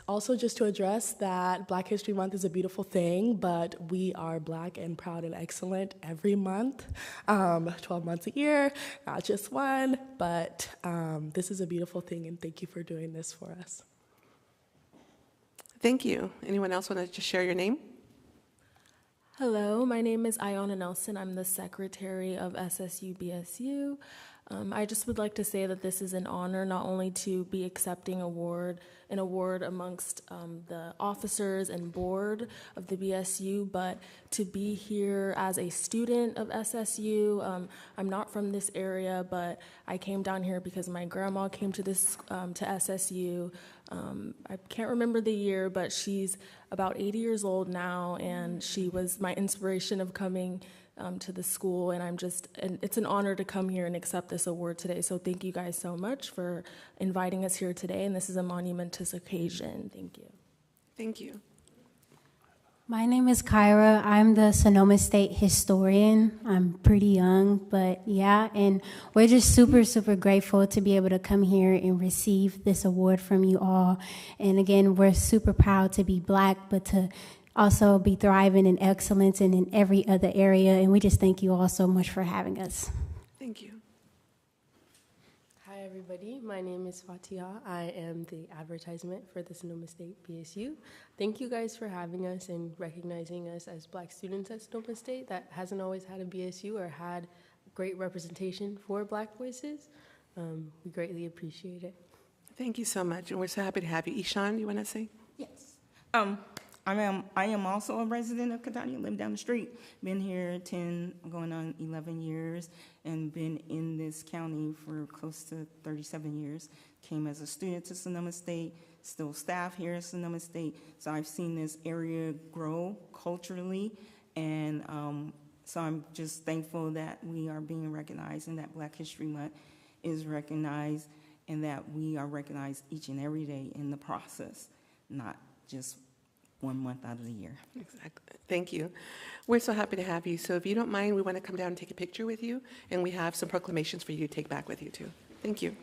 Also, just to address that Black History Month is a beautiful thing, but we are Black and proud and excellent every month, 12 months a year, not just one, but this is a beautiful thing, and thank you for doing this for us. Thank you. Anyone else want to just share your name? Hello, my name is Iona Nelson. I'm the secretary of SSU BSU. I just would like to say that this is an honor not only to be accepting an award amongst the officers and board of the BSU, but to be here as a student of SSU. I'm not from this area, but I came down here because my grandma came to SSU. I can't remember the year, but she's about 80 years old now, and she was my inspiration of coming to the school, and it's an honor to come here and accept this award today. So thank you guys so much for inviting us here today, and this is a monumentous occasion. Thank you. Thank you. My name is Kyra. I'm the Sonoma State historian. I'm pretty young, but yeah, and we're just super, super grateful to be able to come here and receive this award from you all. And again, we're super proud to be Black, but to also be thriving in excellence and in every other area. And we just thank you all so much for having us. Thank you. Hi, everybody. My name is Fatia. I am the advertisement for the Sonoma State BSU. Thank you guys for having us and recognizing us as Black students at Sonoma State that hasn't always had a BSU or had great representation for Black voices. We greatly appreciate it. Thank you so much, and we're so happy to have you. Ishan, you want to say? Yes. I am also a resident of Catania, live down the street. Been here 10, going on 11 years, and been in this county for close to 37 years. Came as a student to Sonoma State, still staff here at Sonoma State. So I've seen this area grow culturally, and so I'm just thankful that we are being recognized and that Black History Month is recognized, and that we are recognized each and every day in the process, not just 1 month out of the year. Exactly. Thank you. We're so happy to have you. So if you don't mind, we want to come down and take a picture with you, and we have some proclamations for you to take back with you, too. Thank you.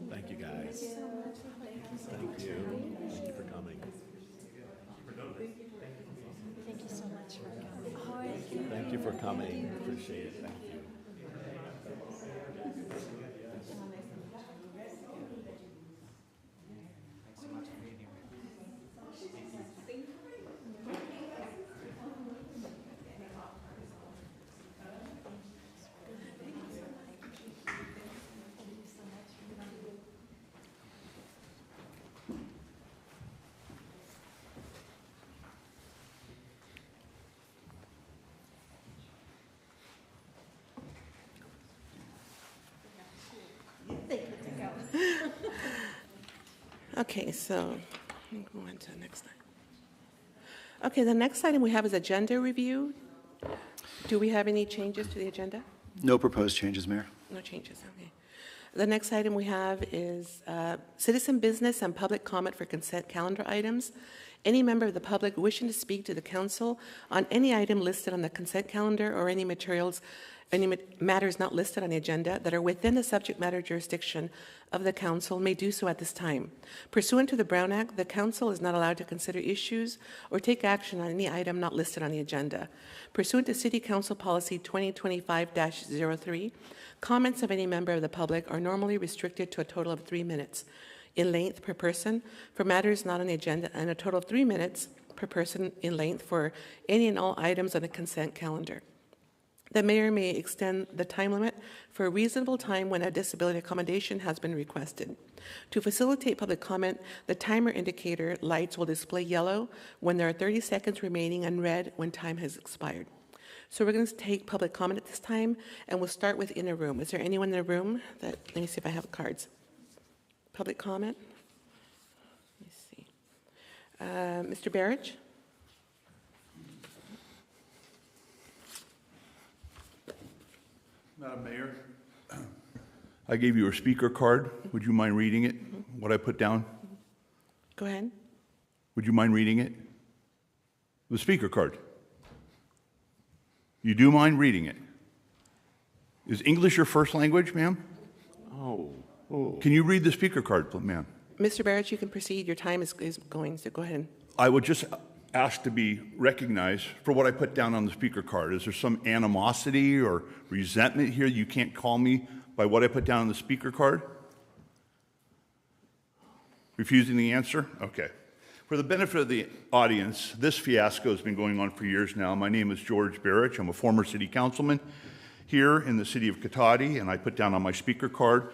Thank you, guys. Thank you. Thank you for coming. Thank you so much for coming. Thank you for coming. Appreciate it. Thank you. Okay, so I'm going to the next slide. Okay, the next item we have is agenda review. Do we have any changes to the agenda? No proposed changes, Mayor. No changes, okay. The next item we have is citizen business and public comment for consent calendar items. Any member of the public wishing to speak to the council on any item listed on the consent calendar or any matters not listed on the agenda that are within the subject matter jurisdiction of the council may do so at this time. Pursuant to the Brown Act, the council is not allowed to consider issues or take action on any item not listed on the agenda. Pursuant to City Council Policy 2025-03, comments of any member of the public are normally restricted to a total of 3 minutes in length per person for matters not on the agenda, and a total of 3 minutes per person in length for any and all items on the consent calendar. The mayor may extend the time limit for a reasonable time when a disability accommodation has been requested. To facilitate public comment, the timer indicator lights will display yellow when there are 30 seconds remaining and red when time has expired. So we're going to take public comment at this time, and we'll start with in the room. Is there anyone in the room that, let me see if I have cards. Public comment? Let me see. Mr. Barrich? Madam Mayor, I gave you a speaker card. Would you mind reading it, what I put down? Go ahead. Would you mind reading it? The speaker card. You do mind reading it? Is English your first language, ma'am? Oh. Can you read the speaker card, ma'am? Mr. Barrett, you can proceed. Your time is going, so go ahead. I would just ask to be recognized for what I put down on the speaker card. Is there some animosity or resentment here? You can't call me by what I put down on the speaker card? Refusing the answer? Okay. For the benefit of the audience, this fiasco has been going on for years now. My name is George Barrich. I'm a former city councilman here in the city of Cotati, and I put down on my speaker card,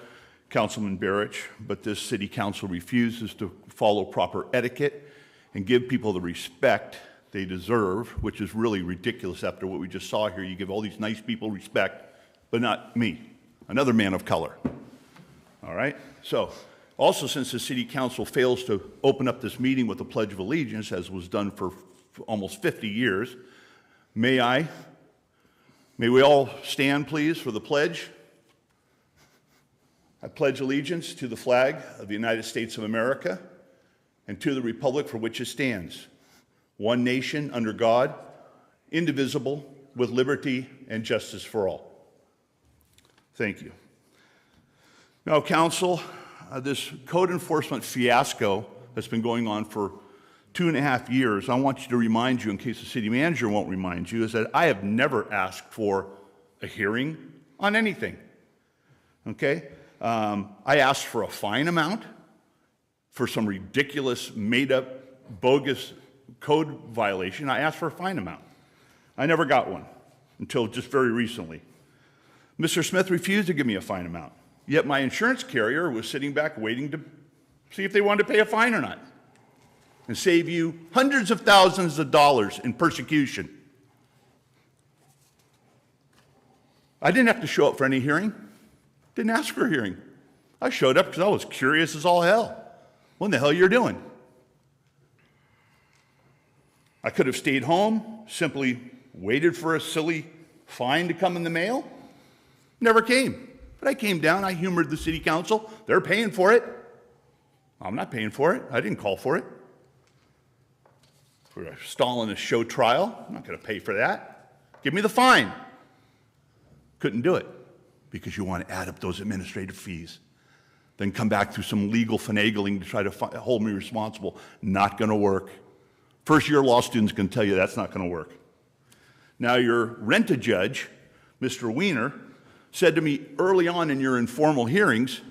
Councilman Barrich, but this city council refuses to follow proper etiquette and give people the respect they deserve, which is really ridiculous after what we just saw here. You give all these nice people respect, but not me, another man of color. All right? So, also, since the city council fails to open up this meeting with the Pledge of Allegiance, as was done for almost 50 years, may we all stand, please, for the pledge? I pledge allegiance to the flag of the United States of America and to the republic for which it stands, one nation under God, indivisible, with liberty and justice for all. Thank you. Now, council, this code enforcement fiasco that's been going on for 2.5 years, I want you to remind you, in case the city manager won't remind you, is that I have never asked for a hearing on anything, okay? I asked for a fine amount for some ridiculous, made-up, bogus code violation. I asked for a fine amount. I never got one until just very recently. Mr. Smith refused to give me a fine amount, yet my insurance carrier was sitting back waiting to see if they wanted to pay a fine or not and save you hundreds of thousands of dollars in persecution. I didn't have to show up for any hearing. Didn't ask for a hearing. I showed up because I was curious as all hell. What in the hell you're doing? I could have stayed home, simply waited for a silly fine to come in the mail. Never came. But I came down, I humored the city council. They're paying for it. I'm not paying for it. I didn't call for it. For a Stalinist show trial, I'm not going to pay for that. Give me the fine. Couldn't do it because you want to add up those administrative fees. Then come back through some legal finagling to try to hold me responsible. Not going to work. First-year law students can tell you that's not going to work. Now, your rent-a-judge, Mr. Weiner, said to me early on in your informal hearings,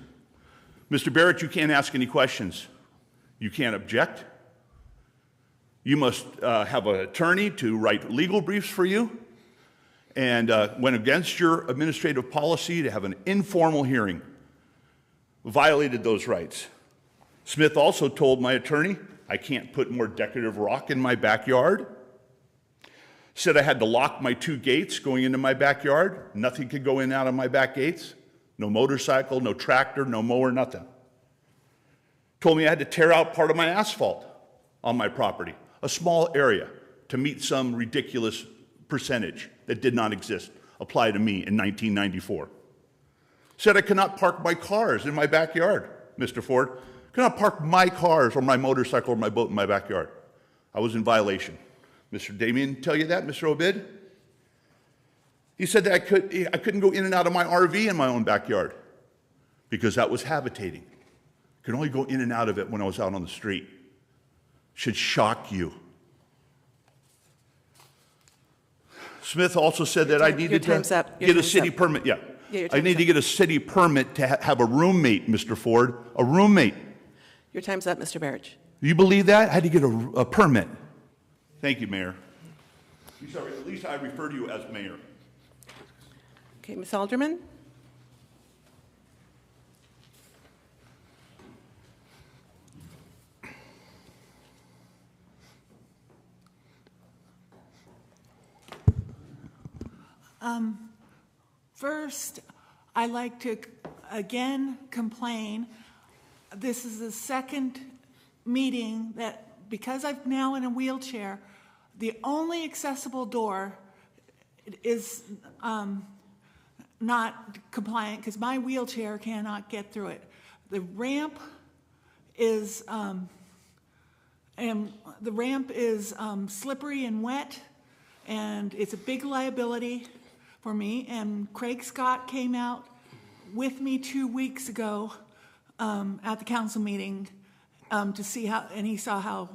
Mr. Barrett, you can't ask any questions. You can't object. You must have an attorney to write legal briefs for you. And went against your administrative policy to have an informal hearing. Violated those rights. Smith also told my attorney I can't put more decorative rock in my backyard. Said I had to lock my 2 gates going into my backyard. Nothing could go in and out of my back gates. No motorcycle, no tractor, no mower, nothing. Told me I had to tear out part of my asphalt on my property, a small area, to meet some ridiculous percentage that did not exist, applied to me in 1994. Said I cannot park my cars in my backyard, Mr. Ford. Cannot park my cars or my motorcycle or my boat in my backyard. I was in violation. Mr. Damien tell you that, Mr. Obid? He said that I couldn't go in and out of my RV in my own backyard because that was habitating. I could only go in and out of it when I was out on the street. Should shock you. Smith also said that I needed to get a city permit. Yeah. I need to get a city permit to have a roommate, Mr. Ford. A roommate. Your time's up, Mr. Barrich. You believe that? I had to get a permit. Thank you, Mayor. At least I refer to you as Mayor. Okay, Ms. Alderman? First, I'd like to again complain. This is the second meeting that, because I'm now in a wheelchair, the only accessible door is not compliant because my wheelchair cannot get through it. The ramp is slippery and wet, and it's a big liability for me. And Craig Scott came out with me 2 weeks ago at the council meeting to see how, and he saw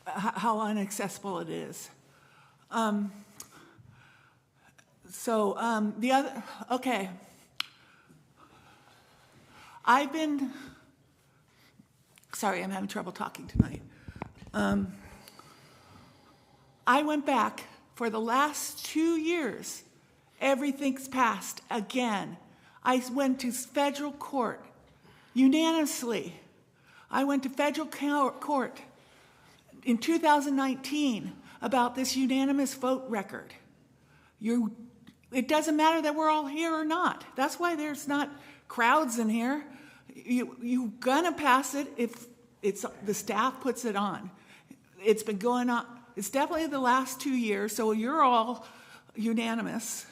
how inaccessible it is. Okay. Sorry, I'm having trouble talking tonight. I went back for the last 2 years. Everything's passed again. I went to federal court unanimously. I went to federal court in 2019 about this unanimous vote record. It doesn't matter that we're all here or not. That's why there's not crowds in here. You're gonna pass it if the staff puts it on. It's been going on. It's definitely the last 2 years, so you're all unanimous.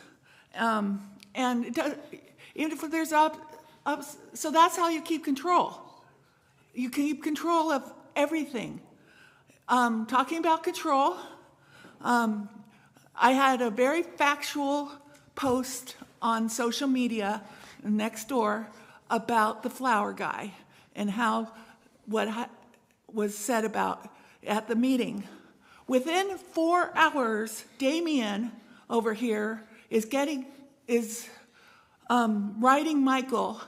And even if there's so that's how you keep control. You keep control of everything. Talking about control, I had a very factual post on social media next door about the flower guy and what was said about at the meeting. Within 4 hours, Damien over here is writing Michael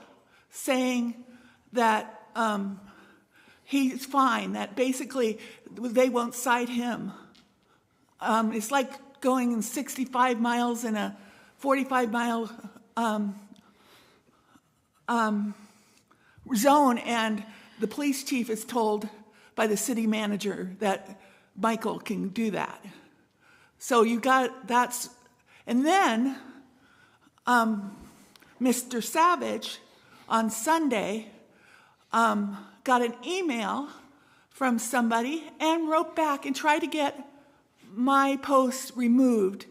saying that he's fine, that basically they won't cite him. It's like going in 65 miles in a 45-mile zone, and the police chief is told by the city manager that Michael can do that. So and then Mr. Savage on Sunday got an email from somebody and wrote back and tried to get my post removed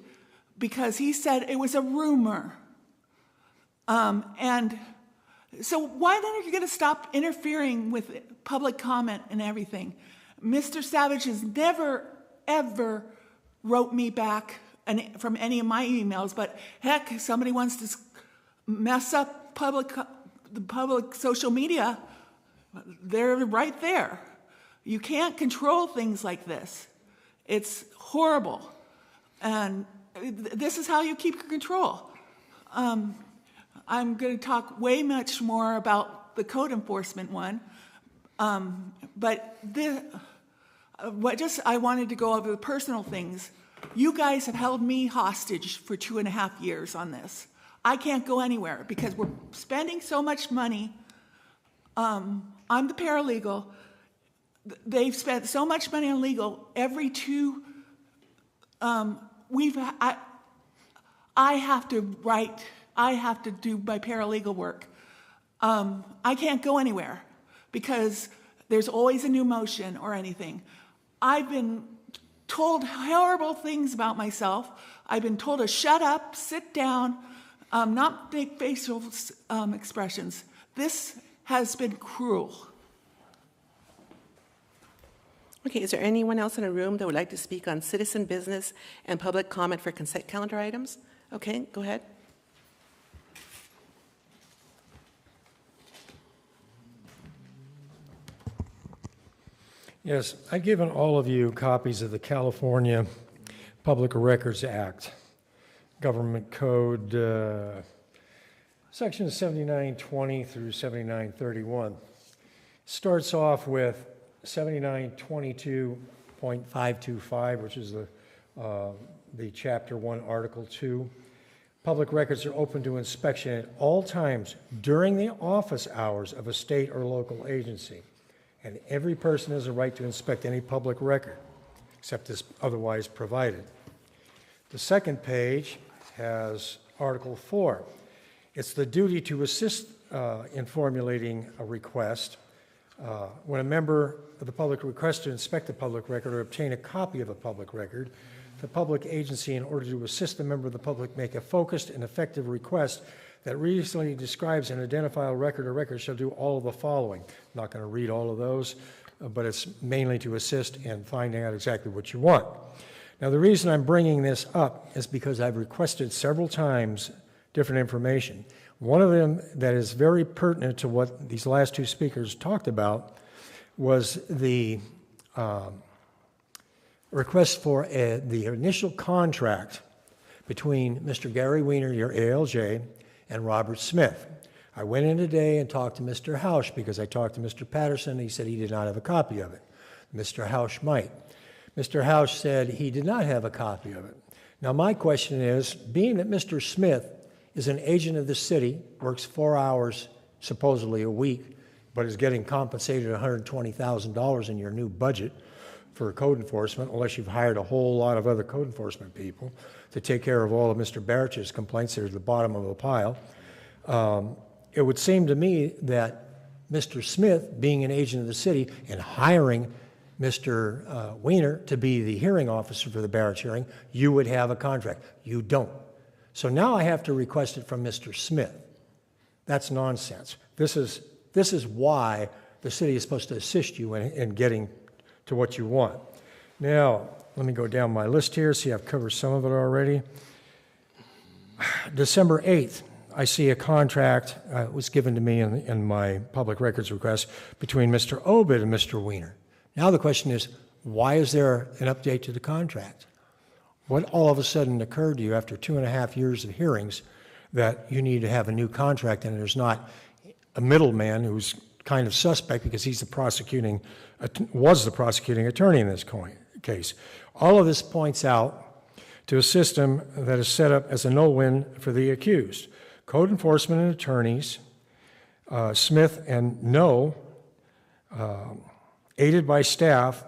because he said it was a rumor. And so why then are you going to stop interfering with public comment and everything? Mr. Savage has never, ever wrote me back from any of my emails, but heck, if somebody wants to mess up the public social media, they're right there. You can't control things like this. It's horrible. And this is how you keep control. I'm going to talk way much more about the code enforcement one. But I wanted to go over the personal things. You guys have held me hostage for 2.5 years on this. I can't go anywhere because we're spending so much money. I'm the paralegal. They've spent so much money on legal. Every two, I have to write. I have to do my paralegal work. I can't go anywhere because there's always a new motion or anything. I've been told horrible things about myself. I've been told to shut up, sit down, not make facial expressions. This has been cruel. Okay, is there anyone else in the room that would like to speak on citizen business and public comment for consent calendar items? Okay, go ahead. Yes, I've given all of you copies of the California Public Records Act, Government Code, Section 7920 through 7931. Starts off with 7922.525, which is the Chapter 1, Article 2, Public records are open to inspection at all times during the office hours of a state or local agency. And every person has a right to inspect any public record, except as otherwise provided. The second page has Article 4. It's the duty to assist in formulating a request. When a member of the public requests to inspect a public record or obtain a copy of a public record, the public agency, in order to assist a member of the public make a focused and effective request that reasonably describes an identifiable record or records, shall do all of the following. I'm not going to read all of those, but it's mainly to assist in finding out exactly what you want. Now, the reason I'm bringing this up is because I've requested several times different information. One of them that is very pertinent to what these last two speakers talked about was the request for the initial contract between Mr. Gary Weiner, your ALJ, and Robert Smith. I went in today and talked to Mr. Hausch because I talked to Mr. Patterson and he said he did not have a copy of it. Mr. Hausch might. Mr. Hausch said he did not have a copy of it. Now my question is, being that Mr. Smith is an agent of the city, works 4 hours supposedly a week, but is getting compensated $120,000 in your new budget for code enforcement, unless you've hired a whole lot of other code enforcement people to take care of all of Mr. Barich's complaints that are at the bottom of the pile. It would seem to me that Mr. Smith, being an agent of the city and hiring Mr. Weiner to be the hearing officer for the Barich hearing, you would have a contract. You don't. So now I have to request it from Mr. Smith. That's nonsense. This is why the city is supposed to assist you in getting to what you want. Now, let me go down my list here, see I've covered some of it already. December 8th, I see a contract was given to me in my public records request between Mr. Obid and Mr. Weiner. Now the question is, why is there an update to the contract? What all of a sudden occurred to you after 2.5 years of hearings that you need to have a new contract and there's not a middleman who's kind of suspect because he's was the prosecuting attorney in this case. All of this points out to a system that is set up as a no-win for the accused. Code enforcement and attorneys, Smith and No, aided by staff,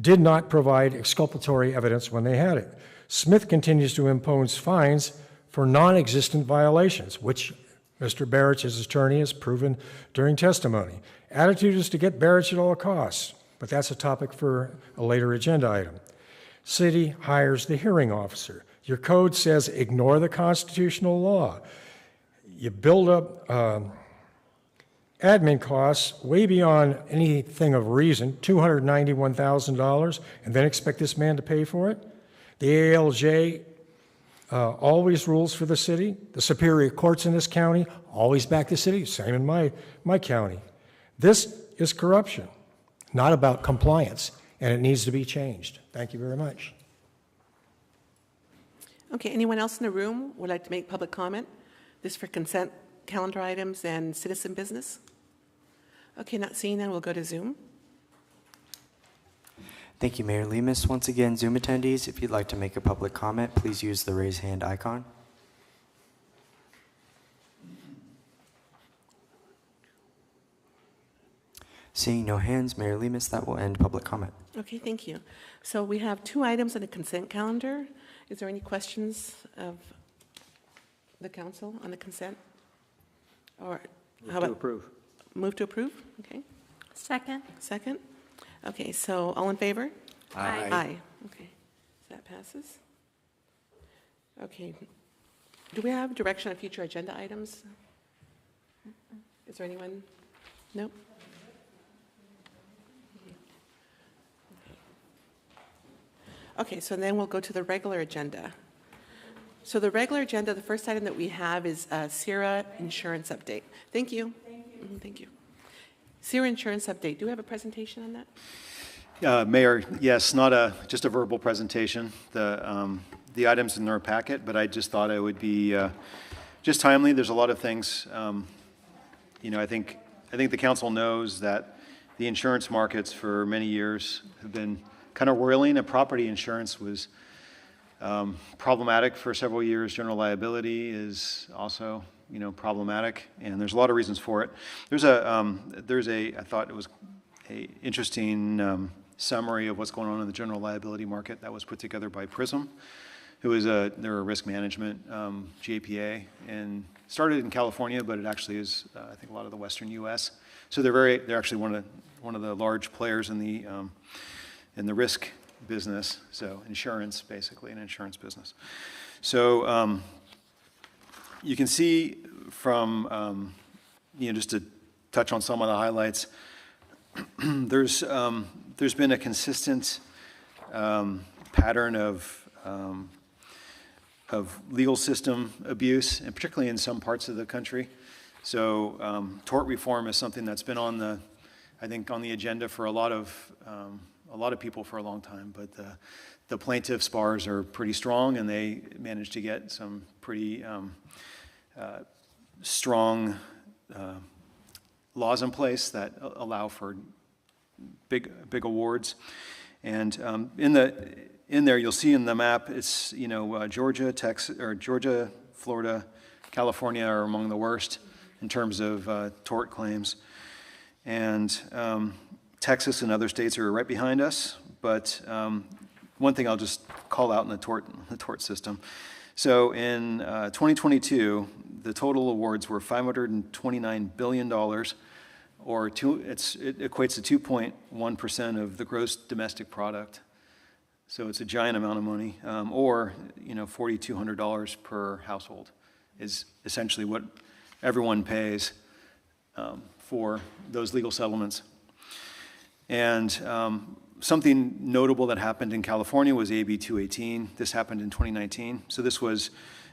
did not provide exculpatory evidence when they had it. Smith continues to impose fines for non-existent violations, which Mr. Barich's attorney has proven during testimony. Attitude is to get Barich at all costs, but that's a topic for a later agenda item. City hires the hearing officer. Your code says ignore the constitutional law. You build up admin costs way beyond anything of reason, $291,000, and then expect this man to pay for it? The ALJ always rules for the city. The superior courts in this county always back the city, same in my county. This is corruption, not about compliance, and it needs to be changed. Thank you very much. Okay, anyone else in the room would like to make public comment? This for consent calendar items and citizen business? Okay, not seeing none, we'll go to Zoom. Thank you, Mayor Lemus. Once again, Zoom attendees, if you'd like to make a public comment, please use the raise hand icon. Seeing no hands, Mayor Lemus, that will end public comment. Okay, thank you. So we have 2 items on the consent calendar. Is there any questions of the council on the consent? Or how about? Move to approve. Move to approve? Okay. Second. Second? Okay, so all in favor? Aye. Aye. Okay, so that passes. Okay. Do we have direction on future agenda items? Is there anyone? No? Okay, so then we'll go to the regular agenda. So the regular agenda, the first item that we have is CIRA insurance update. Thank you. Thank you. Thank you. CIRA insurance update. Do we have a presentation on that? Mayor, yes, not just a verbal presentation. The items in our packet, but I just thought it would be just timely. There's a lot of things. I think the council knows that the insurance markets for many years have been kind of whirling, and property insurance was Problematic for several years. General liability is also, problematic, and there's a lot of reasons for it. There's I thought it was a interesting summary of what's going on in the general liability market that was put together by Prism, who is they're a risk management JPA, and started in California, but it actually is I think a lot of the Western U.S. So they're actually one of the large players in the risk business, so insurance, basically, an insurance business. So you can see from, just to touch on some of the highlights, there's been a consistent pattern of legal system abuse, and particularly in some parts of the country. So tort reform is something that's been on the agenda for a lot of people for a long time, but the plaintiffs' bars are pretty strong, and they managed to get some pretty strong laws in place that allow for big awards. And in there, you'll see in the map, it's Georgia, Texas, or Georgia, Florida, California are among the worst in terms of tort claims, and Texas and other states are right behind us. But one thing I'll just call out in the tort system. So in 2022, the total awards were $529 billion, or it equates to 2.1% of the gross domestic product. So it's a giant amount of money, or $4,200 per household is essentially what everyone pays for those legal settlements. And something notable that happened in California was AB 218. This happened in 2019. So this was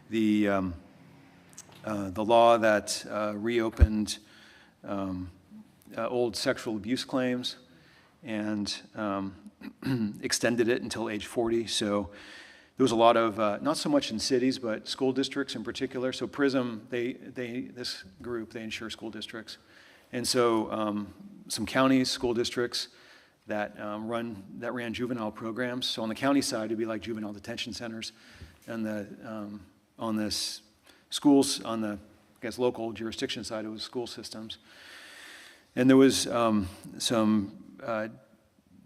the law that reopened old sexual abuse claims and extended it until age 40. So there was a lot of, not so much in cities, but school districts in particular. So Prism, this group, they insure school districts. And so some counties, school districts that ran juvenile programs. So on the county side, it'd be like juvenile detention centers, and on this schools, on the local jurisdiction side, it was school systems. And there was some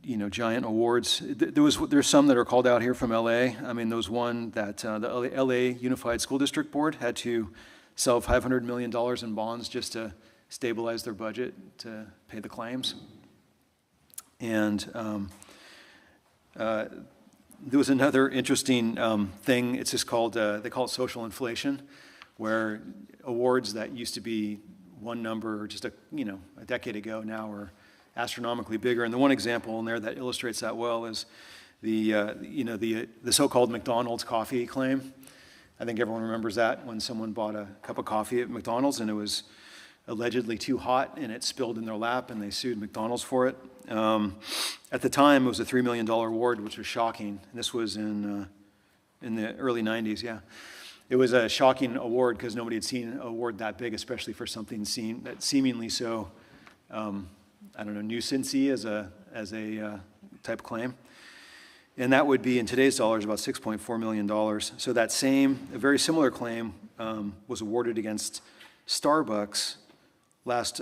giant awards. There's some that are called out here from LA. I mean, there was one that the LA Unified School District Board had to sell $500 million in bonds just to stabilize their budget to pay the claims. And there was another interesting thing. It's just called, they call it social inflation, where awards that used to be one number just a decade ago now are astronomically bigger. And the one example in there that illustrates that well is the so-called McDonald's coffee claim. I think everyone remembers that, when someone bought a cup of coffee at McDonald's and it was allegedly too hot and it spilled in their lap, and they sued McDonald's for it. At the time, it was a $3 million award, which was shocking. And this was in the early 90s, yeah. It was a shocking award because nobody had seen an award that big, especially for something that seemingly so, nuisance-y as a type claim. And that would be, in today's dollars, about $6.4 million. So a very similar claim was awarded against Starbucks last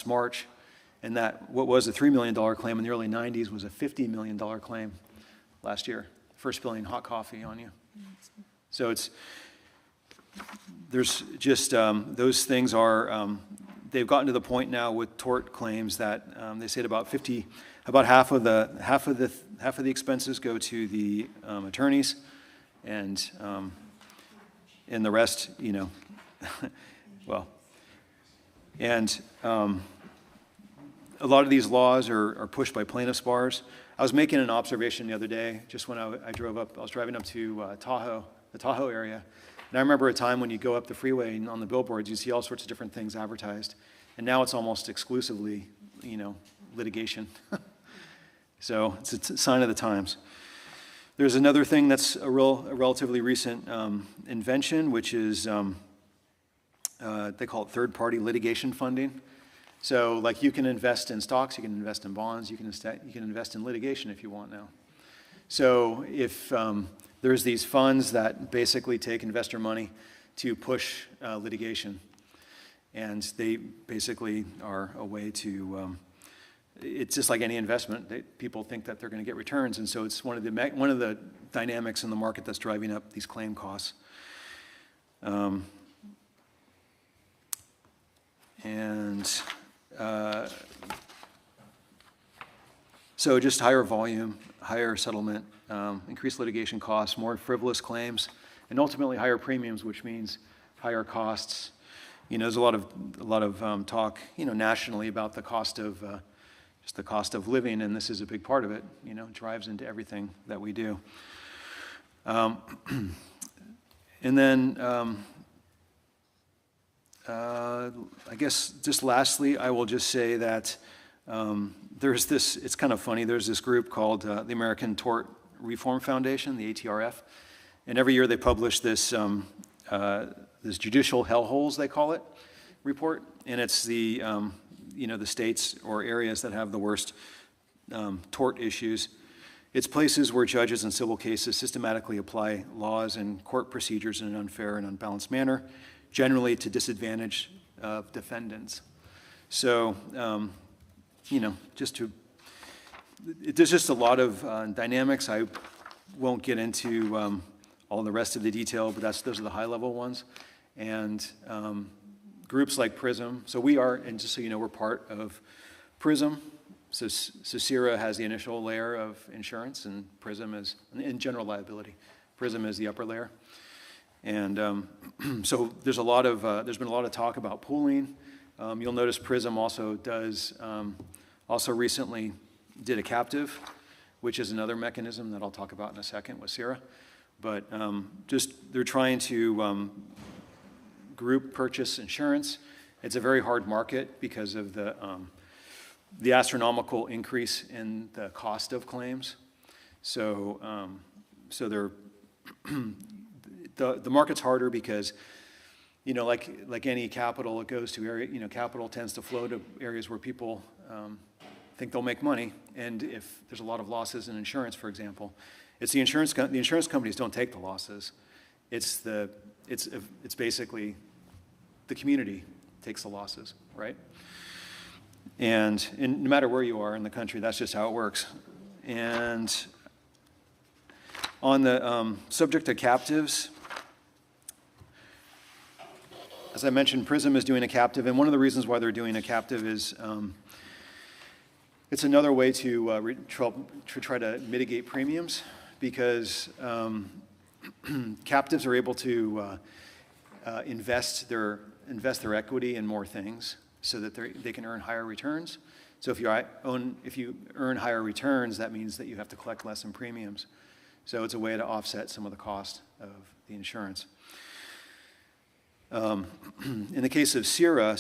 March, and that what was a $3 million claim in the early 90s was a $50 million claim last year for spilling hot coffee on you. So there's just those things are they've gotten to the point now with tort claims that they say about half of the expenses go to the attorneys, and the rest, well, and a lot of these laws are pushed by plaintiffs' bars. I was making an observation the other day, just when I drove up. I was driving up to the Tahoe area, and I remember a time when you go up the freeway and on the billboards, you see all sorts of different things advertised, and now it's almost exclusively, litigation. So it's a sign of the times. There's another thing that's a relatively recent invention, which is they call it third-party litigation funding. So, like, you can invest in stocks, you can invest in bonds, you can invest in litigation if you want now. So if there's these funds that basically take investor money to push litigation. And they basically are a way to, it's just like any investment. People think that they're going to get returns. And so it's one of the dynamics in the market that's driving up these claim costs. So just higher volume, higher settlement, increased litigation costs, more frivolous claims, and ultimately higher premiums, which means higher costs. There's a lot of talk, nationally about the cost of just the cost of living, and this is a big part of it. It drives into everything that we do. And then I guess just lastly, I will just say that there's this, it's kind of funny, there's this group called the American Tort Reform Foundation, the ATRF, and every year they publish this, this judicial hellholes, they call it, report, and it's the, the states or areas that have the worst tort issues. It's places where judges in civil cases systematically apply laws and court procedures in an unfair and unbalanced manner, generally to disadvantage defendants. So, there's just a lot of dynamics. I won't get into all the rest of the detail, but those are the high-level ones. And groups like PRISM. So we are, and just so you know, we're part of PRISM. So CIRA has the initial layer of insurance, and PRISM is in general liability. PRISM is the upper layer. And so there's been a lot of talk about pooling. You'll notice PRISM also also recently did a captive, which is another mechanism that I'll talk about in a second with CIRA. But they're trying to group purchase insurance. It's a very hard market because of the astronomical increase in the cost of claims. So they're the market's harder because, like any capital, it goes to area. Capital tends to flow to areas where people think they'll make money, and if there's a lot of losses in insurance, for example, it's the insurance companies don't take the losses. It's basically the community takes the losses, right? And no matter where you are in the country, that's just how it works. And on the subject of captives, as I mentioned, PRISM is doing a captive, and one of the reasons why they're doing a captive is it's another way to try to mitigate premiums, because captives are able to invest their equity in more things so that they can earn higher returns. So if you earn higher returns, that means that you have to collect less in premiums. So it's a way to offset some of the cost of the insurance. In the case of CIRA,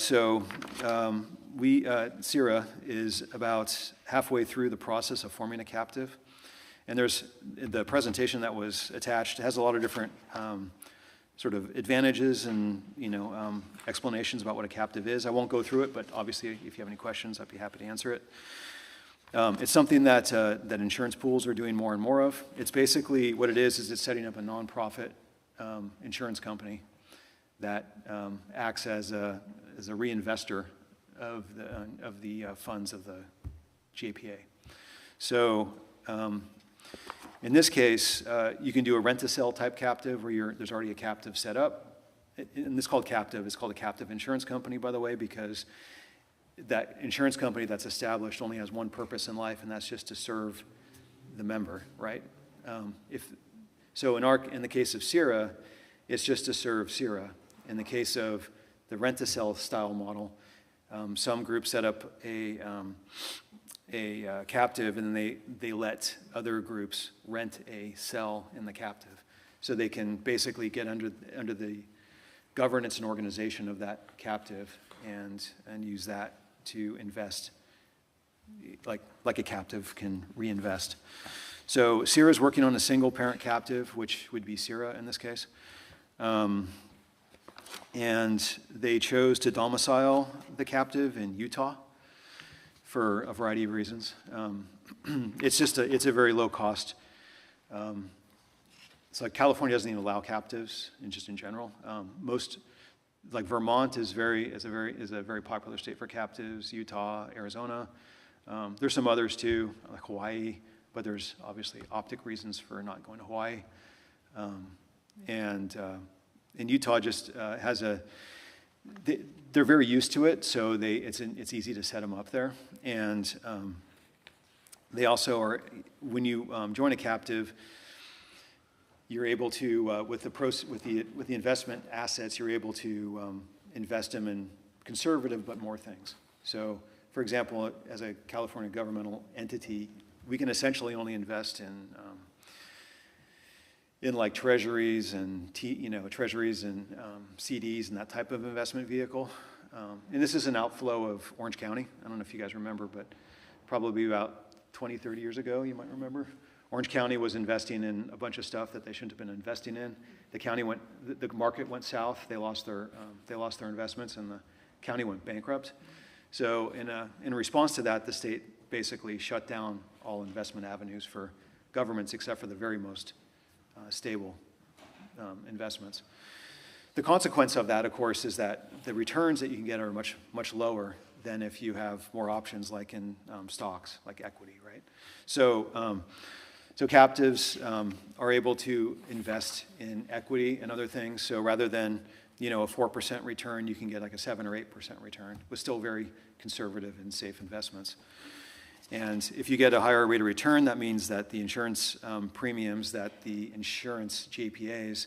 CIRA is about halfway through the process of forming a captive. And there's the presentation that was attached has a lot of different sort of advantages and explanations about what a captive is. I won't go through it, but obviously if you have any questions, I'd be happy to answer it. It's something that insurance pools are doing more and more of. It's basically what it is it's setting up a nonprofit insurance company that acts as a reinvestor of the funds of the GAPA. So in this case, you can do a rent-to-sell type captive where there's already a captive set up. And this is called captive. It's called a captive insurance company, by the way, because that insurance company that's established only has one purpose in life, and that's just to serve the member, right? In the case of CIRA, it's just to serve CIRA. In the case of the rent-to-sell style model, some groups set up a captive, and then they let other groups rent a cell in the captive, so they can basically get under the governance and organization of that captive and use that to invest, like a captive can reinvest. So CIRA is working on a single parent captive, which would be CIRA in this case. And they chose to domicile the captive in Utah for a variety of reasons. It's a very low cost So California doesn't even allow captives, in general. Most, like Vermont is a very popular state for captives. Utah, Arizona. There's some others too, like Hawaii, but there's obviously optic reasons for not going to Hawaii. And Utah just has they're very used to it, so it's easy to set them up there. And they also are, when you join a captive, you're able to, with the investment assets, you're able to invest them in conservative but more things. So, for example, as a California governmental entity, we can essentially only invest in like treasuries and treasuries and CDs and that type of investment vehicle. And this is an outflow of Orange County. I don't know if you guys remember, but probably about 20, 30 years ago, you might remember. Orange County was investing in a bunch of stuff that they shouldn't have been investing in. The market went south. They lost their investments, and the county went bankrupt. So in response to that, the state basically shut down all investment avenues for governments except for the very most stable investments. The consequence of that, of course, is that the returns that you can get are much, much lower than if you have more options like in stocks, like equity, right? So captives are able to invest in equity and other things. So rather than a 4% return, you can get like a 7 or 8% return with still very conservative and safe investments. And if you get a higher rate of return, that means that the insurance premiums that the insurance JPAs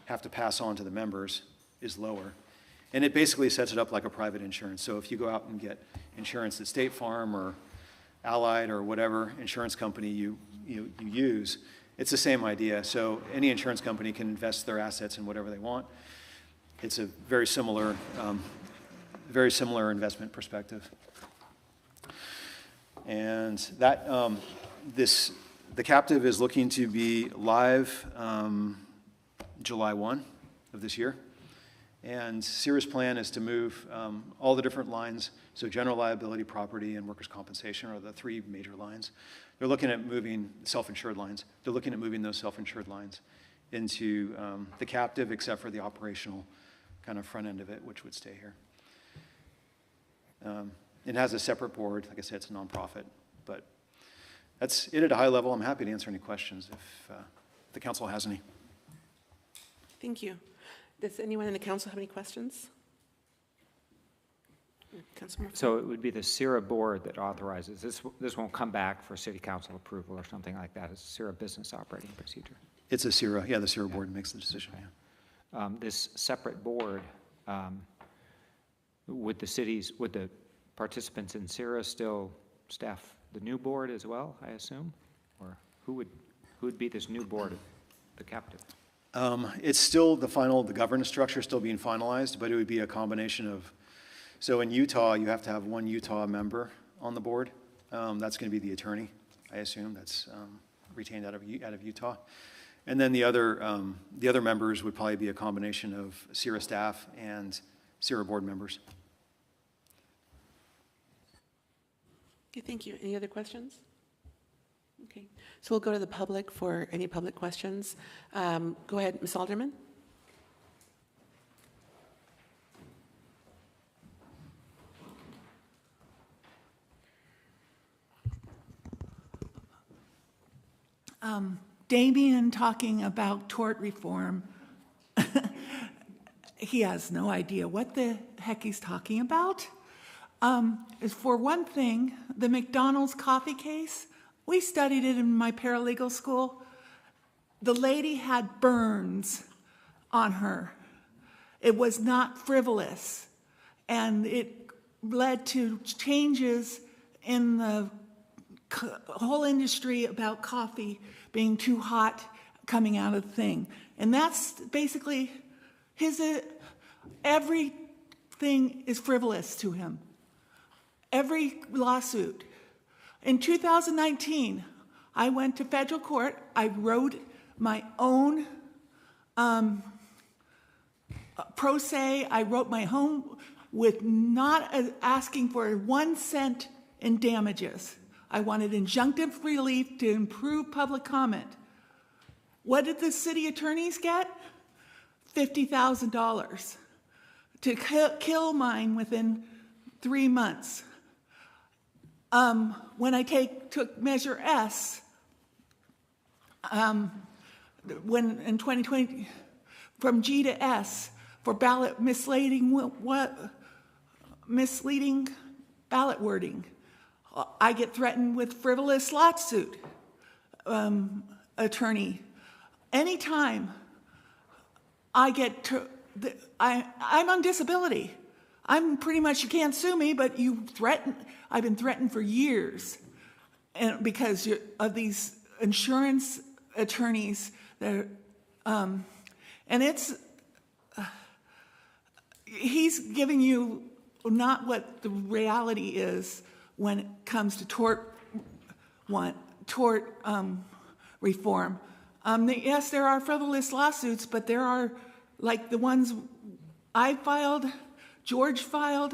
have to pass on to the members is lower. And it basically sets it up like a private insurance. So if you go out and get insurance at State Farm or Allied or whatever insurance company you use, it's the same idea. So any insurance company can invest their assets in whatever they want. It's a very similar investment perspective. And that the captive is looking to be live July 1 of this year. And CIRA's plan is to move all the different lines, so general liability, property, and workers' compensation are the three major lines. They're looking at moving self-insured lines. They're looking at moving those self-insured lines into the captive, except for the operational kind of front end of it, which would stay here. It has a separate board. Like I said, it's a nonprofit. But that's it at a high level. I'm happy to answer any questions if the council has any. Thank you. Does anyone in the council have any questions? Councilmember. So it would be the CIRA board that authorizes this. This won't come back for city council approval or something like that. It's a CIRA business operating procedure. It's a CIRA. Yeah, the CIRA board makes the decision. Yeah. This separate board, would the participants in CIRA still staff the new board as well, I assume? Or who would be this new board of the captive? It's still the governance structure is still being finalized, but it would be a combination of, so in Utah, you have to have one Utah member on the board. That's going to be the attorney, I assume, that's retained out of Utah. And then the other members would probably be a combination of CIRA staff and CIRA board members. Okay, thank you. Any other questions? Okay, so we'll go to the public for any public questions. Go ahead, Ms. Alderman. Damien talking about tort reform, he has no idea what the heck he's talking about. For one thing, the McDonald's coffee case, we studied it in my paralegal school. The lady had burns on her. It was not frivolous, and it led to changes in the whole industry about coffee being too hot coming out of the thing. And that's basically everything is frivolous to him. Every lawsuit. In 2019, I went to federal court. I wrote my own pro se. I wrote my own with not asking for 1 cent in damages. I wanted injunctive relief to improve public comment. What did the city attorneys get? $50,000 to kill mine within 3 months. When I took Measure S, when in 2020, from G to S for ballot misleading ballot wording, I get threatened with frivolous lawsuit, attorney. Anytime I get to, I'm on disability. I'm pretty much, you can't sue me, but I've been threatened for years, and because of these insurance attorneys that are, and he's giving you not what the reality is when it comes to tort reform. Yes, there are frivolous lawsuits, but there are, like the ones I filed, George filed,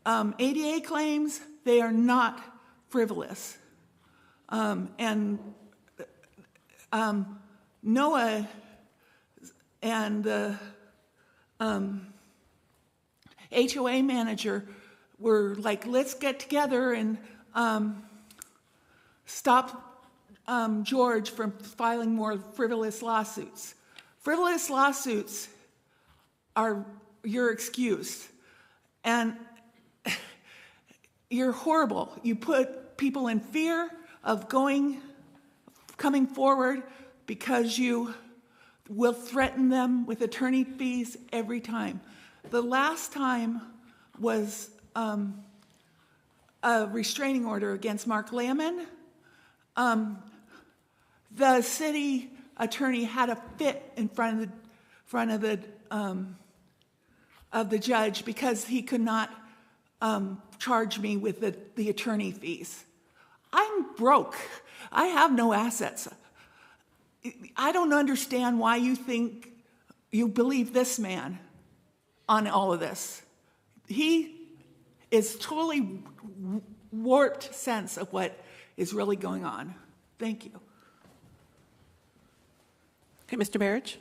ADA claims, they are not frivolous. And Noah and the HOA manager were like, let's get together and stop George from filing more frivolous lawsuits. Frivolous lawsuits are your excuse. And you're horrible. You put people in fear of coming forward because you will threaten them with attorney fees every time. The last time was a restraining order against Mark Lamon. The city attorney had a fit in front of the judge because he could not charge me with the attorney fees. I'm broke. I have no assets. I don't understand why you think you believe this man on all of this. He is totally warped sense of what is really going on. Thank you. Okay, Mr. Barrich.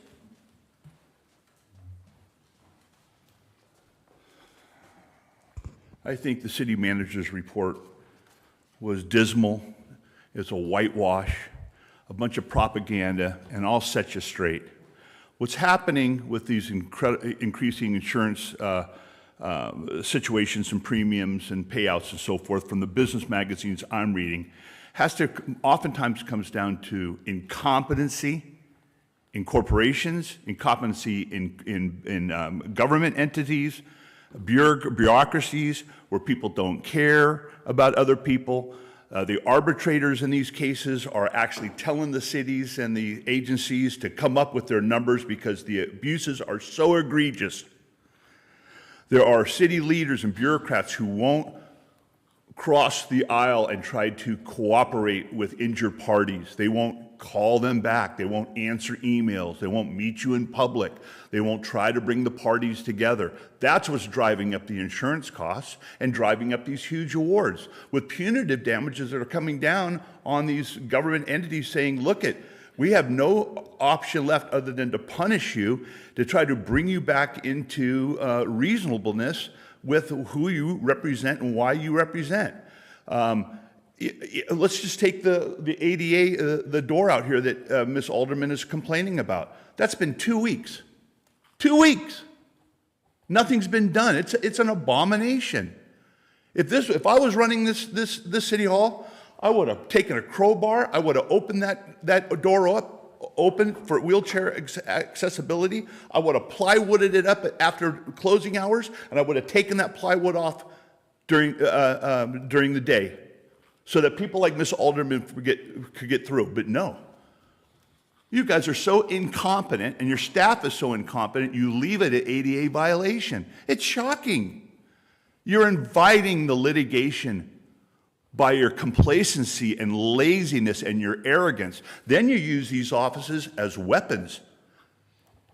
I think the city manager's report was dismal. It's a whitewash, a bunch of propaganda, and I'll set you straight. What's happening with these increasing insurance situations and premiums and payouts and so forth from the business magazines I'm reading oftentimes comes down to incompetency in corporations, incompetency in government entities, bureaucracies where people don't care about other people. The arbitrators in these cases are actually telling the cities and the agencies to come up with their numbers because the abuses are so egregious. There are city leaders and bureaucrats who won't cross the aisle and try to cooperate with injured parties. They won't call them back. They won't answer emails. They won't meet you in public. They won't try to bring the parties together. That's what's driving up the insurance costs and driving up these huge awards with punitive damages that are coming down on these government entities saying, look we have no option left other than to punish you, to try to bring you back into reasonableness with who you represent and why you represent. Let's just take the ADA, the door out here that Ms. Alderman is complaining about. That's been 2 weeks. 2 weeks. Nothing's been done. It's an abomination. If I was running this city hall, I would have taken a crowbar. I would have opened that door open for wheelchair accessibility. I would have plywooded it up after closing hours, and I would have taken that plywood off during the day, so that people like Ms. Alderman could get through. But no. You guys are so incompetent, and your staff is so incompetent, you leave it at ADA violation. It's shocking. You're inviting the litigation by your complacency and laziness and your arrogance. Then you use these offices as weapons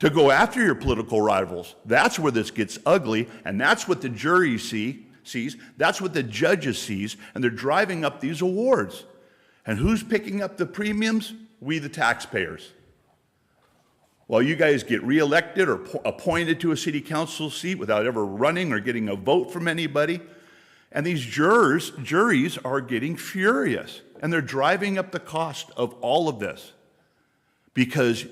to go after your political rivals. That's where this gets ugly, and that's what the jury sees. That's what the judges sees, and they're driving up these awards. And who's picking up the premiums? We, the taxpayers. while you guys get reelected or appointed to a city council seat without ever running or getting a vote from anybody. And these juries are getting furious, and they're driving up the cost of all of this because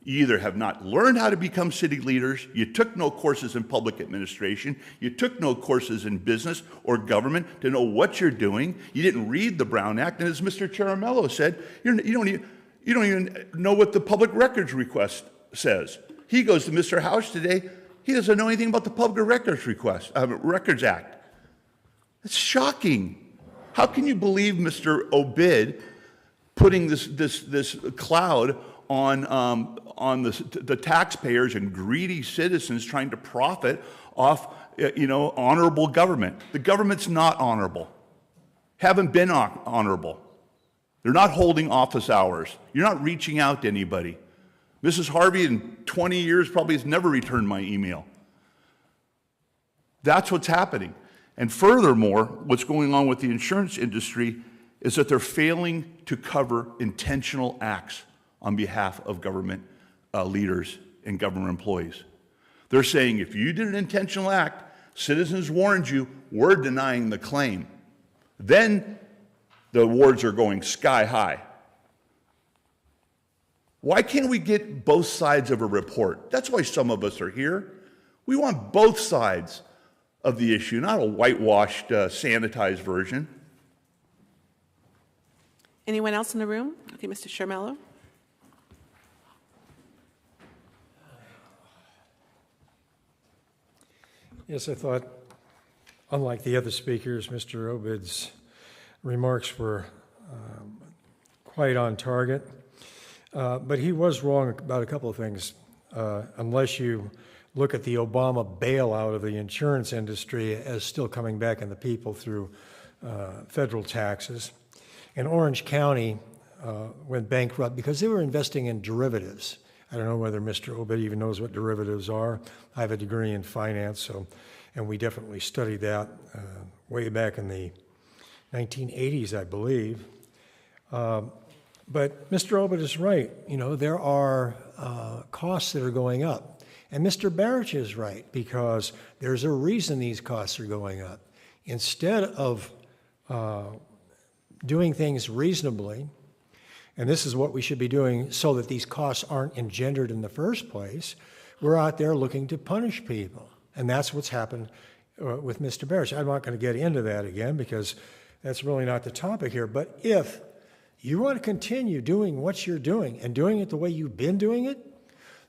you either have not learned how to become city leaders, you took no courses in public administration, you took no courses in business or government to know what you're doing, you didn't read the Brown Act, and as Mr. Charamello said, you don't even know what the public records request says. He goes to Mr. House today, he doesn't know anything about the Public Records Records Act. It's shocking. How can you believe Mr. Obid putting this cloud on the taxpayers and greedy citizens trying to profit off, honorable government? The government's not honorable. Haven't been honorable. They're not holding office hours. You're not reaching out to anybody. Mrs. Harvey in 20 years probably has never returned my email. That's what's happening. And furthermore, what's going on with the insurance industry is that they're failing to cover intentional acts on behalf of government leaders and government employees. They're saying if you did an intentional act, citizens warned you, we're denying the claim. Then the awards are going sky high. Why can't we get both sides of a report? That's why some of us are here. We want both sides of the issue, not a whitewashed, sanitized version. Anyone else in the room? Okay, Mr. Charamello. Yes, I thought, unlike the other speakers, Mr. Obid's remarks were quite on target. But he was wrong about a couple of things. Unless you look at the Obama bailout of the insurance industry as still coming back in the people through federal taxes. And Orange County went bankrupt because they were investing in derivatives. I don't know whether Mr. Obid even knows what derivatives are. I have a degree in finance, and we definitely studied that way back in the 1980s, I believe. But Mr. Obid is right. There are costs that are going up. And Mr. Barrich is right, because there's a reason these costs are going up. Instead of doing things reasonably, and this is what we should be doing so that these costs aren't engendered in the first place, we're out there looking to punish people. And that's what's happened with Mr. Barrich. I'm not going to get into that again because that's really not the topic here. But if you want to continue doing what you're doing and doing it the way you've been doing it,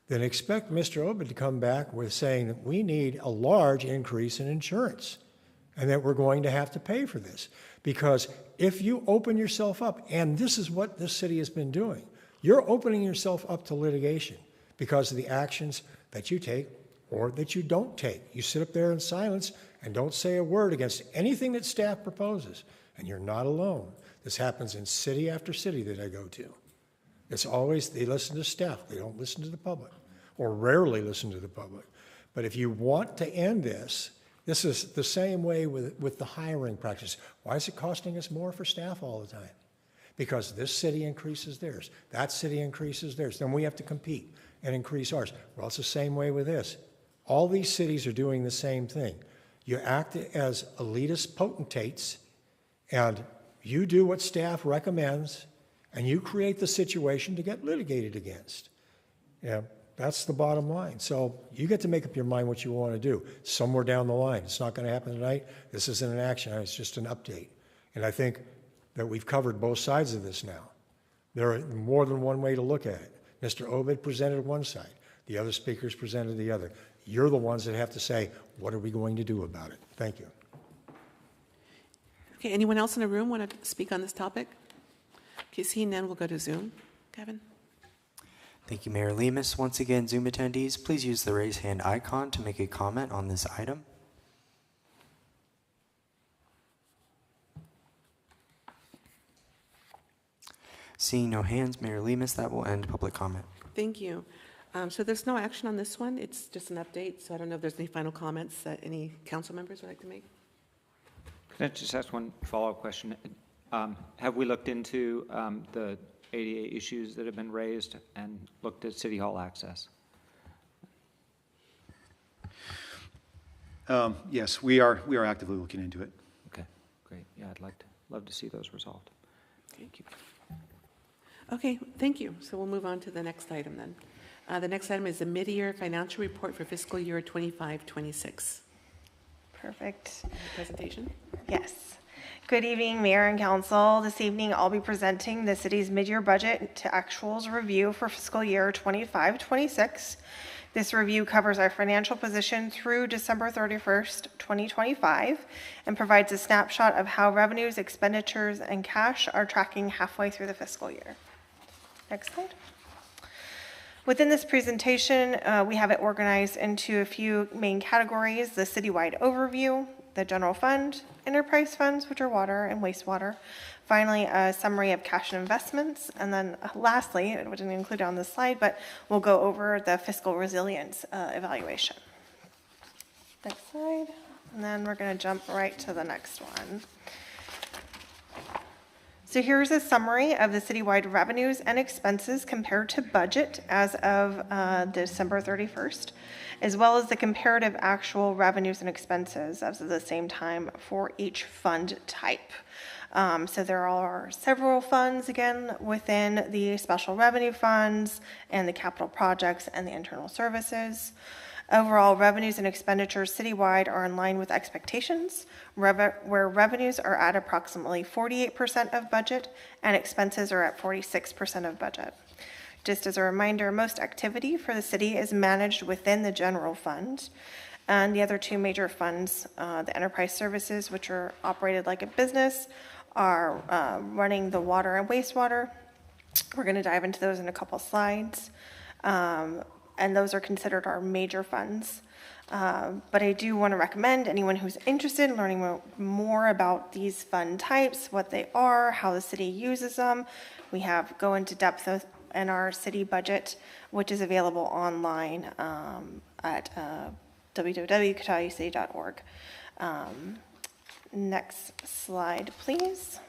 then expect Mr. Obid to come back with saying that we need a large increase in insurance and that we're going to have to pay for this. Because if you open yourself up, and this is what this city has been doing, you're opening yourself up to litigation because of the actions that you take or that you don't take. You sit up there in silence and don't say a word against anything that staff proposes, and you're not alone. This happens in city after city that I go to. It's always, they listen to staff. They don't listen to the public, or rarely listen to the public. But if you want to end this, this is the same way with the hiring practice. Why is it costing us more for staff all the time? Because this city increases theirs. That city increases theirs. Then we have to compete and increase ours. Well, it's the same way with this. All these cities are doing the same thing. You act as elitist potentates, and you do what staff recommends, and you create the situation to get litigated against. Yeah, that's the bottom line. So you get to make up your mind what you want to do somewhere down the line. It's not going to happen tonight. This isn't an action. It's just an update. And I think that we've covered both sides of this now. There are more than one way to look at it. Mr. Obid presented one side. The other speakers presented the other. You're the ones that have to say, what are we going to do about it? Thank you. Okay, anyone else in the room want to speak on this topic? Okay, seeing none, we'll go to Zoom. Kevin? Thank you, Mayor Lemus. Once again, Zoom attendees, please use the raise hand icon to make a comment on this item. Seeing no hands, Mayor Lemus, that will end public comment. Thank you. So there's no action on this one. It's just an update. So I don't know if there's any final comments that any council members would like to make. Can I just ask one follow-up question? Have we looked into the ADA issues that have been raised and looked at City Hall access? Yes, we are actively looking into it. Okay, great. Yeah, I'd love to see those resolved. Thank you. Okay, thank you. So we'll move on to the next item then. The next item is the mid-year financial report for fiscal year 25-26. Perfect. Presentation? Yes. Good evening, Mayor and Council. This evening, I'll be presenting the city's mid-year budget to actuals review for fiscal year 25-26. This review covers our financial position through December 31st, 2025, and provides a snapshot of how revenues, expenditures, and cash are tracking halfway through the fiscal year. Next slide. Within this presentation, we have it organized into a few main categories: the citywide overview, the general fund, enterprise funds, which are water and wastewater, finally a summary of cash and investments, and then lastly, it wasn't included on this slide, but we'll go over the fiscal resilience evaluation. Next slide, and then we're going to jump right to the next one. So here's a summary of the citywide revenues and expenses compared to budget as of December 31st, as well as the comparative actual revenues and expenses as of the same time for each fund type. So there are several funds, again, within the special revenue funds and the capital projects and the internal services. Overall, revenues and expenditures citywide are in line with expectations, where revenues are at approximately 48% of budget and expenses are at 46% of budget. Just as a reminder, most activity for the city is managed within the general fund, and the other two major funds, the enterprise services, which are operated like a business, are running the water and wastewater. We're going to dive into those in a couple slides. And those are considered our major funds. But I do want to recommend anyone who's interested in learning more about these fund types, what they are, how the city uses them. We have go into depth in our city budget, which is available online at www.catawbacity.org. Next slide, please.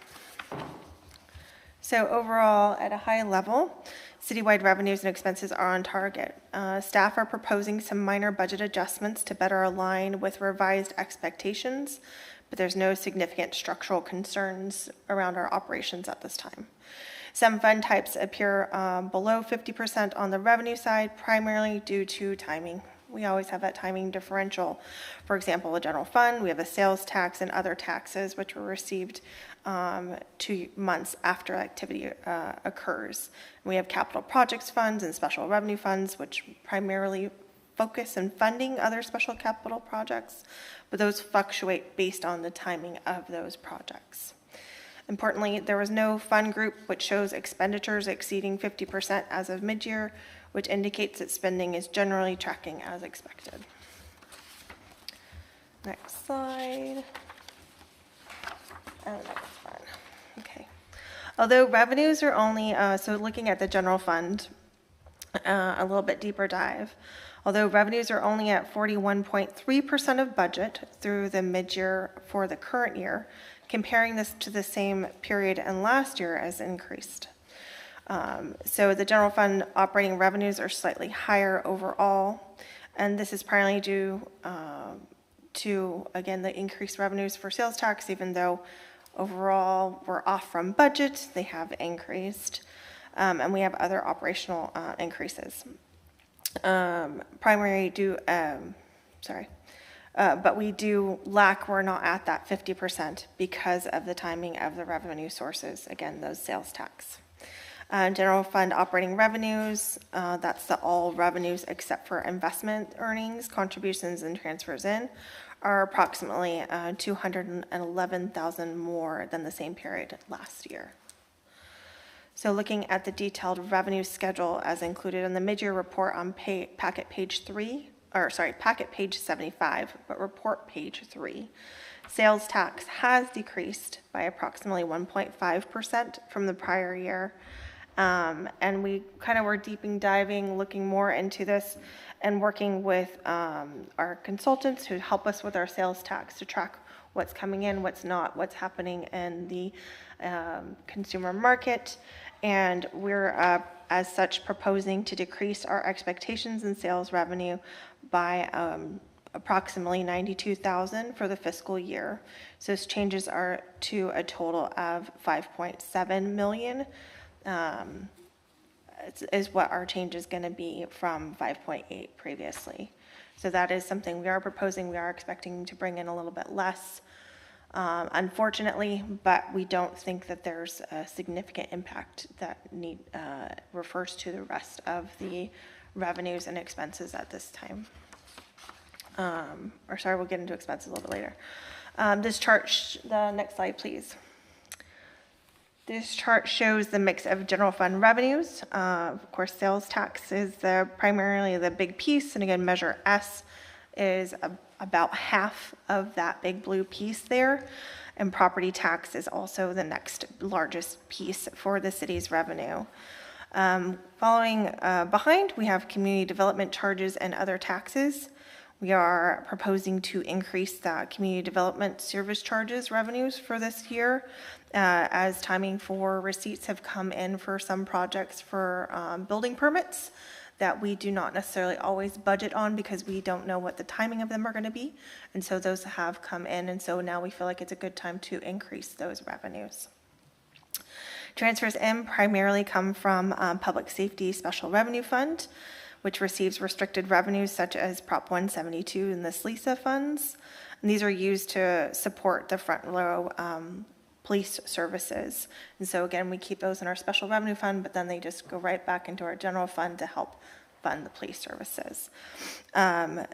So overall, at a high level, citywide revenues and expenses are on target. Staff are proposing some minor budget adjustments to better align with revised expectations, but there's no significant structural concerns around our operations at this time. Some fund types appear below 50% on the revenue side, primarily due to timing. We always have that timing differential. For example, the general fund, we have a sales tax and other taxes which were received 2 months after activity occurs. We have capital projects funds and special revenue funds, which primarily focus on funding other special capital projects, but those fluctuate based on the timing of those projects. Importantly, there was no fund group which shows expenditures exceeding 50% as of mid-year, which indicates that spending is generally tracking as expected. Next slide. And the next one. Okay. Although revenues are only, so looking at the general fund, a little bit deeper dive. Although revenues are only at 41.3% of budget through the mid-year for the current year, comparing this to the same period and last year has increased. So the general fund operating revenues are slightly higher overall, and this is primarily due to, again, the increased revenues for sales tax. Even though overall we're off from budget, they have increased, and we have other operational increases. Primary due, but we do lack, we're not at that 50% because of the timing of the revenue sources, again, those sales tax. General fund operating revenues, that's the all revenues except for investment earnings, contributions, and transfers in, are approximately $211,000 more than the same period last year. So looking at the detailed revenue schedule as included in the mid-year report on packet page 75, but report page 3, sales tax has decreased by approximately 1.5% from the prior year. And we kind of were diving, looking more into this and working with our consultants who help us with our sales tax to track what's coming in, what's not, what's happening in the consumer market, and we're as such proposing to decrease our expectations in sales revenue by approximately $92,000 for the fiscal year. So those changes are to a total of $5.7 million. Is what our change is going to be from 5.8 previously. So that is something we are proposing. We are expecting to bring in a little bit less, unfortunately, but we don't think that there's a significant impact that refers to the rest of the revenues and expenses at this time. Or sorry, we'll get into expenses a little bit later. This chart, the next slide, please. This chart shows the mix of general fund revenues. Of course, sales tax is primarily the big piece, and again, Measure S is about half of that big blue piece there, and property tax is also the next largest piece for the city's revenue. Following behind, we have community development charges and other taxes. We are proposing to increase the community development service charges revenues for this year, as timing for receipts have come in for some projects for building permits that we do not necessarily always budget on because we don't know what the timing of them are going to be. And so those have come in, and so now we feel like it's a good time to increase those revenues. Transfers in primarily come from Public Safety Special Revenue Fund, which receives restricted revenues such as Prop 172 and the SLISA funds. And these are used to support the front row police services. And so again, we keep those in our special revenue fund, but then they just go right back into our general fund to help fund the police services. And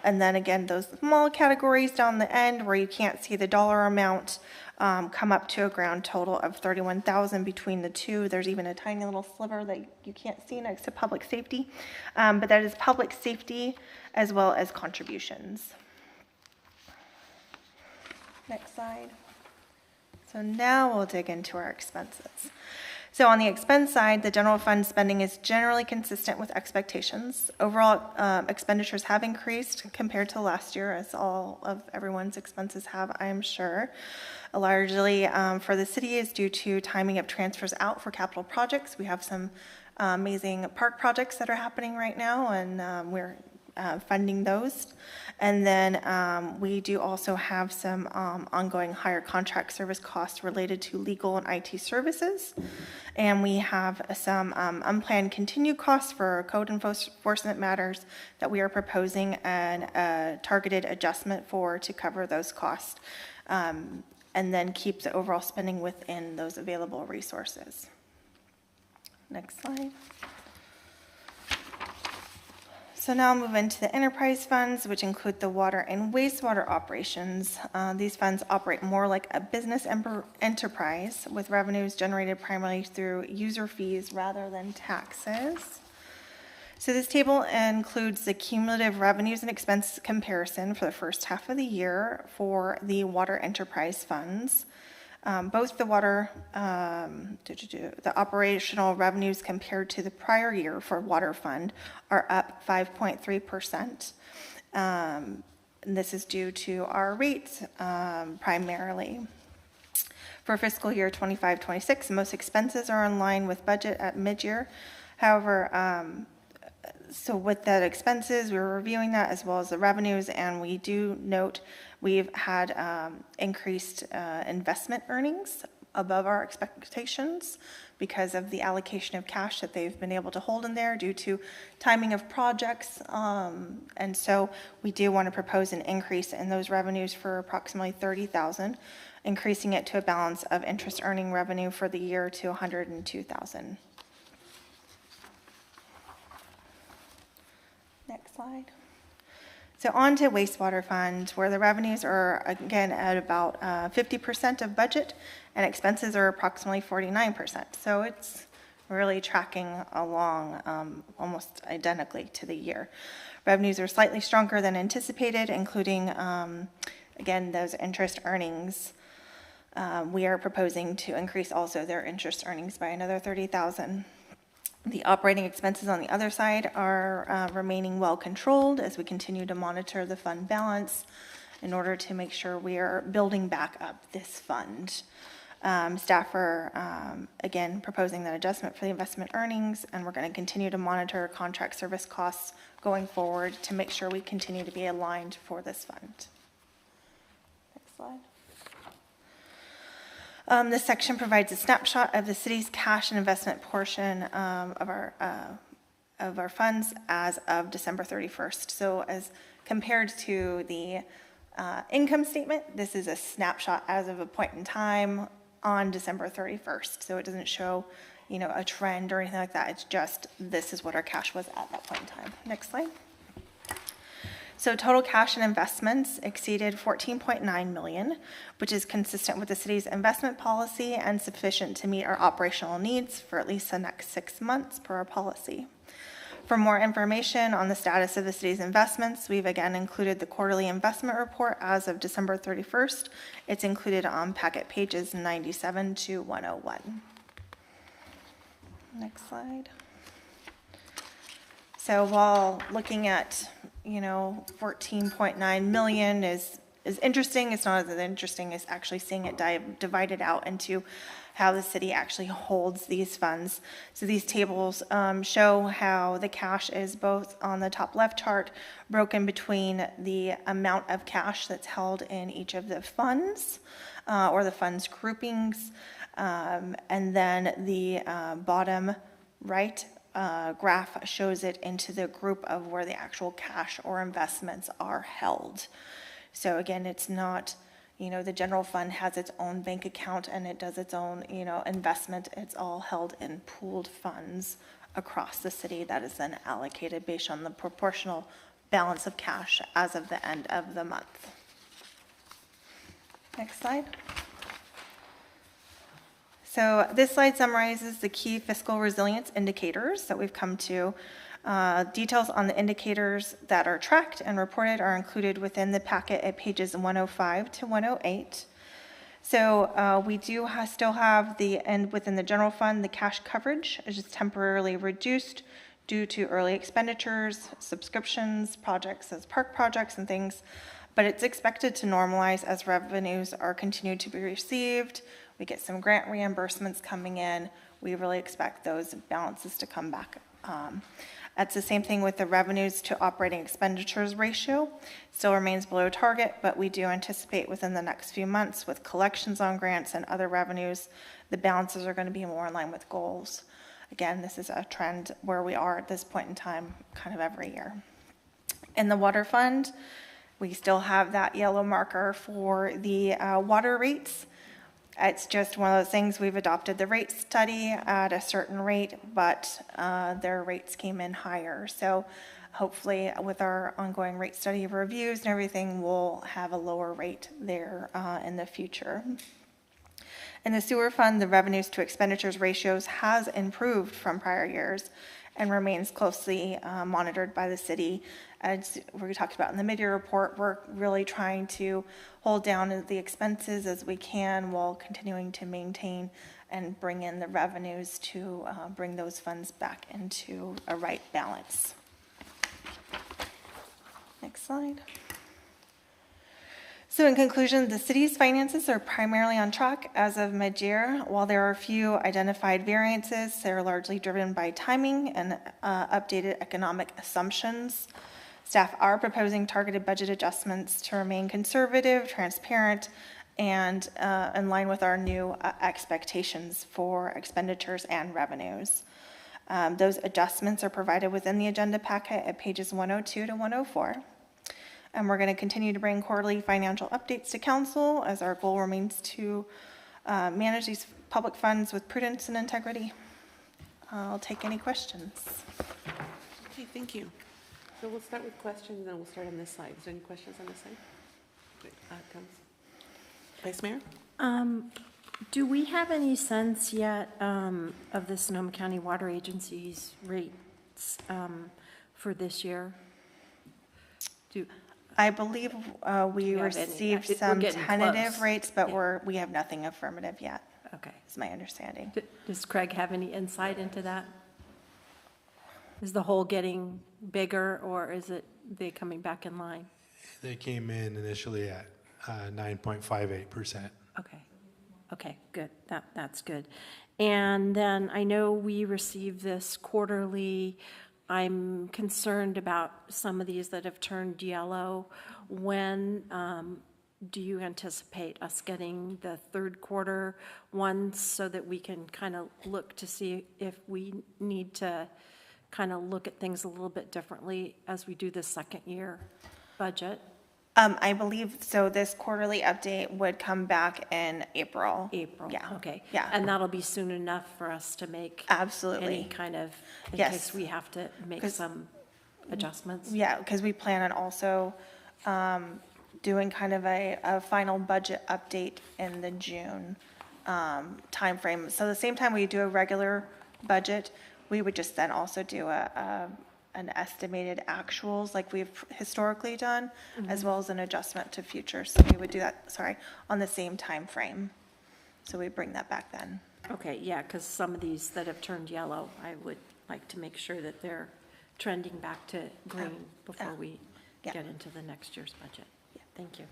then again, those small categories down the end where you can't see the dollar amount come up to a grand total of $31,000 between the two. There's even a tiny little sliver that you can't see next to public safety, but that is public safety as well as contributions. Next slide. So now we'll dig into our expenses. So on the expense side, the general fund spending is generally consistent with expectations. Overall expenditures have increased compared to last year, as all of everyone's expenses have, I am sure. Largely for the city is due to timing of transfers out for capital projects. We have some amazing park projects that are happening right now, and we're funding those. And then we do also have some ongoing higher contract service costs related to legal and IT services. And we have some unplanned continued costs for code enforcement matters that we are proposing a targeted adjustment for to cover those costs, and then keep the overall spending within those available resources. Next slide. So now I'll move into the enterprise funds, which include the water and wastewater operations. These funds operate more like a business enterprise with revenues generated primarily through user fees rather than taxes. So this table includes the cumulative revenues and expense comparison for the first half of the year for the water enterprise funds. Both the water, the operational revenues compared to the prior year for water fund are up 5.3%. And this is due to our rates primarily. For fiscal year 25-26, most expenses are in line with budget at mid-year. However, so with that expenses, we were reviewing that as well as the revenues, and we do note we've had increased investment earnings above our expectations because of the allocation of cash that they've been able to hold in there due to timing of projects. And so we do want to propose an increase in those revenues for approximately $30,000, increasing it to a balance of interest earning revenue for the year to $102,000. Next slide. So on to wastewater fund, where the revenues are again at about 50% of budget and expenses are approximately 49%. So it's really tracking along almost identically to the year. Revenues are slightly stronger than anticipated, including again those interest earnings. We are proposing to increase also their interest earnings by another $30,000. The operating expenses on the other side are remaining well controlled as we continue to monitor the fund balance in order to make sure we are building back up this fund. Staff are, again, proposing that adjustment for the investment earnings, and we're going to continue to monitor contract service costs going forward to make sure we continue to be aligned for this fund. Next slide. This section provides a snapshot of the city's cash and investment portion of our funds as of December 31st. So as compared to the income statement, this is a snapshot as of a point in time on December 31st. So it doesn't show, you know, a trend or anything like that. It's just this is what our cash was at that point in time. Next slide. So total cash and investments exceeded $14.9 million, which is consistent with the city's investment policy and sufficient to meet our operational needs for at least the next 6 months per our policy. For more information on the status of the city's investments, we've again included the quarterly investment report as of December 31st. It's included on packet pages 97 to 101. Next slide. So while looking at, you know, 14.9 million is interesting, it's not as interesting as actually seeing it divided out into how the city actually holds these funds. So these tables show how the cash is both on the top left chart, broken between the amount of cash that's held in each of the funds or the funds groupings, and then the bottom right graph shows it into the group of where the actual cash or investments are held. So again, it's not, you know, the general fund has its own bank account and it does its own, you know, investment. It's all held in pooled funds across the city that is then allocated based on the proportional balance of cash as of the end of the month. Next slide. So this slide summarizes the key fiscal resilience indicators that we've come to. Details on the indicators that are tracked and reported are included within the packet at pages 105 to 108. So we do still have within the general fund, the cash coverage is just temporarily reduced due to early expenditures, subscriptions, projects as park projects and things, but it's expected to normalize as revenues are continued to be received. We get some grant reimbursements coming in. We really expect those balances to come back. That's the same thing with the revenues to operating expenditures ratio. Still remains below target, but we do anticipate within the next few months with collections on grants and other revenues, the balances are going to be more in line with goals. Again, this is a trend where we are at this point in time kind of every year. In the water fund, we still have that yellow marker for the water rates. It's just one of those things, we've adopted the rate study at a certain rate, but their rates came in higher. So hopefully with our ongoing rate study reviews and everything, we'll have a lower rate there in the future. In the sewer fund, the revenues to expenditures ratios has improved from prior years and remains closely monitored by the city. As we talked about in the mid-year report, we're really trying to hold down the expenses as we can while continuing to maintain and bring in the revenues to bring those funds back into a right balance. Next slide. So in conclusion, the city's finances are primarily on track as of mid-year. While there are a few identified variances, they're largely driven by timing and updated economic assumptions. Staff are proposing targeted budget adjustments to remain conservative, transparent, and in line with our new expectations for expenditures and revenues. Those adjustments are provided within the agenda packet at pages 102 to 104. And we're going to continue to bring quarterly financial updates to council as our goal remains to manage these public funds with prudence and integrity. I'll take any questions. Okay, thank you. So we'll start with questions and then we'll start on this side. Is there any questions on this side? Vice Mayor? Do we have any sense yet of the Sonoma County Water Agency's rates for this year? I believe we received some tentative rates, but we have nothing affirmative yet. Okay. Is my understanding. Does Craig have any insight into that? Is the hole getting bigger or is it they coming back in line? They came in initially at 9.58%. Okay. Okay, good. That's good. And then I know we receive this quarterly. I'm concerned about some of these that have turned yellow. When do you anticipate us getting the third quarter ones so that we can kind of look to see if we need to kind of look at things a little bit differently as we do the second year budget? I believe so. This quarterly update would come back in April. April. Yeah. Okay. Yeah. And that'll be soon enough for us to make absolutely any kind of, in yes. case we have to make some adjustments. Yeah, because we plan on also doing kind of a final budget update in the June timeframe. So the same time we do a regular budget, we would just then also do an estimated actuals like we've historically done, as well as an adjustment to future. So we would do that, on the same time frame. So we bring that back then. Okay, yeah, because some of these that have turned yellow, I would like to make sure that they're trending back to green before we get into the next year's budget. Yeah, thank you.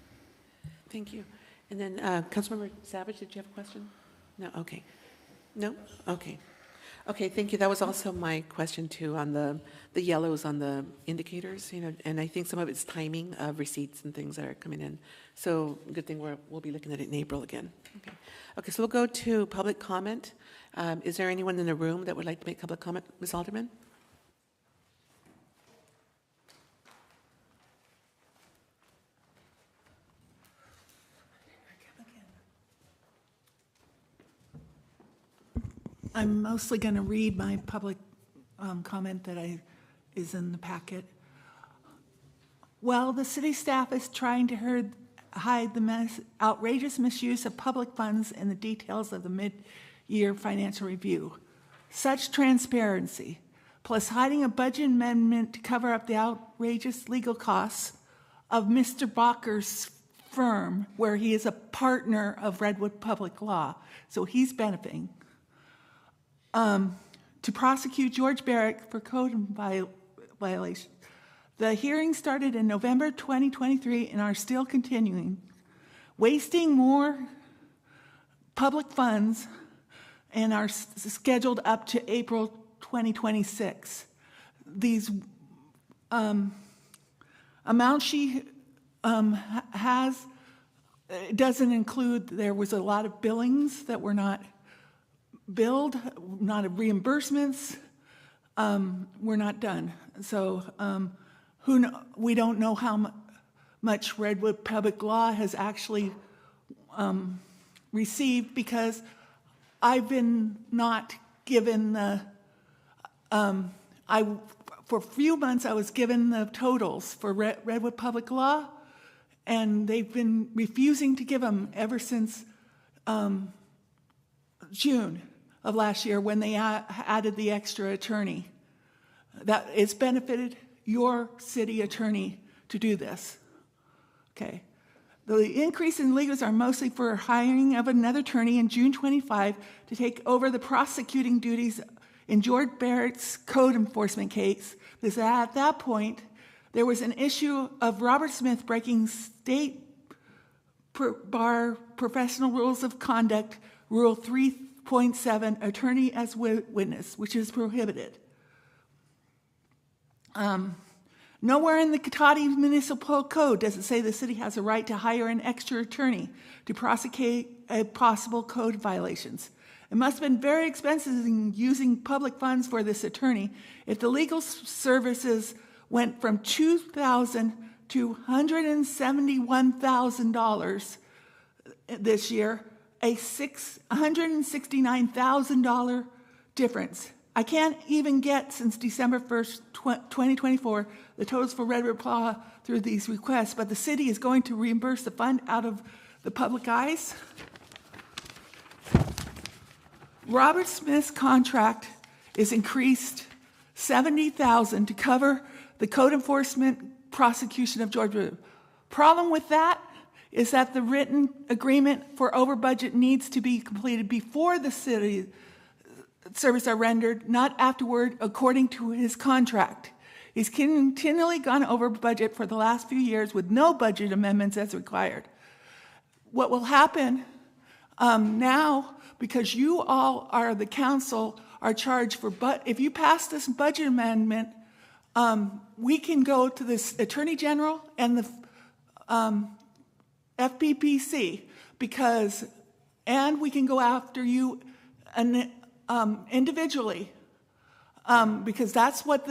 Thank you. And then Councilmember Savage, did you have a question? No, okay. No? Okay. Okay, thank you. That was also my question too on the yellows on the indicators, and I think some of it's timing of receipts and things that are coming in. So good thing we'll be looking at it in April again. Okay, so we'll go to public comment. Is there anyone in the room that would like to make public comment? Ms. Alderman? I'm mostly going to read my public comment that is in the packet. Well, the city staff is trying to hide the outrageous misuse of public funds in the details of the mid-year financial review. Such transparency, plus hiding a budget amendment to cover up the outrageous legal costs of Mr. Bakker's firm, where he is a partner of Redwood Public Law, so he's benefiting. To prosecute George Barrett for code violation. The hearing started in November 2023 and are still continuing, wasting more public funds and are scheduled up to April 2026. These amounts she has doesn't include, there was a lot of billings that were not billed, not of reimbursements, were not done. So we don't know how much Redwood Public Law has actually received, because I've been not given the, for a few months I was given the totals for Redwood Public Law, and they've been refusing to give them ever since June of last year, when they added the extra attorney. That it's benefited your city attorney to do this. Okay. The increase in legals are mostly for hiring of another attorney in June 25 to take over the prosecuting duties in George Barrett's code enforcement case. Because at that point, there was an issue of Robert Smith breaking state bar professional rules of conduct, Rule 3.7, attorney as witness, which is prohibited. Nowhere in the Cotati Municipal Code does it say the city has a right to hire an extra attorney to prosecute possible code violations. It must have been very expensive in using public funds for this attorney if the legal services went from $2,000 to $171,000 this year, a $169,000 difference. I can't even get, since December 1st, 2024, the totals for Redwood Law through these requests, but the city is going to reimburse the fund out of the public eyes. Robert Smith's contract is increased $70,000 to cover the code enforcement prosecution of George Barrett. Problem with that is that the written agreement for over budget needs to be completed before the city services are rendered, not afterward, according to his contract. He's continually gone over budget for the last few years with no budget amendments as required. What will happen Now, because you all are the council, are charged for, but if you pass this budget amendment, we can go to this Attorney General and the FPPC and we can go after you individually, because that's what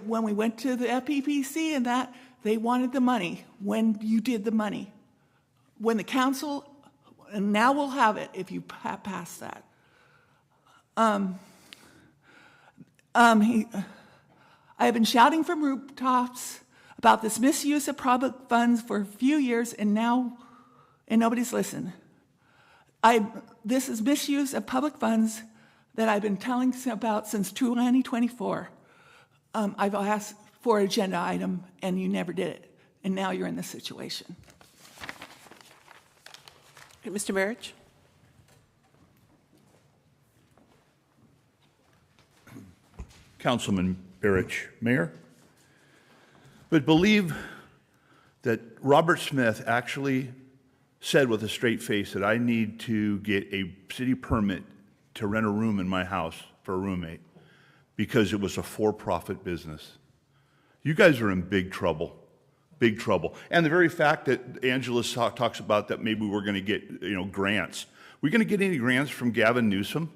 when we went to the FPPC and that, they wanted the money when you did the money. When the council, and now we'll have it if you pass that. I have been shouting from rooftops about this misuse of public funds for a few years, and nobody's listened. This is misuse of public funds that I've been telling about since 2024. I've asked for an agenda item, and you never did it, and now you're in this situation. Mr. Marich? Councilman Barrich, Mayor, but believe that Robert Smith actually said with a straight face that I need to get a city permit to rent a room in my house for a roommate because it was a for-profit business. You guys are in big trouble, big trouble. And the very fact that Angela talks about that maybe we're going to get grants. We're going to get any grants from Gavin Newsom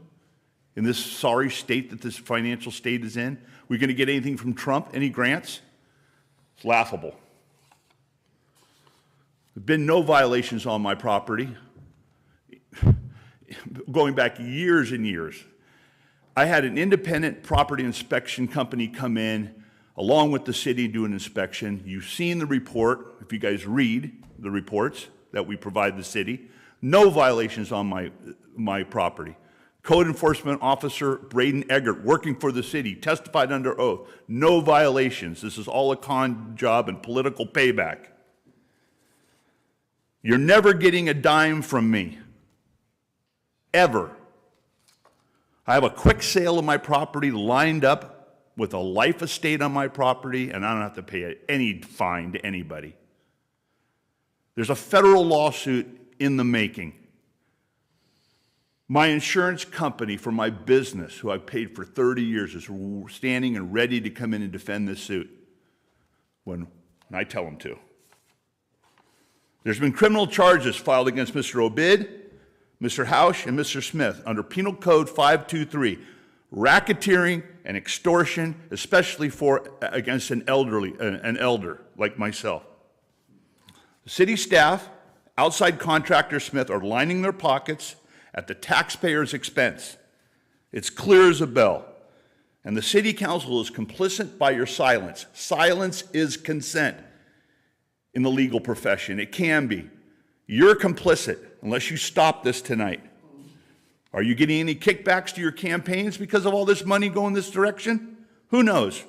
in this sorry state that this financial state is in? We're going to get anything from Trump? Any grants? It's laughable. There have been no violations on my property going back years and years. I had an independent property inspection company come in along with the city do an inspection. You've seen the report. If you guys read the reports that we provide the city, no violations on my property. Code enforcement officer Braden Eggert, working for the city, testified under oath. No violations. This is all a con job and political payback. You're never getting a dime from me. Ever. I have a quick sale of my property lined up with a life estate on my property, and I don't have to pay any fine to anybody. There's a federal lawsuit in the making. My insurance company for my business, who I've paid for 30 years, is standing and ready to come in and defend this suit when I tell them to. There's been criminal charges filed against Mr. Obid, Mr. Hausch, and Mr. Smith under Penal Code 523, racketeering and extortion, especially against an elder like myself. The city staff, outside contractor Smith, are lining their pockets at the taxpayer's expense. It's clear as a bell. And the city council is complicit by your silence. Silence is consent in the legal profession. It can be. You're complicit unless you stop this tonight. Are you getting any kickbacks to your campaigns because of all this money going this direction? Who knows?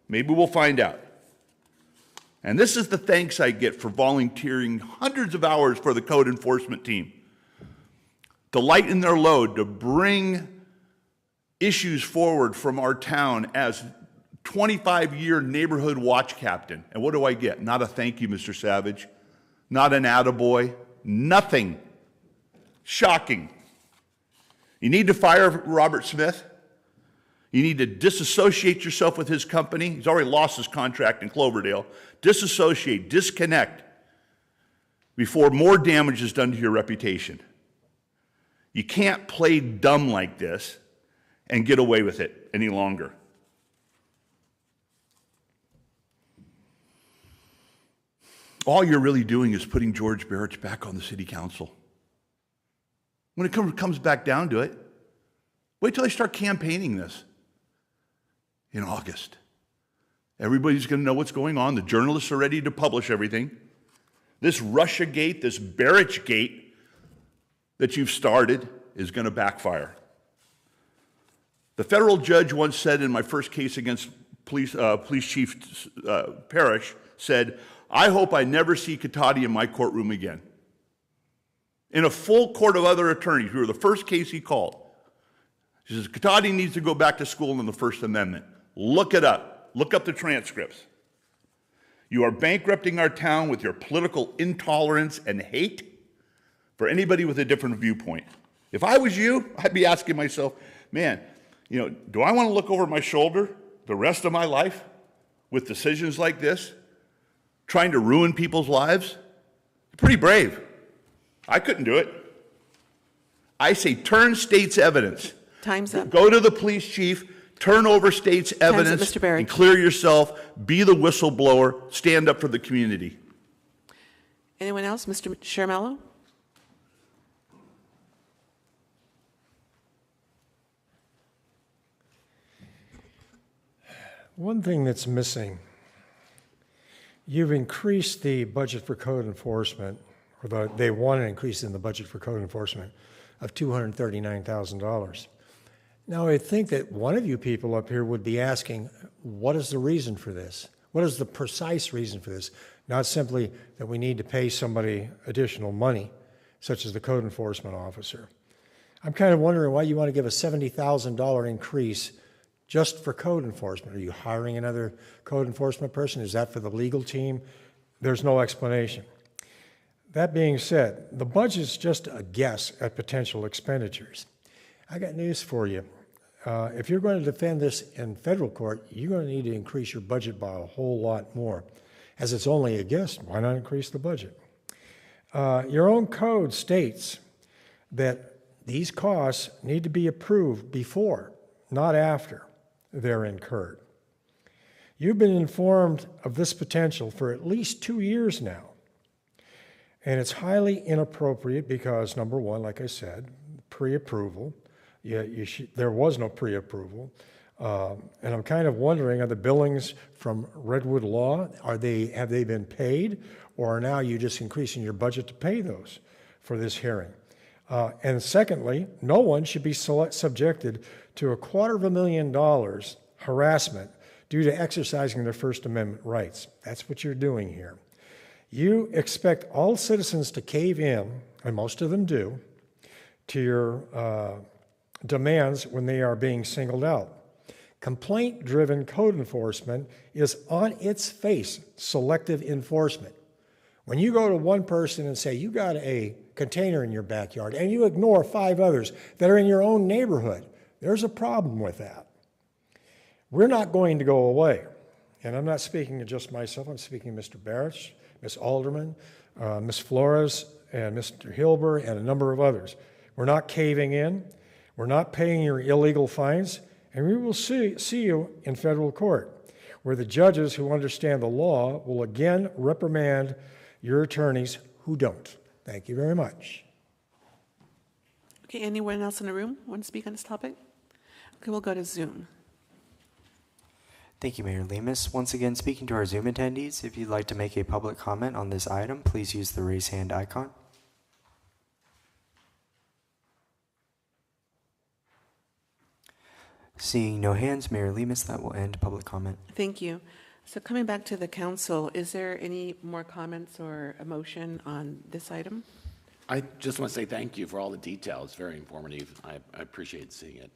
Maybe we'll find out. And this is the thanks I get for volunteering hundreds of hours for the code enforcement team. To lighten their load, to bring issues forward from our town as 25-year neighborhood watch captain. And what do I get? Not a thank you, Mr. Savage. Not an attaboy. Nothing. Shocking. You need to fire Robert Smith. You need to disassociate yourself with his company. He's already lost his contract in Cloverdale. Disassociate, disconnect before more damage is done to your reputation. You can't play dumb like this and get away with it any longer. All you're really doing is putting George Barrich back on the city council. When it comes back down to it, wait till I start campaigning this in August. Everybody's going to know what's going on. The journalists are ready to publish everything. This Russiagate, this Barrichgate that you've started is going to backfire. The federal judge once said in my first case against Police Chief Parrish, said, I hope I never see Katati in my courtroom again. In a full court of other attorneys, we were the first case he called. He says, Katati needs to go back to school in the First Amendment. Look it up. Look up the transcripts. You are bankrupting our town with your political intolerance and hate. for anybody with a different viewpoint. If I was you, I'd be asking myself, man, do I want to look over my shoulder the rest of my life with decisions like this, trying to ruin people's lives? You're pretty brave. I couldn't do it. I say turn state's evidence. Time's up. Go to the police chief, turn over state's evidence, Mr. Barrett. and clear yourself. Be the whistleblower. Stand up for the community. Anyone else? Mr. Shermello? One thing that's missing, you've increased the budget for code enforcement, or they want an increase in the budget for code enforcement of $239,000. Now, I think that one of you people up here would be asking, what is the reason for this? What is the precise reason for this? Not simply that we need to pay somebody additional money, such as the code enforcement officer. I'm kind of wondering why you want to give a $70,000 increase just for code enforcement. Are you hiring another code enforcement person? Is that for the legal team? There's no explanation. That being said, the budget's just a guess at potential expenditures. I got news for you. If you're going to defend this in federal court, you're going to need to increase your budget by a whole lot more. As it's only a guess, why not increase the budget? Your own code states that these costs need to be approved before, not after they're incurred. You've been informed of this potential for at least 2 years now. And it's highly inappropriate because, number one, like I said, pre-approval. There was no pre-approval. And I'm kind of wondering, are the billings from Redwood Law, have they been paid? Or are now you just increasing your budget to pay those for this hearing? And secondly, no one should be subjected to $250,000 harassment due to exercising their First Amendment rights. That's what you're doing here. You expect all citizens to cave in, and most of them do, to your demands when they are being singled out. Complaint-driven code enforcement is on its face selective enforcement. When you go to one person and say, you got a container in your backyard, and you ignore 5 others that are in your own neighborhood, there's a problem with that. We're not going to go away. And I'm not speaking to just myself, I'm speaking to Mr. Barrett, Ms. Alderman, Ms. Flores, and Mr. Hilber, and a number of others. We're not caving in. We're not paying your illegal fines. And we will see you in federal court, where the judges who understand the law will again reprimand your attorneys who don't. Thank you very much. Okay, anyone else in the room want to speak on this topic? Okay, we'll go to Zoom. Thank you, Mayor Lemus. Once again, speaking to our Zoom attendees, if you'd like to make a public comment on this item, please use the raise hand icon. Seeing no hands, Mayor Lemus, that will end public comment. Thank you. So coming back to the council, is there any more comments or a motion on this item? I just want to say thank you for all the details. Very informative. I appreciate seeing it.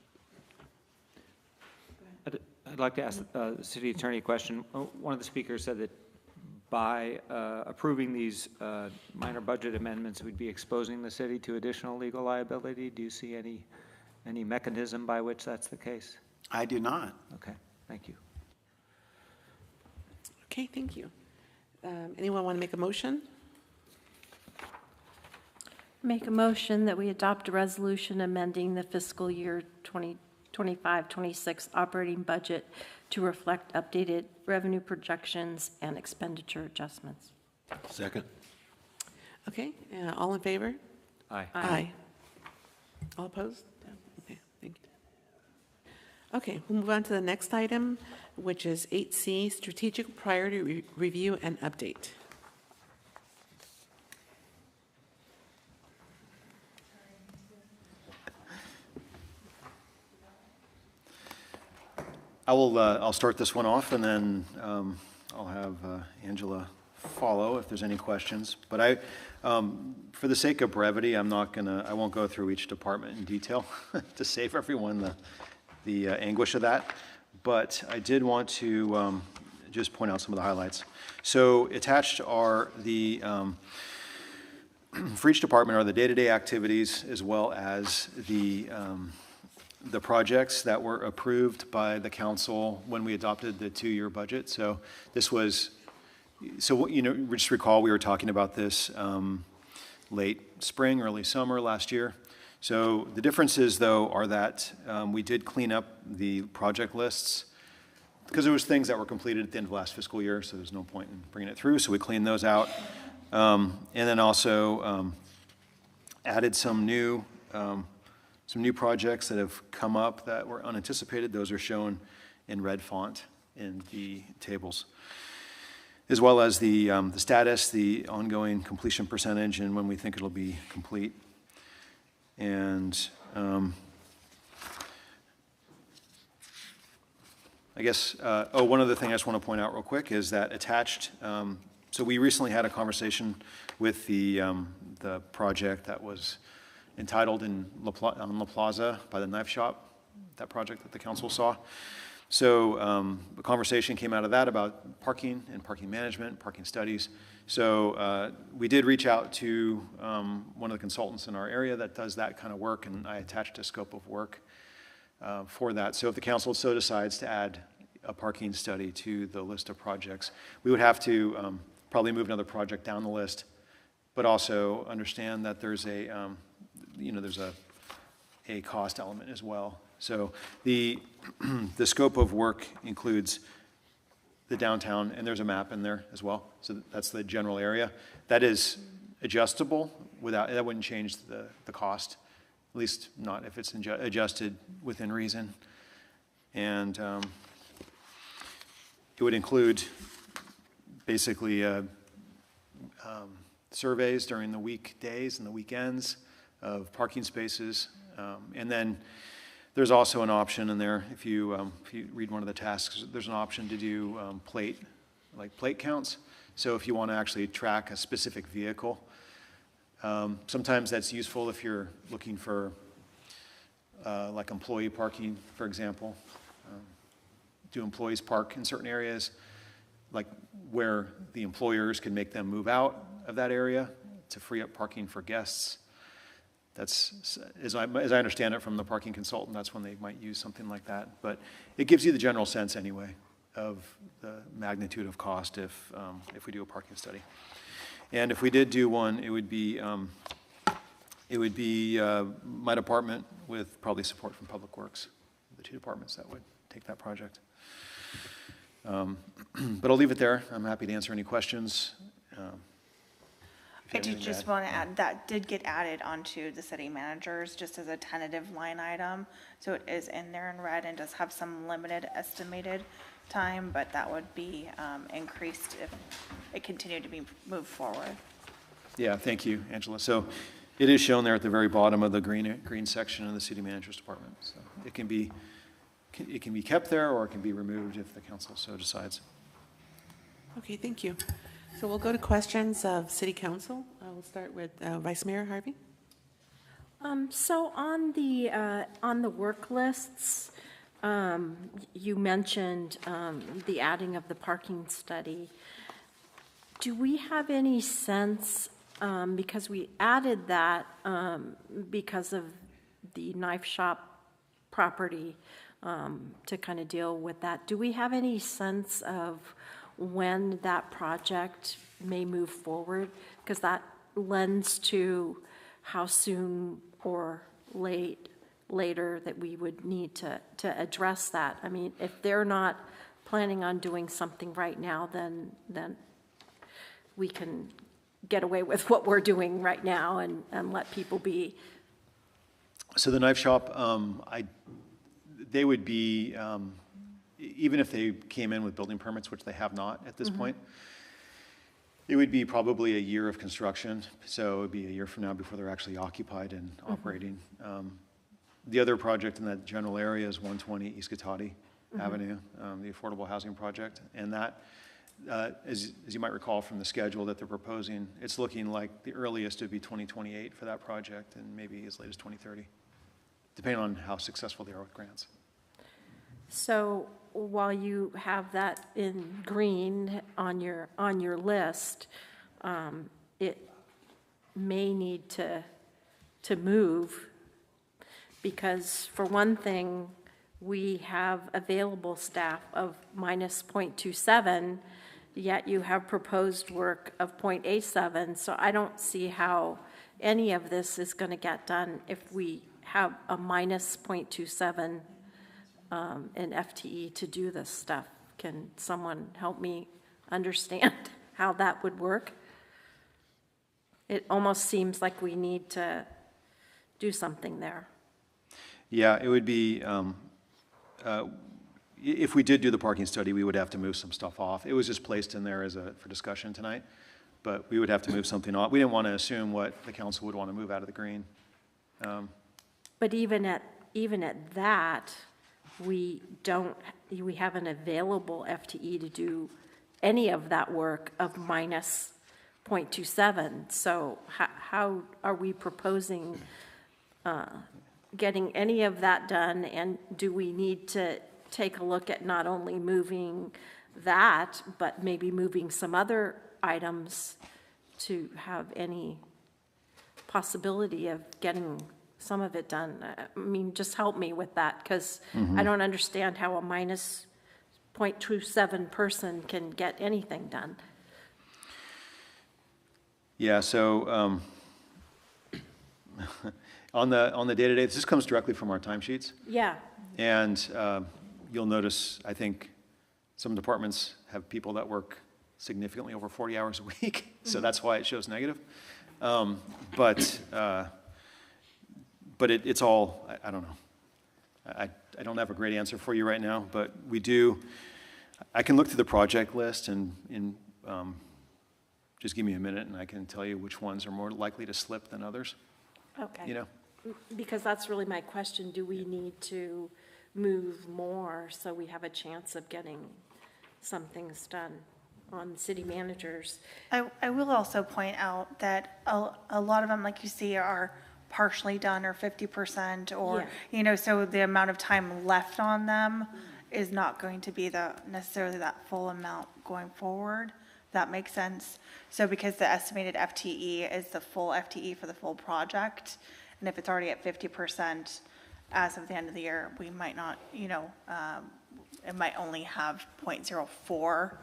I'd like to ask the city attorney a question. One of the speakers said that by approving these minor budget amendments, we'd be exposing the city to additional legal liability. Do you see any mechanism by which that's the case? I do not. Okay, thank you. Okay, thank you. Anyone want to make a motion? Make a motion that we adopt a resolution amending the fiscal year 2025-26 operating budget to reflect updated revenue projections and expenditure adjustments. Second. Okay, all in favor? Aye. Aye. All opposed? Okay, thank you. Okay, we'll move on to the next item, which is 8C, Strategic Priority Review and Update. I'll start this one off, and then I'll have Angela follow if there's any questions. But for the sake of brevity, I won't go through each department in detail to save everyone the anguish of that. But I did want to just point out some of the highlights. So attached are the for each department are the day-to-day activities as well as the projects that were approved by the council when we adopted the 2-year budget. So this was, just recall we were talking about this late spring, early summer last year. So the differences, though, are that we did clean up the project lists because there was things that were completed at the end of last fiscal year, so there's no point in bringing it through. So we cleaned those out, and then also added some new projects that have come up that were unanticipated. Those are shown in red font in the tables, as well as the status, the ongoing completion percentage, and when we think it'll be complete. And I guess, one other thing I just want to point out real quick is that attached, so we recently had a conversation with the project that was entitled on La Plaza by the knife shop, that project that the council saw. So the conversation came out of that about parking and parking management, parking studies. So we did reach out to one of the consultants in our area that does that kind of work, and I attached a scope of work for that. So if the council so decides to add a parking study to the list of projects, we would have to probably move another project down the list, but also understand that there's there's a cost element as well. So the scope of work includes the downtown, and there's a map in there as well. So that's the general area. That is adjustable that wouldn't change the cost, at least not if it's adjusted within reason. And it would include basically surveys during the weekdays and the weekends of parking spaces. And then there's also an option in there, if you read one of the tasks, there's an option to do plate counts. So if you want to actually track a specific vehicle, sometimes that's useful if you're looking for like employee parking, for example. Do employees park in certain areas, like where the employers can make them move out of that area to free up parking for guests? That's, as I understand it from the parking consultant, that's when they might use something like that. But it gives you the general sense anyway of the magnitude of cost if we do a parking study. And if we did do one, it would be my department with probably support from Public Works, the 2 departments that would take that project. But I'll leave it there. I'm happy to answer any questions. I do just want to add, that did get added onto the city managers just as a tentative line item. So it is in there in red and does have some limited estimated time, but that would be increased if it continued to be moved forward. Yeah, thank you, Angela. So it is shown there at the very bottom of the green section of the city manager's department. So it can be kept there, or it can be removed if the council so decides. Okay, thank you. So we'll go to questions of City Council. We'll start with Vice Mayor Harvey. So on the work lists, you mentioned the adding of the parking study. Do we have any sense, because we added that because of the knife shop property to kind of deal with that, do we have any sense of when that project may move forward? Because that lends to how soon or later that we would need to address that. I mean, if they're not planning on doing something right now, then we can get away with what we're doing right now and let people be. So the knife shop, they would be, even if they came in with building permits, which they have not at this point, it would be probably a year of construction. So it would be a year from now before they're actually occupied and operating. The other project in that general area is 120 East Cotati Avenue, the affordable housing project. And that, as you might recall from the schedule that they're proposing, it's looking like the earliest would be 2028 for that project, and maybe as late as 2030, depending on how successful they are with grants. So while you have that in green on your list, it may need to move, because for one thing, we have available staff of minus 0.27, yet you have proposed work of 0.87, so I don't see how any of this is going to get done if we have a minus 0.27 in FTE to do this stuff. Can someone help me understand how that would work? It almost seems like we need to do something there. Yeah, it would be, if we did do the parking study, we would have to move some stuff off. It was just placed in there for discussion tonight, but we would have to move something off. We didn't want to assume what the council would want to move out of the green. But even at that, we have an available FTE to do any of that work of minus 0.27. So how are we proposing getting any of that done? And do we need to take a look at not only moving that, but maybe moving some other items to have any possibility of getting some of it done? I mean, just help me with that, because I don't understand how a minus 0.27 person can get anything done. Yeah, so on the day-to-day, this comes directly from our timesheets. Yeah. And you'll notice, I think, some departments have people that work significantly over 40 hours a week, so that's why it shows negative. But it's all, I don't know. I don't have a great answer for you right now, but we do, I can look through the project list and just give me a minute and I can tell you which ones are more likely to slip than others. Okay. You know? Because that's really my question. Do we need to move more so we have a chance of getting some things done on city managers? I will also point out that a lot of them, like you see, are partially done or 50%, or, you know, so the amount of time left on them is not going to be necessarily that full amount going forward. That makes sense. So because the estimated FTE is the full FTE for the full project, and if it's already at 50% as of the end of the year, we might not, you know, it might only have 0.04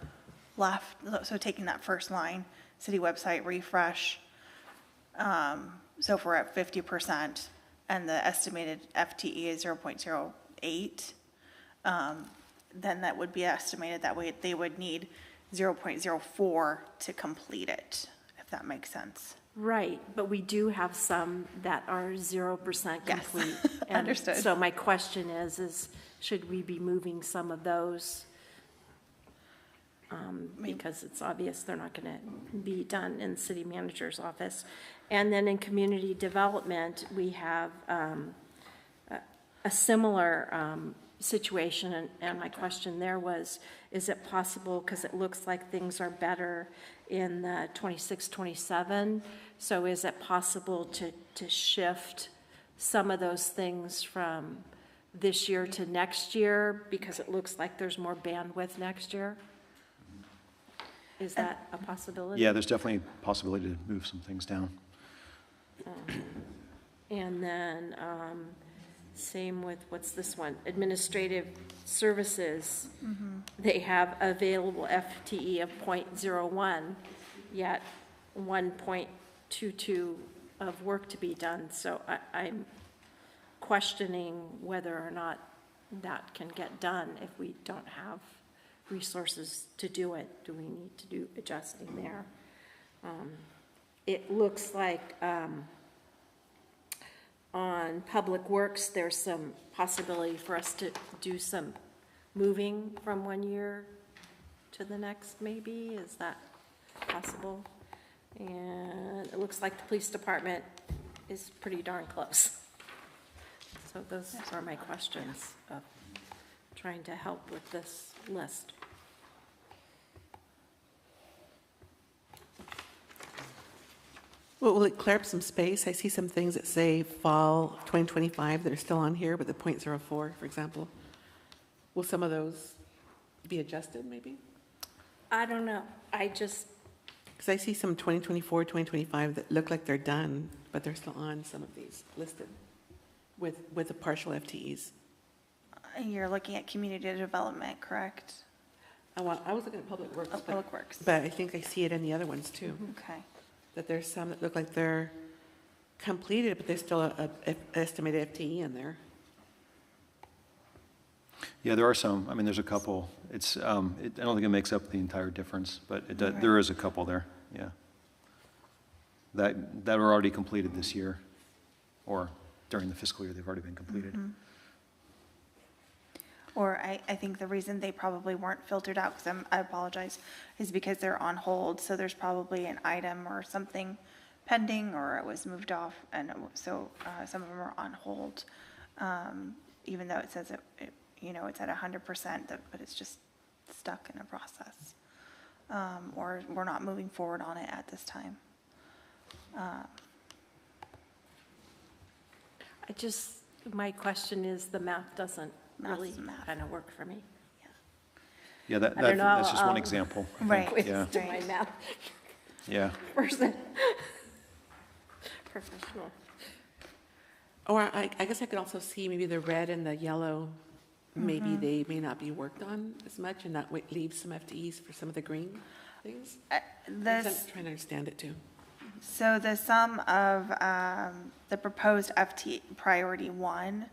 left. So taking that first line, city website refresh. So if we're at 50% and the estimated FTE is 0.08, then that would be estimated that way they would need 0.04 to complete it, if that makes sense. Right, but we do have some that are 0% complete. And understood. So my question is should we be moving some of those? Because it's obvious they're not going to be done in the city manager's office. And then in community development, we have a similar situation, and my question there was, is it possible, because it looks like things are better in the 26-27, so is it possible to shift some of those things from this year to next year, because it looks like there's more bandwidth next year? Is that a possibility? Yeah, there's definitely a possibility to move some things down. And then same with, what's this one? Administrative services. They have available FTE of 0.01, yet 1.22 of work to be done. So I'm questioning whether or not that can get done if we don't have resources to do it. Do we need to do adjusting there? It looks like on Public Works, there's some possibility for us to do some moving from one year to the next, maybe? Is that possible? And it looks like the police department is pretty darn close. So those are my questions of trying to help with this list. Well, will it clear up some space? I see some things that say fall 2025 that are still on here, but the 0.04, for example. Will some of those be adjusted, maybe? I don't know. I just Because I see some 2024, 2025 that look like they're done, but they're still on some of these listed with the partial FTEs. You're looking at community development, correct? Well, I was looking at Public Works. Oh, Public Works. But I think I see it in the other ones too. Okay. That there's some that look like they're completed, but there's still a estimated FTE in there. Yeah, there are some. I mean, there's a couple. It's, I don't think it makes up the entire difference, but there is a couple there, yeah. That were already completed this year, or during the fiscal year, they've already been completed. Mm-hmm. Or I think the reason they probably weren't filtered out, because I apologize, is because they're on hold. So there's probably an item or something pending, or it was moved off, and so some of them are on hold, even though it says it's at 100%, but it's just stuck in a process, or we're not moving forward on it at this time. My question is, the math doesn't really kind of work for me. Yeah, I don't know, that's just one example. I think. Right. Yeah. To my math Yeah. person. Professional. Or I guess I could also see maybe the red and the yellow, maybe they may not be worked on as much, and that leave some FTEs for some of the green things. I'm trying to understand it too. So the sum of the proposed FT priority 1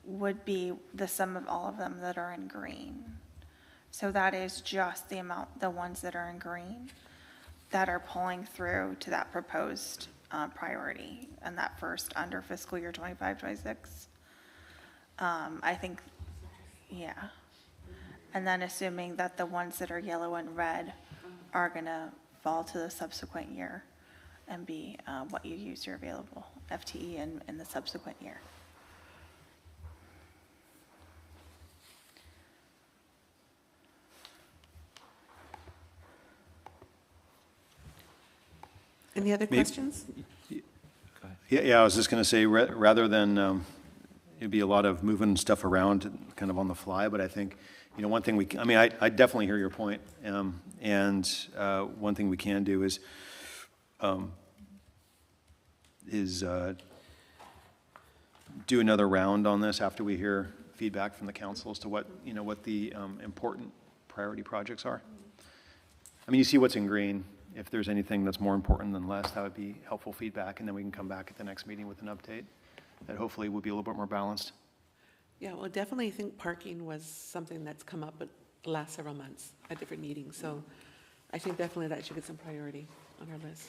would be the sum of all of them that are in green. So that is just the amount, the ones that are in green, that are pulling through to that proposed priority, and that first under fiscal year 25-26. I think, yeah. And then assuming that the ones that are yellow and red are going to fall to the subsequent year and be what you use your available FTE in the subsequent year. Any other questions? Yeah, I was just going to say, rather than, it'd be a lot of moving stuff around kind of on the fly, but I think, one thing I definitely hear your point. And one thing we can do is do another round on this after we hear feedback from the council as to what the important priority projects are. I mean, you see what's in green. If there's anything that's more important than less, that would be helpful feedback, and then we can come back at the next meeting with an update that hopefully will be a little bit more balanced. Yeah, well, definitely I think parking was something that's come up the last several months at different meetings. So I think definitely that should get some priority on our list.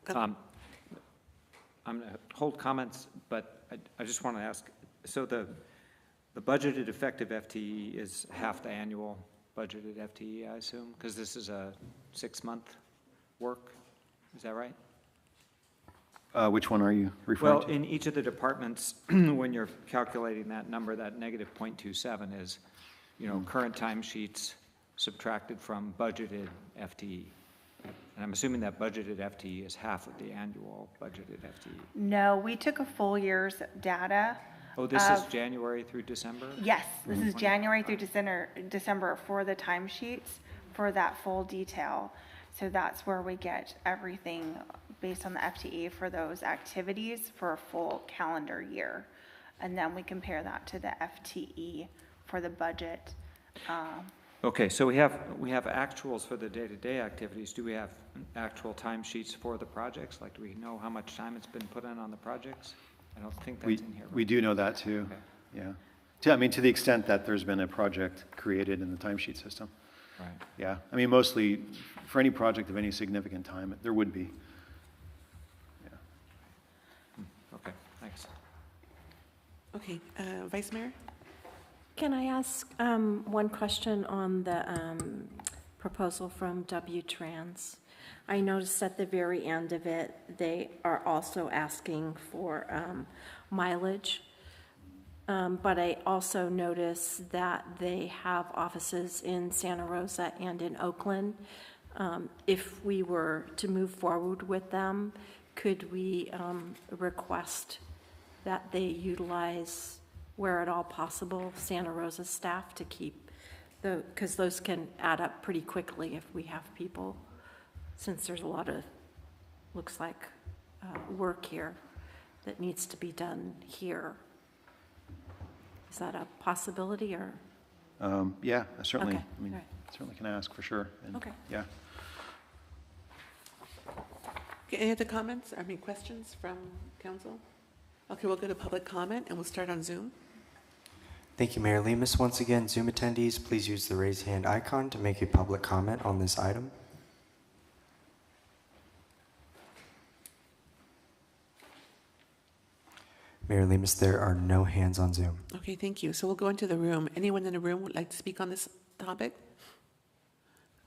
I'm going to hold comments, but I just want to ask, so the budgeted effective FTE is half the annual budgeted FTE, I assume, because this is a 6-month work. Is that right? Which one are you referring to? Well, in each of the departments, when you're calculating that number, that negative 0.27 is, current timesheets subtracted from budgeted FTE. And I'm assuming that budgeted FTE is half of the annual budgeted FTE. No, we took a full year's data. Oh, this is January through December? Yes, this is January through December for the timesheets for that full detail. So that's where we get everything based on the FTE for those activities for a full calendar year. And then we compare that to the FTE for the budget. Okay, so we have actuals for the day-to-day activities. Do we have actual timesheets for the projects? Like, do we know how much time it's been put in on the projects? I don't think that's in here. Right? We do know that too. Okay. Yeah. I mean, to the extent that there's been a project created in the timesheet system. Right. Yeah. I mean, mostly for any project of any significant time, there would be. Yeah. Okay. Thanks. Okay, Vice Mayor. Can I ask one question on the proposal from W-Trans? I noticed at the very end of it, they are also asking for mileage. But I also noticed that they have offices in Santa Rosa and in Oakland. If we were to move forward with them, could we request that they utilize, where at all possible, Santa Rosa staff to keep because those can add up pretty quickly if we have people since there's a lot of, looks like, work here that needs to be done here. Is that a possibility, or? Yeah, I certainly, Okay, I mean, all right. certainly can ask for sure. And, Okay. Yeah. Okay, any other comments, questions from council? Okay, we'll go to public comment, and we'll start on Zoom. Thank you, Mayor Lemus. Once again, Zoom attendees, please use the raise hand icon to make a public comment on this item. Mayor Lemus, there are no hands on Zoom. Okay, thank you. So we'll go into the room. Anyone in the room would like to speak on this topic?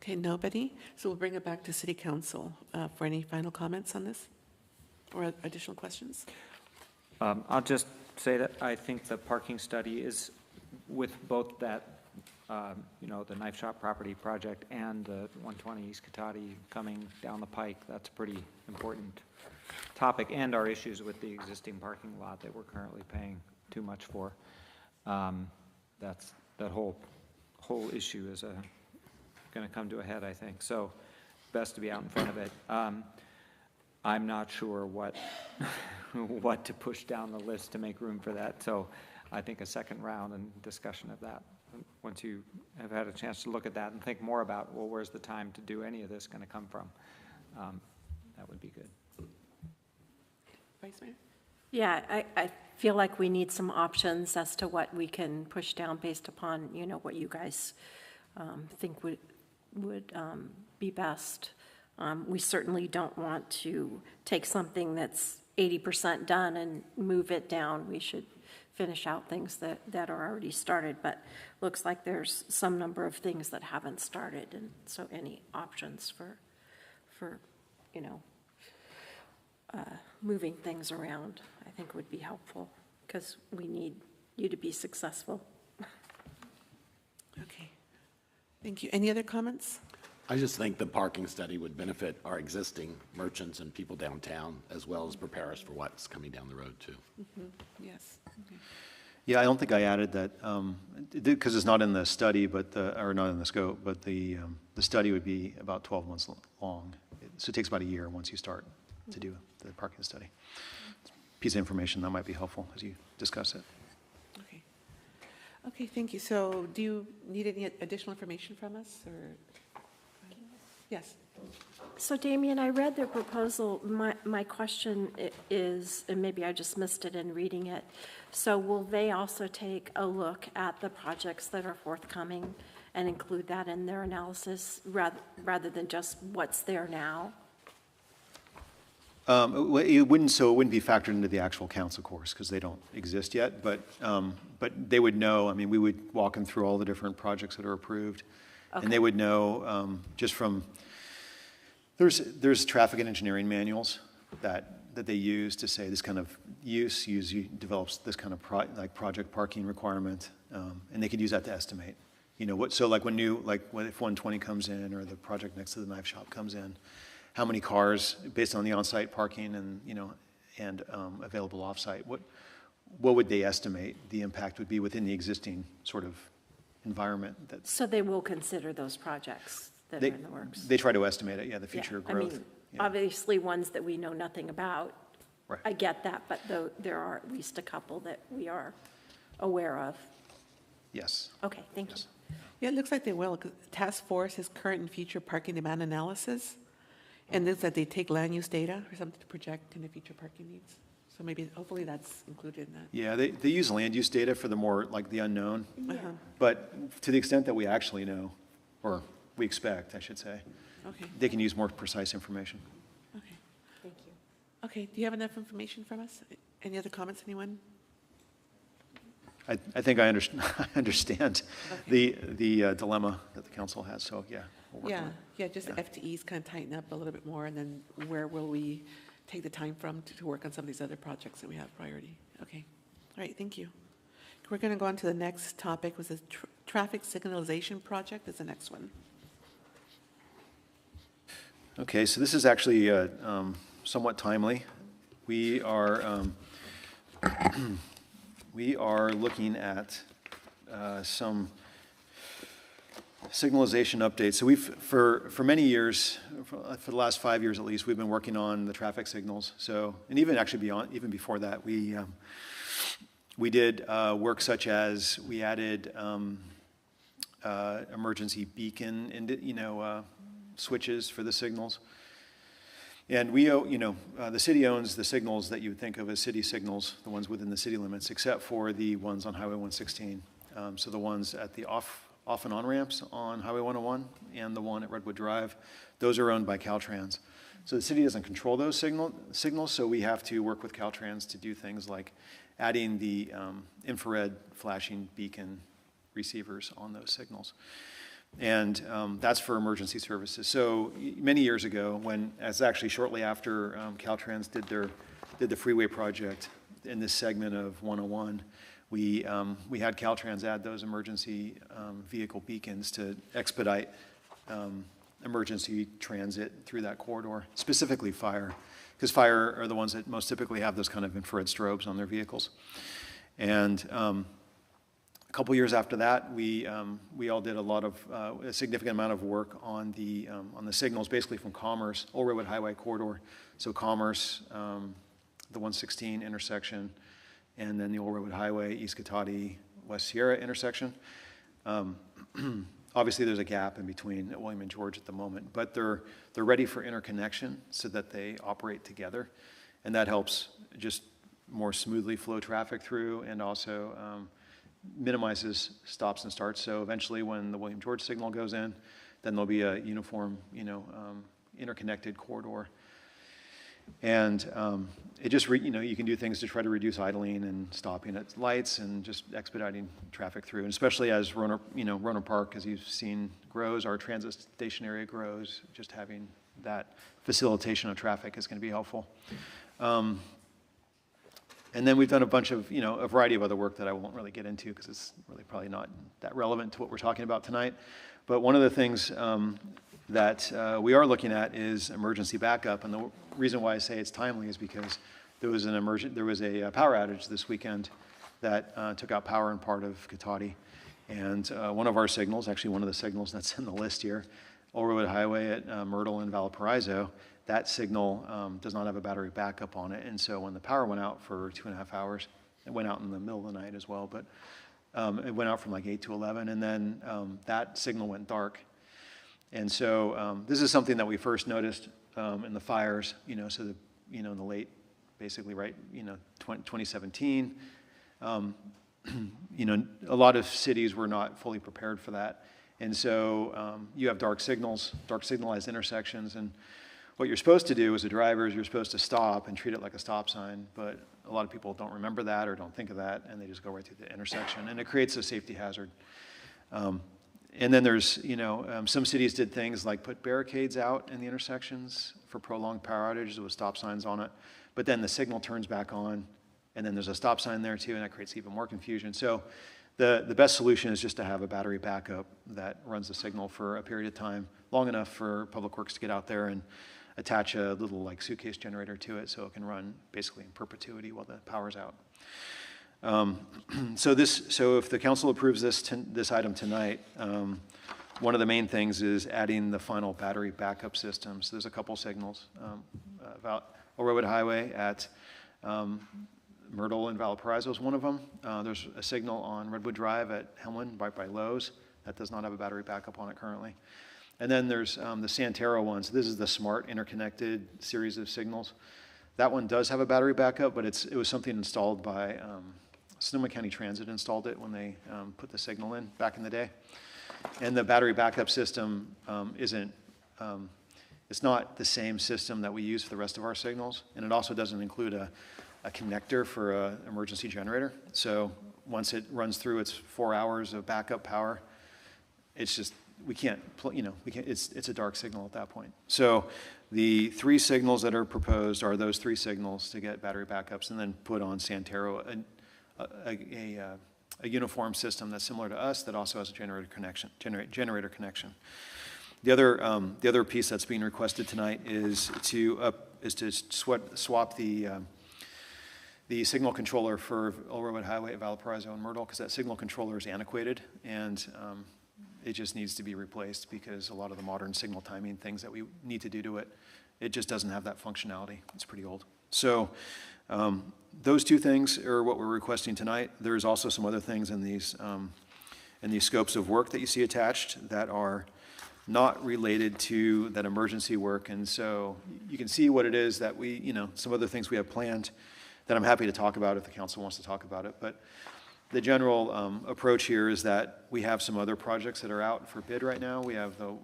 Okay, nobody. So we'll bring it back to City Council for any final comments on this or additional questions. I'll just say that I think the parking study is, with both that, the knife shop property project and the 120 East Cotati coming down the pike, that's a pretty important topic, and our issues with the existing parking lot that we're currently paying too much for. That whole issue is going to come to a head, I think. So best to be out in front of it. I'm not sure what what to push down the list to make room for that. So I think a second round and discussion of that, once you have had a chance to look at that and think more about, well, where's the time to do any of this going to come from? That would be good. Vice Mayor? Yeah, I feel like we need some options as to what we can push down based upon, what you guys think would be best. We certainly don't want to take something that's 80% done and move it down. We should finish out things that are already started, but looks like there's some number of things that haven't started, and so any options for moving things around, I think would be helpful, because we need you to be successful. Okay. Thank you. Any other comments? I just think the parking study would benefit our existing merchants and people downtown, as well as prepare us for what's coming down the road, too. Mm-hmm. Yes. Okay. Yeah, I don't think I added that, because it's not in the study, or not in the scope, but the study would be about 12 months long. So it takes about a year once you start to do the parking study. Piece of information that might be helpful as you discuss it. Okay. Okay, thank you. So do you need any additional information from us, or? Yes. So Damien, I read their proposal. My question is, and maybe I just missed it in reading it, so will they also take a look at the projects that are forthcoming and include that in their analysis rather than just what's there now? It wouldn't be factored into the actual counts, of course, because they don't exist yet, but they would know. I mean, we would walk them through all the different projects that are approved. Okay. And they would know just from, there's traffic and engineering manuals that they use to say this kind of use develops this kind of project parking requirement, and they could use that to estimate. So like if 120 comes in, or the project next to the knife shop comes in, how many cars, based on the on-site parking and available off-site, what would they estimate the impact would be within the existing sort of environment? So they will consider those projects that are in the works? They try to estimate it, the future growth. I mean, obviously ones that we know nothing about. Right. I get that, but there are at least a couple that we are aware of. Yes. Okay, thank you. Yeah, it looks like they will. Task Force is current and future parking demand analysis, and this that they take land use data or something to project in the future parking needs. So maybe, hopefully that's included in that. Yeah, they use land use data for the more, like the unknown. Uh-huh. But to the extent that we actually know, or we expect, I should say, Okay. they can use more precise information. Okay. Thank you. Okay, do you have enough information from us? Any other comments, anyone? I think I understand the dilemma that the council has, so yeah. We'll work on it. Yeah, just the FTEs kind of tighten up a little bit more, and then where will we take the time from to work on some of these other projects that we have priority? Okay, all right, thank you. We're going to go on to the next topic, was the traffic signalization project is the next one. Okay, so this is actually somewhat timely. We are we are looking at some signalization update. So we've, for many years, for the last 5 years at least, we've been working on the traffic signals. So, and even actually even before that, we did work such as we added emergency beacon and switches for the signals. And we, the city owns the signals that you would think of as city signals, the ones within the city limits, except for the ones on Highway 116. So the ones at the off and on ramps on Highway 101 and the one at Redwood Drive, those are owned by Caltrans. So the city doesn't control those signals, so we have to work with Caltrans to do things like adding the infrared flashing beacon receivers on those signals. And that's for emergency services. So many years ago, as actually shortly after Caltrans did the freeway project in this segment of 101, we had Caltrans add those emergency vehicle beacons to expedite emergency transit through that corridor, specifically fire, because fire are the ones that most typically have those kind of infrared strobes on their vehicles. And a couple years after that, we all did a significant amount of work on the signals, basically from Commerce, Old Redwood Highway corridor. So Commerce, the 116 intersection, and then the Old Redwood Highway, East Cotati, West Sierra intersection. Obviously, there's a gap in between William and George at the moment, but they're ready for interconnection so that they operate together, and that helps just more smoothly flow traffic through, and also minimizes stops and starts. So eventually, when the William George signal goes in, then there'll be a uniform, interconnected corridor. And it just, you can do things to try to reduce idling and stopping at lights and just expediting traffic through. And especially as Rohnert Park, as you've seen, grows, our transit station area grows, just having that facilitation of traffic is going to be helpful. And then we've done a bunch of, a variety of other work that I won't really get into because it's really probably not that relevant to what we're talking about tonight. But one of the things that we are looking at is emergency backup. And the reason why I say it's timely is because there was a power outage this weekend that took out power in part of Cotati. And one of our signals, actually one of the signals that's in the list here, Old Redwood Highway at Myrtle and Valparaiso, that signal does not have a battery backup on it. And so when the power went out for 2.5 hours, it went out in the middle of the night as well, but it went out from like 8 to 11, and then that signal went dark. And so this is something that we first noticed in the fires, so the, in the late, basically, right, 2017. A lot of cities were not fully prepared for that. And so you have dark signalized intersections, and what you're supposed to do as a driver is you're supposed to stop and treat it like a stop sign, but a lot of people don't remember that or don't think of that, and they just go right through the intersection, and it creates a safety hazard. And then there's, some cities did things like put barricades out in the intersections for prolonged power outages with stop signs on it, but then the signal turns back on, and then there's a stop sign there too, and that creates even more confusion. So the best solution is just to have a battery backup that runs the signal for a period of time, long enough for Public Works to get out there and attach a little like suitcase generator to it so it can run basically in perpetuity while the power's out. So if the council approves this item tonight, one of the main things is adding the final battery backup system. So there's a couple signals about Old Redwood Highway at Myrtle and Valparaiso is one of them. There's a signal on Redwood Drive at Hemlin right by Lowe's that does not have a battery backup on it currently. And then there's the Santero one. So this is the smart interconnected series of signals. That one does have a battery backup, but it was something installed by Sonoma County Transit installed it when they put the signal in back in the day. And the battery backup system it's not the same system that we use for the rest of our signals, and it also doesn't include a connector for an emergency generator. So once it runs through its 4 hours of backup power, it's just, it's a dark signal at that point. So the 3 signals that are proposed are those 3 signals to get battery backups, and then put on Santero a uniform system that's similar to us that also has a generator connection. The other piece that's being requested tonight is to swap the signal controller for Old Redwood Highway at Valparaiso and Myrtle, because that signal controller is antiquated and it just needs to be replaced because a lot of the modern signal timing things that we need to do to it, it just doesn't have that functionality. It's pretty old. So those two things are what we're requesting tonight. There's also some other things in these scopes of work that you see attached that are not related to that emergency work. And so you can see what it is that we, you know, some other things we have planned that I'm happy to talk about if the council wants to talk about it. But the general approach here is that we have some other projects that are out for bid right now. We have the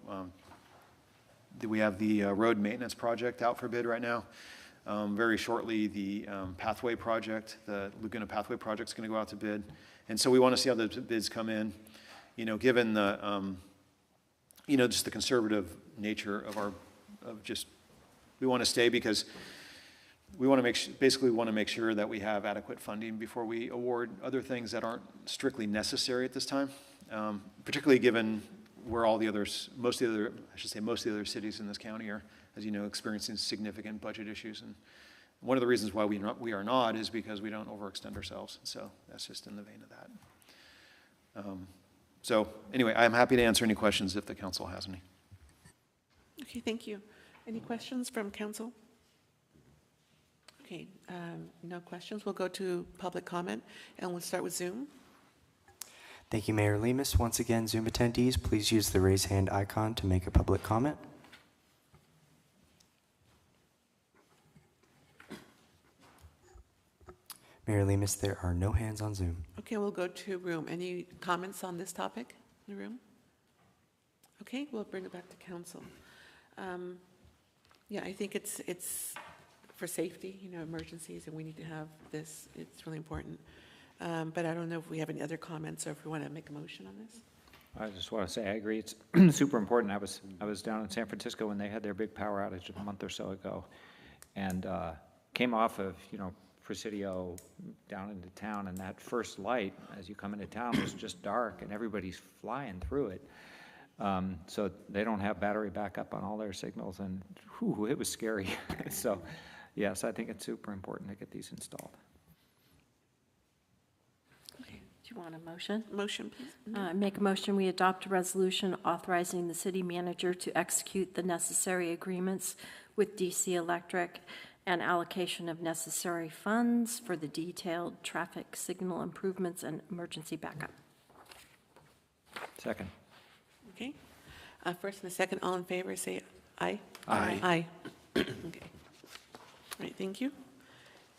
road maintenance project out for bid right now. Very shortly, the pathway project, the Laguna Pathway project is going to go out to bid. And so we want to see how the bids come in, you know, given the, you know, just the conservative nature of we want to stay because we want to basically want to make sure that we have adequate funding before we award other things that aren't strictly necessary at this time, particularly given where all the others, most of the other cities in this county are, as you know, experiencing significant budget issues. And one of the reasons why we are not is because we don't overextend ourselves. So that's just in the vein of that. So anyway, I'm happy to answer any questions if the council has any. Okay, thank you. Any questions from council? Okay, no questions. We'll go to public comment, and we'll start with Zoom. Thank you, Mayor Lemus. Once again, Zoom attendees, please use the raise hand icon to make a public comment. Mayor Lemus, there are no hands on Zoom. Okay, we'll go to room. Any comments on this topic in the room? Okay, we'll bring it back to council. Yeah, I think it's for safety, you know, emergencies, and we need to have this. It's really important. But I don't know if we have any other comments or if we want to make a motion on this. I just want to say I agree. It's super important. I was down in San Francisco when they had their big power outage a month or so ago, and came off of, you know, Presidio down into town, and that first light as you come into town was just dark, and everybody's flying through it. So they don't have battery backup on all their signals, and whew, it was scary. So yes, I think it's super important to get these installed. Okay. Do you want a motion? Motion, please. Make a motion, we adopt a resolution authorizing the city manager to execute the necessary agreements with DC Electric and allocation of necessary funds for the detailed traffic signal improvements and emergency backup. Second. Okay. First and a second, all in favor, say aye. Aye. Aye. Okay. All right, thank you.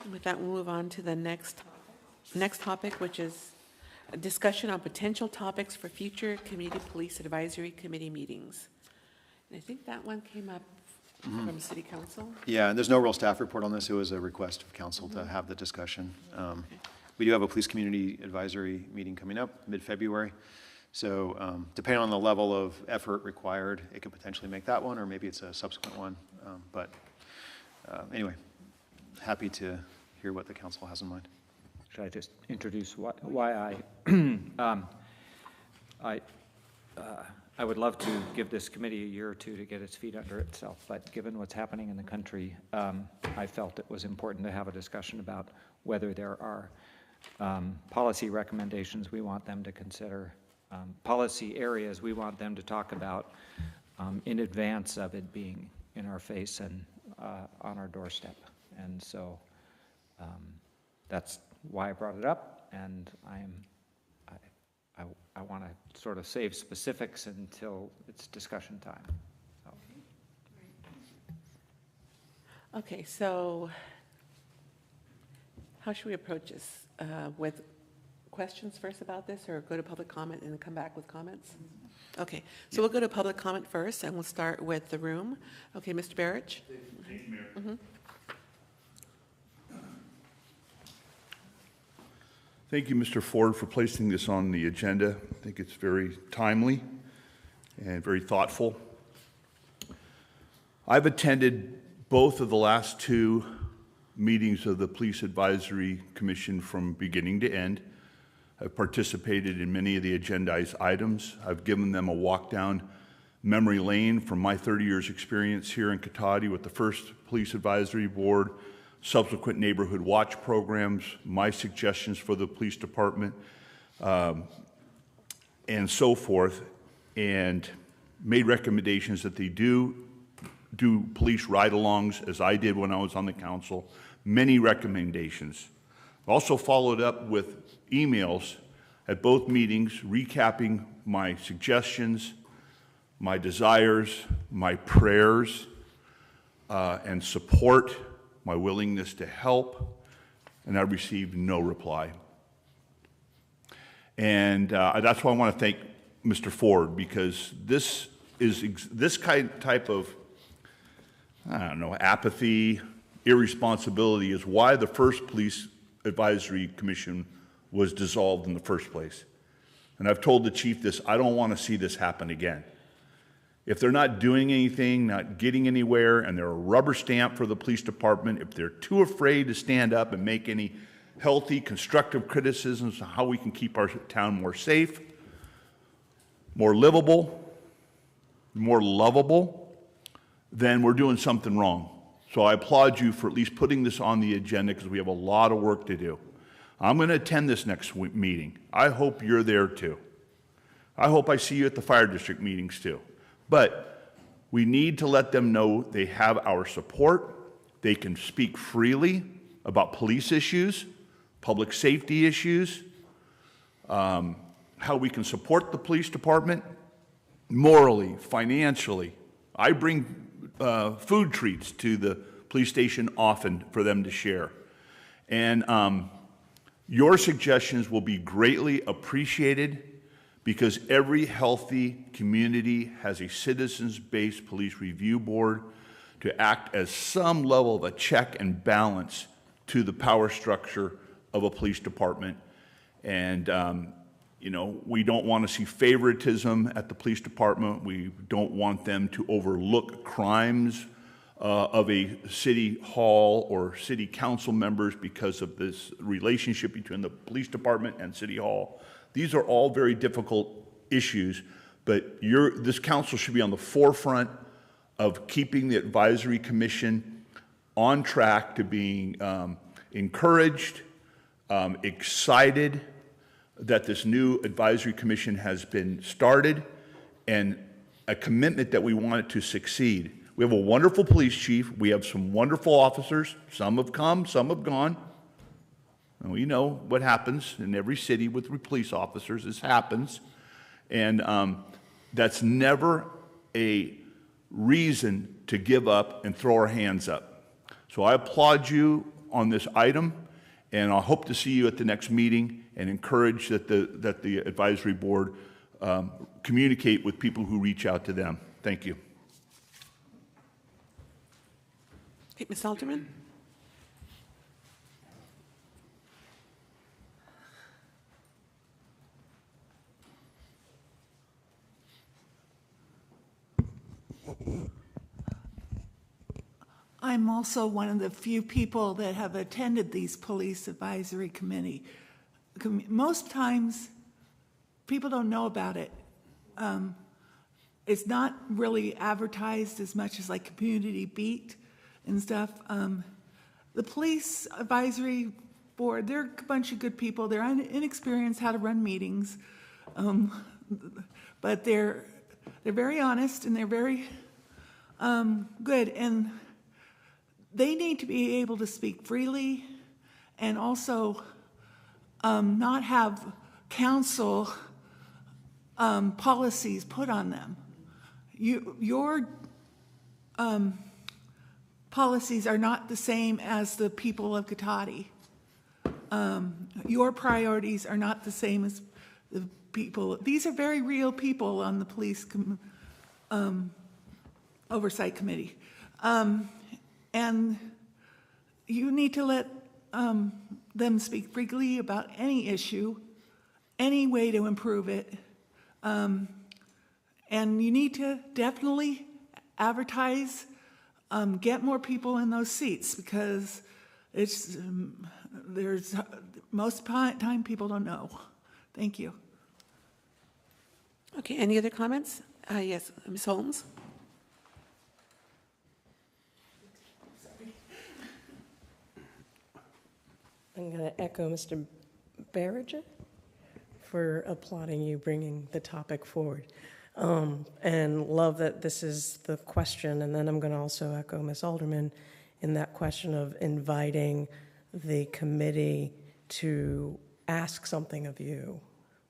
And with that, we'll move on to the next topic, which is a discussion on potential topics for future Community Police Advisory Committee meetings. And I think that one came up from City Council. Yeah, and there's no real staff report on this. It was a request of council to have the discussion. We do have a police community advisory meeting coming up mid-February. So depending on the level of effort required, it could potentially make that one, or maybe it's a subsequent one. But anyway, happy to hear what the council has in mind. Should I just introduce why I would love to give this committee a year or two to get its feet under itself, but given what's happening in the country, I felt it was important to have a discussion about whether there are policy recommendations we want them to consider, policy areas we want them to talk about in advance of it being in our face and on our doorstep. And so that's why I brought it up, and I want to sort of save specifics until it's discussion time. So. Okay, so how should we approach this? With questions first about this, or go to public comment and then come back with comments? Okay, so we'll go to public comment first, and we'll start with the room. Okay, Mr. Barrich. Thank you, Mayor. Mm-hmm. Thank you, Mr. Ford, for placing this on the agenda. I think it's very timely and very thoughtful. I've attended both of the last two meetings of the Police Advisory Commission from beginning to end. I've participated in many of the agendized items. I've given them a walk down memory lane from my 30 years experience here in Cotati with the first Police Advisory Board, subsequent neighborhood watch programs, my suggestions for the police department, and so forth. and made recommendations that they do police ride-alongs, as I did when I was on the council, many recommendations. Also followed up with emails at both meetings recapping my suggestions, my desires, my prayers, and support, my willingness to help, and I received no reply. And that's why I want to thank Mr. Ford, because this type of, I don't know, apathy, irresponsibility is why the first Police Advisory Commission was dissolved in the first place. And I've told the chief this, I don't want to see this happen again. If they're not doing anything, not getting anywhere, and they're a rubber stamp for the police department, if they're too afraid to stand up and make any healthy, constructive criticisms of how we can keep our town more safe, more livable, more lovable, then we're doing something wrong. So I applaud you for at least putting this on the agenda, because we have a lot of work to do. I'm going to attend this next meeting. I hope you're there too. I hope I see you at the fire district meetings too. But we need to let them know they have our support. They can speak freely about police issues, public safety issues, how we can support the police department morally, financially. I bring food treats to the police station often for them to share. And your suggestions will be greatly appreciated, because every healthy community has a citizens-based police review board to act as some level of a check and balance to the power structure of a police department. And, you know, we don't want to see favoritism at the police department. We don't want them to overlook crimes of a city hall or city council members because of this relationship between the police department and city hall. These are all very difficult issues, but this council should be on the forefront of keeping the advisory commission on track to being encouraged, excited that this new advisory commission has been started, and a commitment that we want it to succeed. We have a wonderful police chief. We have some wonderful officers. Some have come, some have gone. And we know what happens in every city with police officers. This happens. And that's never a reason to give up and throw our hands up. So I applaud you on this item, and I hope to see you at the next meeting, and encourage that the advisory board communicate with people who reach out to them. Thank you. Okay, Ms. Alterman? I'm also one of the few people that have attended these police advisory committee. Most times, people don't know about it. It's not really advertised as much as like Community Beat and stuff. The police advisory board, they're a bunch of good people. They're inexperienced how to run meetings, but they're very honest, and they're very good. And they need to be able to speak freely, and also not have council policies put on them. Your policies are not the same as the people of Cotati. Your priorities are not the same as the people. These are very real people on the police oversight committee. And you need to let them speak freely about any issue, any way to improve it. And you need to definitely advertise, get more people in those seats, because it's there's most time people don't know. Thank you. Okay, any other comments? Yes, Ms. Holmes? I'm going to echo Mr. Barringer for applauding you bringing the topic forward. And love that this is the question. And then I'm going to also echo Ms. Alderman in that question of inviting the committee to ask something of you,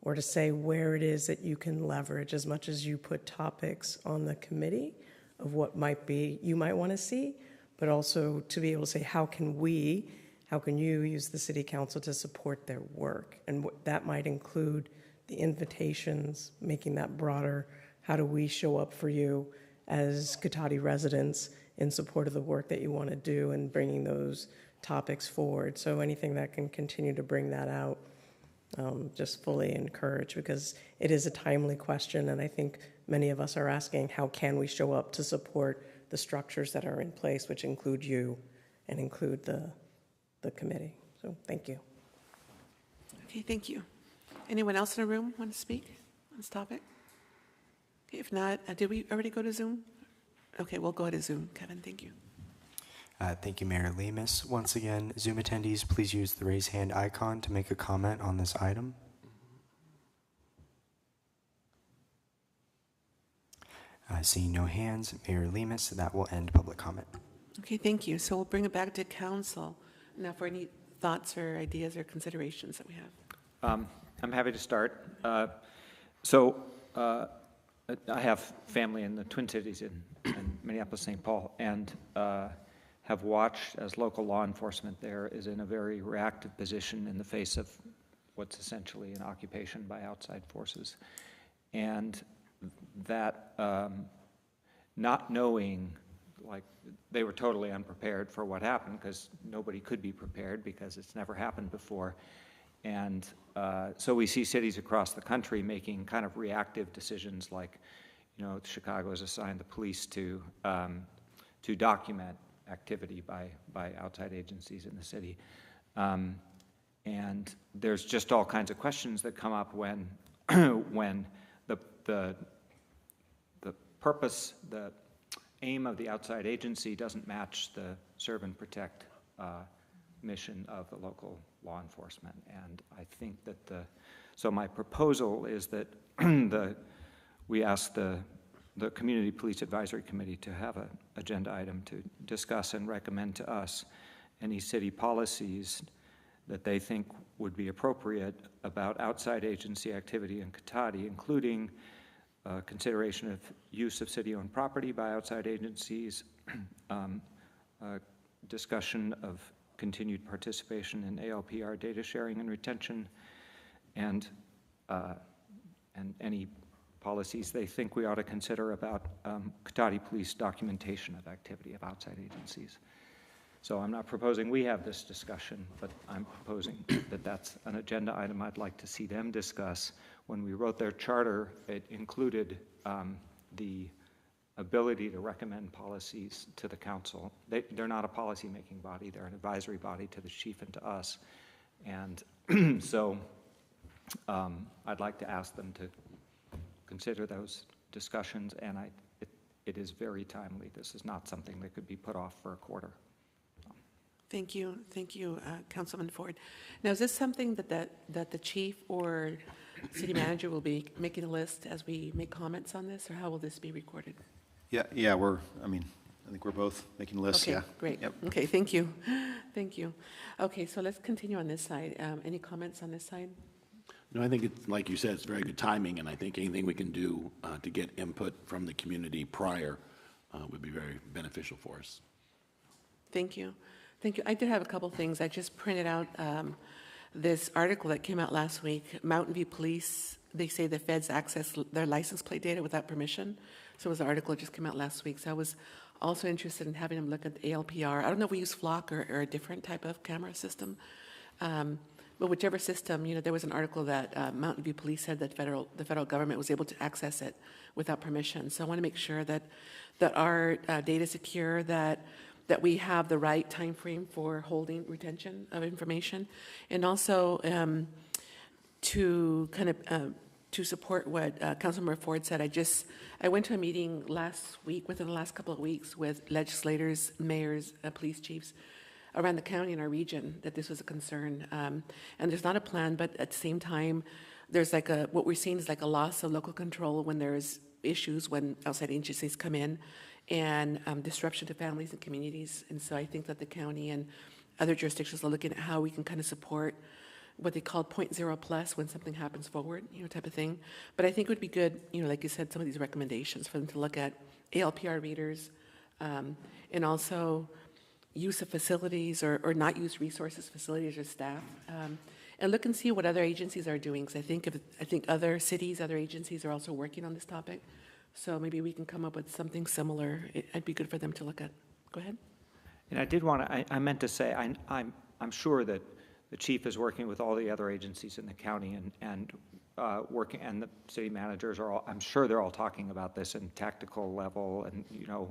or to say where it is that you can leverage, as much as you put topics on the committee of what you might want to see, but also to be able to say, how can you use the city council to support their work? And what that might include the invitations, making that broader. How do we show up for you as Cotati residents in support of the work that you want to do, and bringing those topics forward? So anything that can continue to bring that out, just fully encourage, because it is a timely question, and I think many of us are asking, how can we show up to support the structures that are in place, which include you and include the committee. So thank you. Okay, thank you. Anyone else in the room want to speak on this topic? Okay, if not, did we already go to Zoom? Okay, we'll go to Zoom. Kevin, thank you. Thank you, Mayor Lemus. Once again, Zoom attendees, please use the raise hand icon to make a comment on this item. Seeing no hands, Mayor Lemus, that will end public comment. Okay, thank you. So we'll bring it back to council now for any thoughts or ideas or considerations that we have. I'm happy to start. I have family in the Twin Cities in Minneapolis, St. Paul, and have watched as local law enforcement there is in a very reactive position in the face of what's essentially an occupation by outside forces. And that not knowing, like, they were totally unprepared for what happened, because nobody could be prepared because it's never happened before. And so we see cities across the country making kind of reactive decisions, like, Chicago has assigned the police to document activity by outside agencies in the city. And there's just all kinds of questions that come up when when the purpose, the aim of the outside agency doesn't match the serve and protect mission of the local law enforcement. And I think that so my proposal is that we ask the Community Police Advisory Committee to have an agenda item to discuss and recommend to us any city policies that they think would be appropriate about outside agency activity in Cotati, including consideration of use of city-owned property by outside agencies, discussion of continued participation in ALPR data sharing and retention, and any policies they think we ought to consider about Cotati Police documentation of activity of outside agencies. So I'm not proposing we have this discussion, but I'm proposing that that's an agenda item I'd like to see them discuss. When we wrote their charter, it included the ability to recommend policies to the council. They're not a policy-making body, they're an advisory body to the chief and to us. And so I'd like to ask them to consider those discussions, and it is very timely. This is not something that could be put off for a quarter. Thank you, Councilman Ford. Now, is this something that the chief or city manager will be making a list as we make comments on this, or how will this be recorded? Yeah, I think we're both making lists, okay, yeah. Great. Yep. Okay, thank you. Thank you. Okay, so let's continue on this side. Any comments on this side? No, I think it's, like you said, it's very good timing, and I think anything we can do to get input from the community prior would be very beneficial for us. Thank you. Thank you. I did have a couple things. I just printed out this article that came out last week. Mountain View Police, they say the feds access their license plate data without permission. So it was an article that just came out last week. So I was also interested in having them look at the ALPR. I don't know if we use Flock or a different type of camera system. But whichever system, there was an article that Mountain View Police said that the federal government was able to access it without permission. So I want to make sure that our data is secure, that we have the right time frame for holding retention of information, and also to kind of to support what Councilmember Ford said. I went to a meeting last week, within the last couple of weeks, with legislators, mayors, police chiefs around the county and our region, that this was a concern. And there's not a plan, but at the same time, there's what we're seeing is like a loss of local control when there's issues when outside agencies come in, and disruption to families and communities. And so I think that the county and other jurisdictions are looking at how we can kind of support what they call 0.0 plus when something happens forward, type of thing. But I think it would be good, like you said, some of these recommendations for them to look at ALPR readers, and also use of facilities or not used resources, facilities or staff, and look and see what other agencies are doing. Because I think other cities, other agencies are also working on this topic. So maybe we can come up with something similar. It'd be good for them to look at. Go ahead. And I did want to, I meant to say, I'm sure that the chief is working with all the other agencies in the county and working, and the city managers are all, I'm sure they're all talking about this in tactical level and,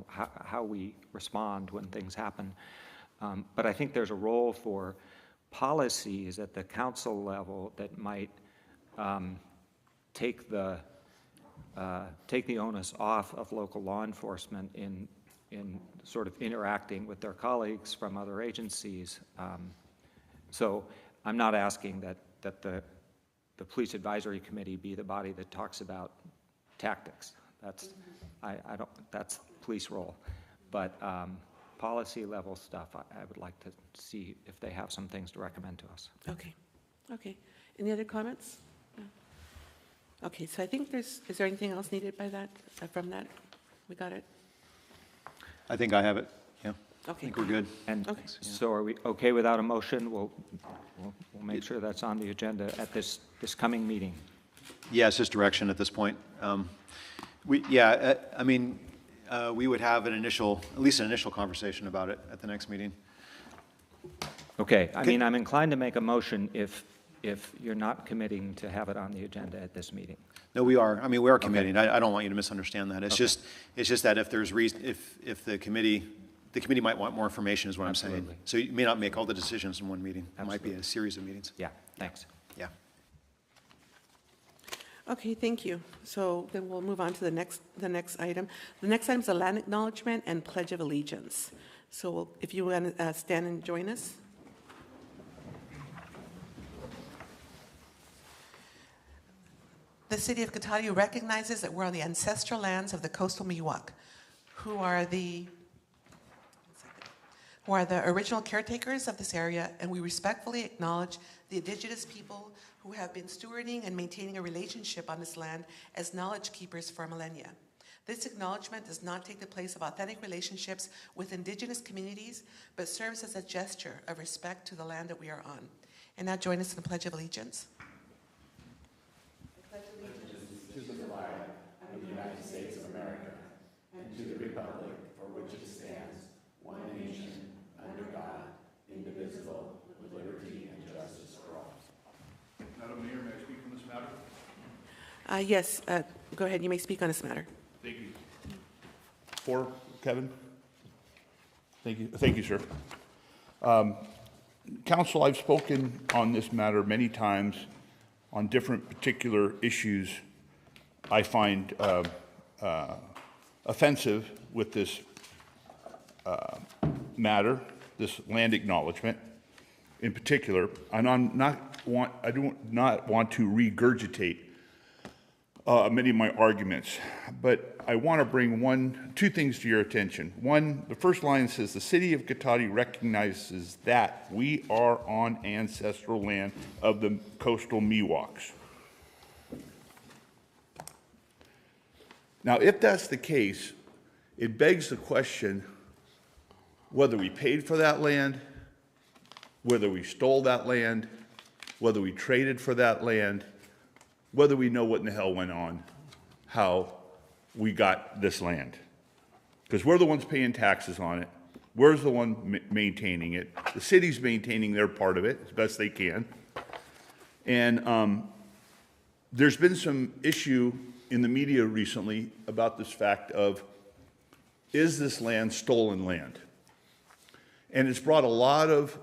how we respond when things happen. But I think there's a role for policies at the council level that might take the onus off of local law enforcement in sort of interacting with their colleagues from other agencies. So I'm not asking that the Police Advisory Committee be the body that talks about tactics. That's that's police role. But policy level stuff, I would like to see if they have some things to recommend to us. Okay. Any other comments? No. Okay, so I think is there anything else needed by that, from that? We got it? I think I have it, yeah. Okay. I think we're good. And Okay. so are we okay without a motion? We'll make sure that's on the agenda at this coming meeting. Yeah, it's just direction at this point. We would have at least an initial conversation about it at the next meeting. Okay, I'm inclined to make a motion if you're not committing to have it on the agenda at this meeting. No, we are. We are committing. I don't want you to misunderstand that. It's Okay. just that if there's reason, if the committee might want more information is what Absolutely. I'm saying. So you may not make all the decisions in one meeting. It might be Absolutely. a series of meetings. Yeah, thanks. Yeah. Okay, thank you. So then we'll move on to the next item. The next item is a land acknowledgement and pledge of allegiance. So if you want to stand and join us. The city of Cataño recognizes that we're on the ancestral lands of the coastal Miwok, who are the original caretakers of this area, and we respectfully acknowledge the indigenous people who have been stewarding and maintaining a relationship on this land as knowledge keepers for millennia. This acknowledgement does not take the place of authentic relationships with indigenous communities, but serves as a gesture of respect to the land that we are on. And now join us in the Pledge of Allegiance. To the flag of the United States of America and to the republic for which it stands, one nation, under God, indivisible, with liberty and justice for all. Madam Mayor, may I speak on this matter? Yes, go ahead. You may speak on this matter. Thank you. For Kevin? Thank you, sir. Council, I've spoken on this matter many times on different particular issues I find offensive with this matter, this land acknowledgement in particular, and I do not want to regurgitate many of my arguments, but I want to bring two things to your attention. One, the first line says, the city of Cataño recognizes that we are on ancestral land of the coastal Miwoks. Now, if that's the case, it begs the question whether we paid for that land, whether we stole that land, whether we traded for that land, whether we know what in the hell went on, how we got this land. Because we're the ones paying taxes on it. We're the one maintaining it. The city's maintaining their part of it as best they can. And there's been some issue in the media recently about this fact of, is this land stolen land? And it's brought a lot of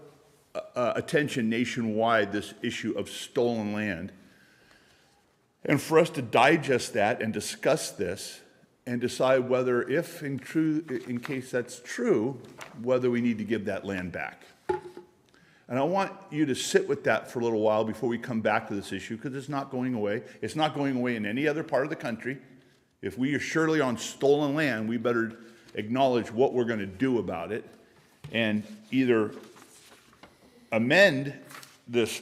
attention nationwide, this issue of stolen land. And for us to digest that and discuss this and decide whether, if in case that's true, whether we need to give that land back. And I want you to sit with that for a little while before we come back to this issue, because it's not going away. It's not going away in any other part of the country. If we are surely on stolen land, we better acknowledge what we're going to do about it and either amend this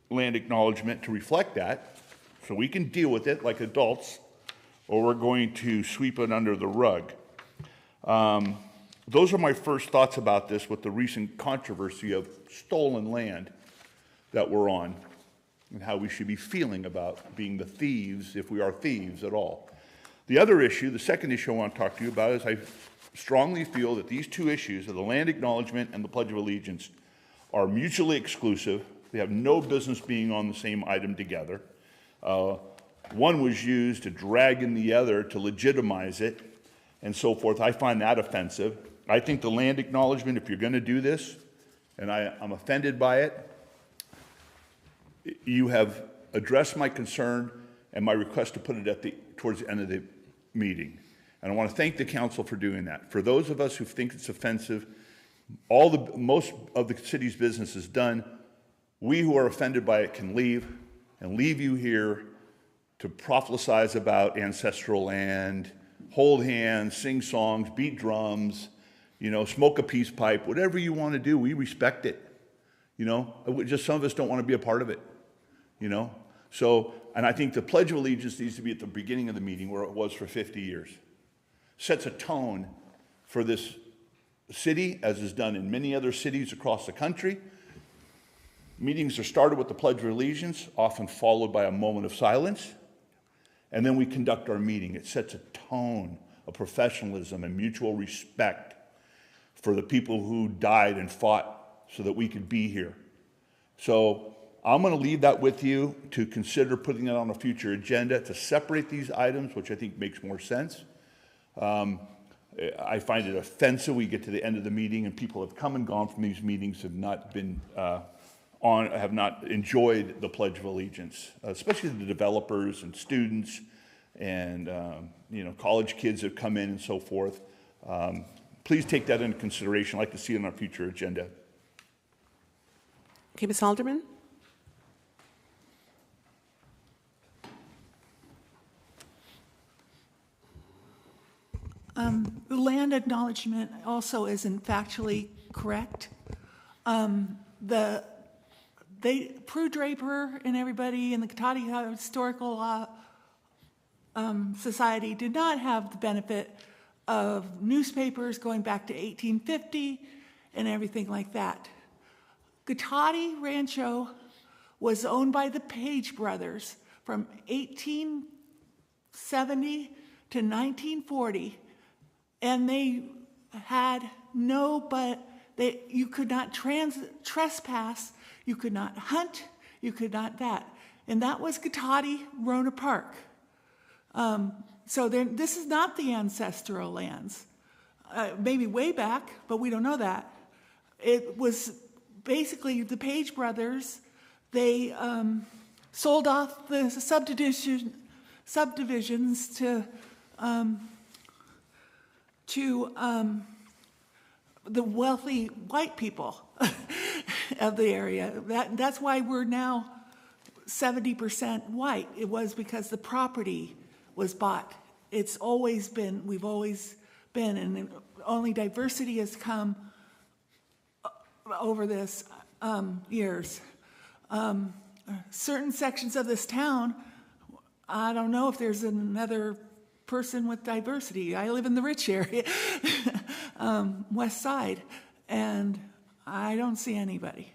land acknowledgement to reflect that so we can deal with it like adults, or we're going to sweep it under the rug. Those are my first thoughts about this with the recent controversy of stolen land that we're on and how we should be feeling about being the thieves, if we are thieves at all. The other issue, the second issue I want to talk to you about, is I strongly feel that these two issues of the land acknowledgement and the Pledge of Allegiance are mutually exclusive. They have no business being on the same item together. One was used to drag in the other to legitimize it and so forth. I find that offensive. I think the land acknowledgement, if you're going to do this, and I'm offended by it, you have addressed my concern and my request to put it towards the end of the meeting. And I want to thank the council for doing that. For those of us who think it's offensive, most of the city's business is done. We who are offended by it can leave and leave you here to prophesize about ancestral land, hold hands, sing songs, beat drums, smoke a peace pipe, whatever you want to do. We respect it. Just some of us don't want to be a part of it. So, and I think the Pledge of Allegiance needs to be at the beginning of the meeting where it was for 50 years. Sets a tone for this city, as is done in many other cities across the country. Meetings are started with the Pledge of Allegiance, often followed by a moment of silence, and then we conduct our meeting. It sets a tone of professionalism and mutual respect for the people who died and fought so that we could be here. So I'm going to leave that with you to consider putting it on a future agenda to separate these items, which I think makes more sense. I find it offensive. We get to the end of the meeting and people have come and gone from these meetings, have not been have not enjoyed the Pledge of Allegiance, especially the developers and students and college kids have come in and so forth. Please take that into consideration. I'd like to see it on our future agenda. Okay, Ms. Alderman? The land acknowledgement also isn't factually correct. Prue Draper and everybody in the Cotati Historical Society did not have the benefit of newspapers going back to 1850 and everything like that. Cotati Rancho was owned by the Page brothers from 1870 to 1940, and they had you could not trespass, you could not hunt, you could not that. And that was Cotati Rona Park. So this is not the ancestral lands. Maybe way back, but we don't know that. It was basically the Page brothers. They sold off the subdivisions to the wealthy white people of the area. That's why we're now 70% white. It was because the property was bought. It's always been, we've always been, and only diversity has come over this years. Certain sections of this town, I don't know if there's another person with diversity. I live in the rich area, West Side, and I don't see anybody.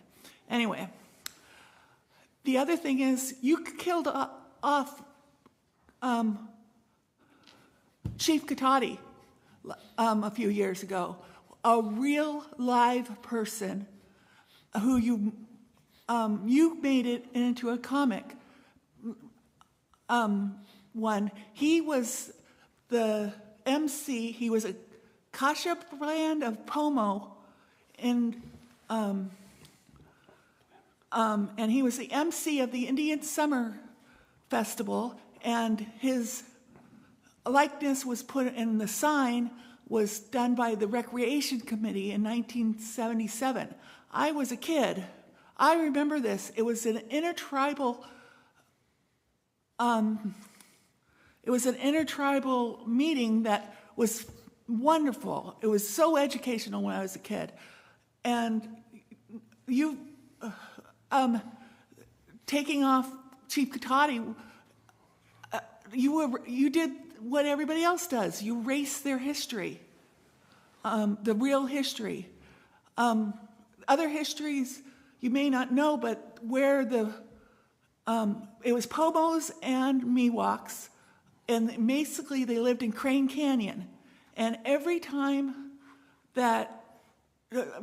Anyway, the other thing is you killed off Chief Cotati a few years ago, a real live person who you made it into a comic one. He was the MC. He was a Kasha brand of Pomo, and he was the MC of the Indian Summer Festival, and his likeness was put in the sign was done by the Recreation Committee in 1977. I was a kid. I remember this. It was an intertribal, it It was an intertribal meeting that was wonderful. It was so educational when I was a kid. And you, taking off Chief Katati, you did what everybody else does. You erased their history, the real history. Other histories you may not know, but where it was Pomos and Miwoks, and basically they lived in Crane Canyon. And every time that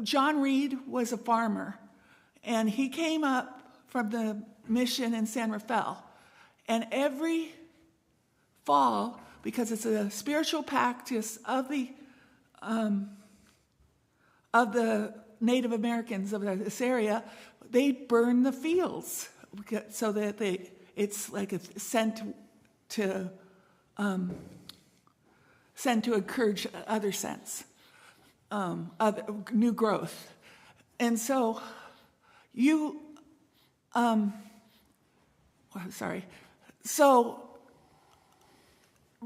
John Reed was a farmer, and he came up from the mission in San Rafael, and every fall, because it's a spiritual practice of the Native Americans of this area, they burn the fields so that it's like a sent to encourage other scents, new growth. And so so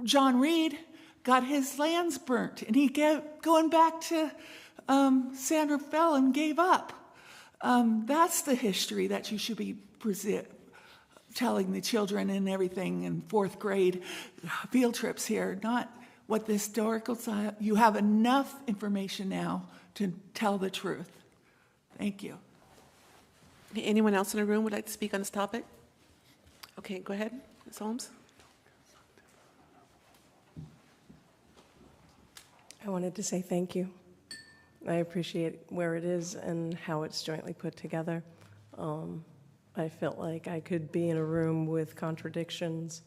John Reed got his lands burnt, and he kept going back to San Rafael and gave up. That's the history that you should be telling the children and everything in fourth grade field trips here, not what the historical side. You have enough information now to tell the truth. Thank you. Anyone else in the room would like to speak on this topic? Okay, go ahead, Ms. Holmes. I wanted to say thank you. I appreciate where it is and how it's jointly put together. I felt like I could be in a room with contradictions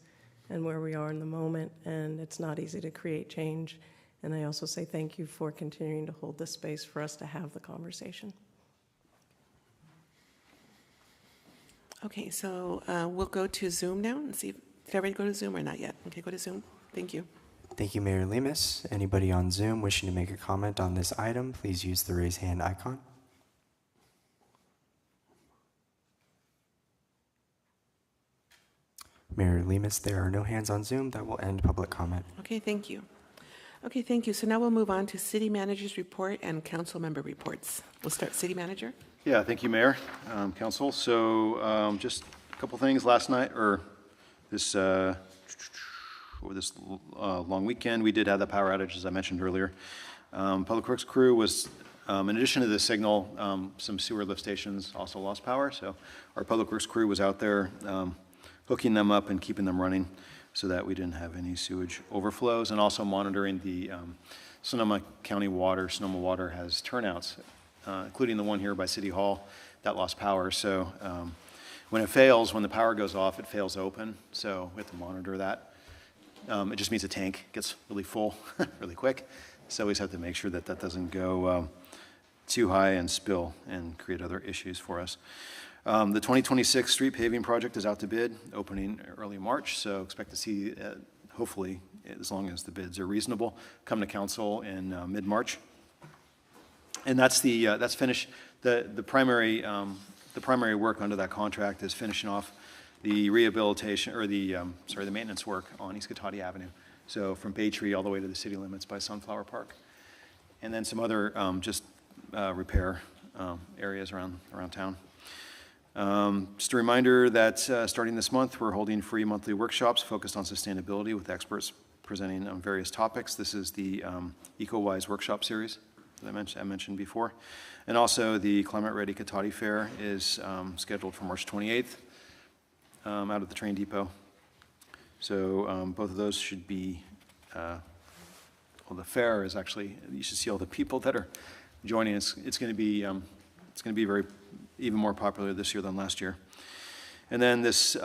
and where we are in the moment, and it's not easy to create change. And I also say thank you for continuing to hold the space for us to have the conversation. Okay, so we'll go to Zoom now and see. Did everybody go to Zoom or not yet? Okay, go to Zoom. Thank you. Thank you, Mayor Lemus. Anybody on Zoom wishing to make a comment on this item, please use the raise hand icon. Mayor Lemus, there are no hands on Zoom. That will end public comment. Okay, thank you. Okay, thank you. So now we'll move on to City Manager's report and Council Member reports. We'll start City Manager. Yeah, thank you, Mayor, Council. So just a couple things last night, or this long weekend, we did have the power outage, as I mentioned earlier. Public Works crew was, in addition to the signal, some sewer lift stations also lost power. So our Public Works crew was out there hooking them up and keeping them running so that we didn't have any sewage overflows, and also monitoring the Sonoma County Water. Sonoma Water has turnouts, including the one here by City Hall that lost power. So when it fails, when the power goes off, it fails open. So we have to monitor that. It just means the tank gets really full really quick. So we just have to make sure that that doesn't go too high and spill and create other issues for us. The 2026 street paving project is out to bid, opening early March. So expect to see, hopefully, as long as the bids are reasonable, come to council in mid-March. And that's finished. The primary work under that contract is finishing off the rehabilitation, or the maintenance work on East Cotati Avenue. So from Bay Tree all the way to the city limits by Sunflower Park. And then some other repair areas around town. Just a reminder that starting this month, we're holding free monthly workshops focused on sustainability with experts presenting on various topics. This is the EcoWise workshop series that I mentioned before. And also the Climate Ready Cotati Fair is scheduled for March 28th out of the train depot. So both of those should be, well, the fair is actually, you should see all the people that are joining. It's going to be very even more popular this year than last year. And then this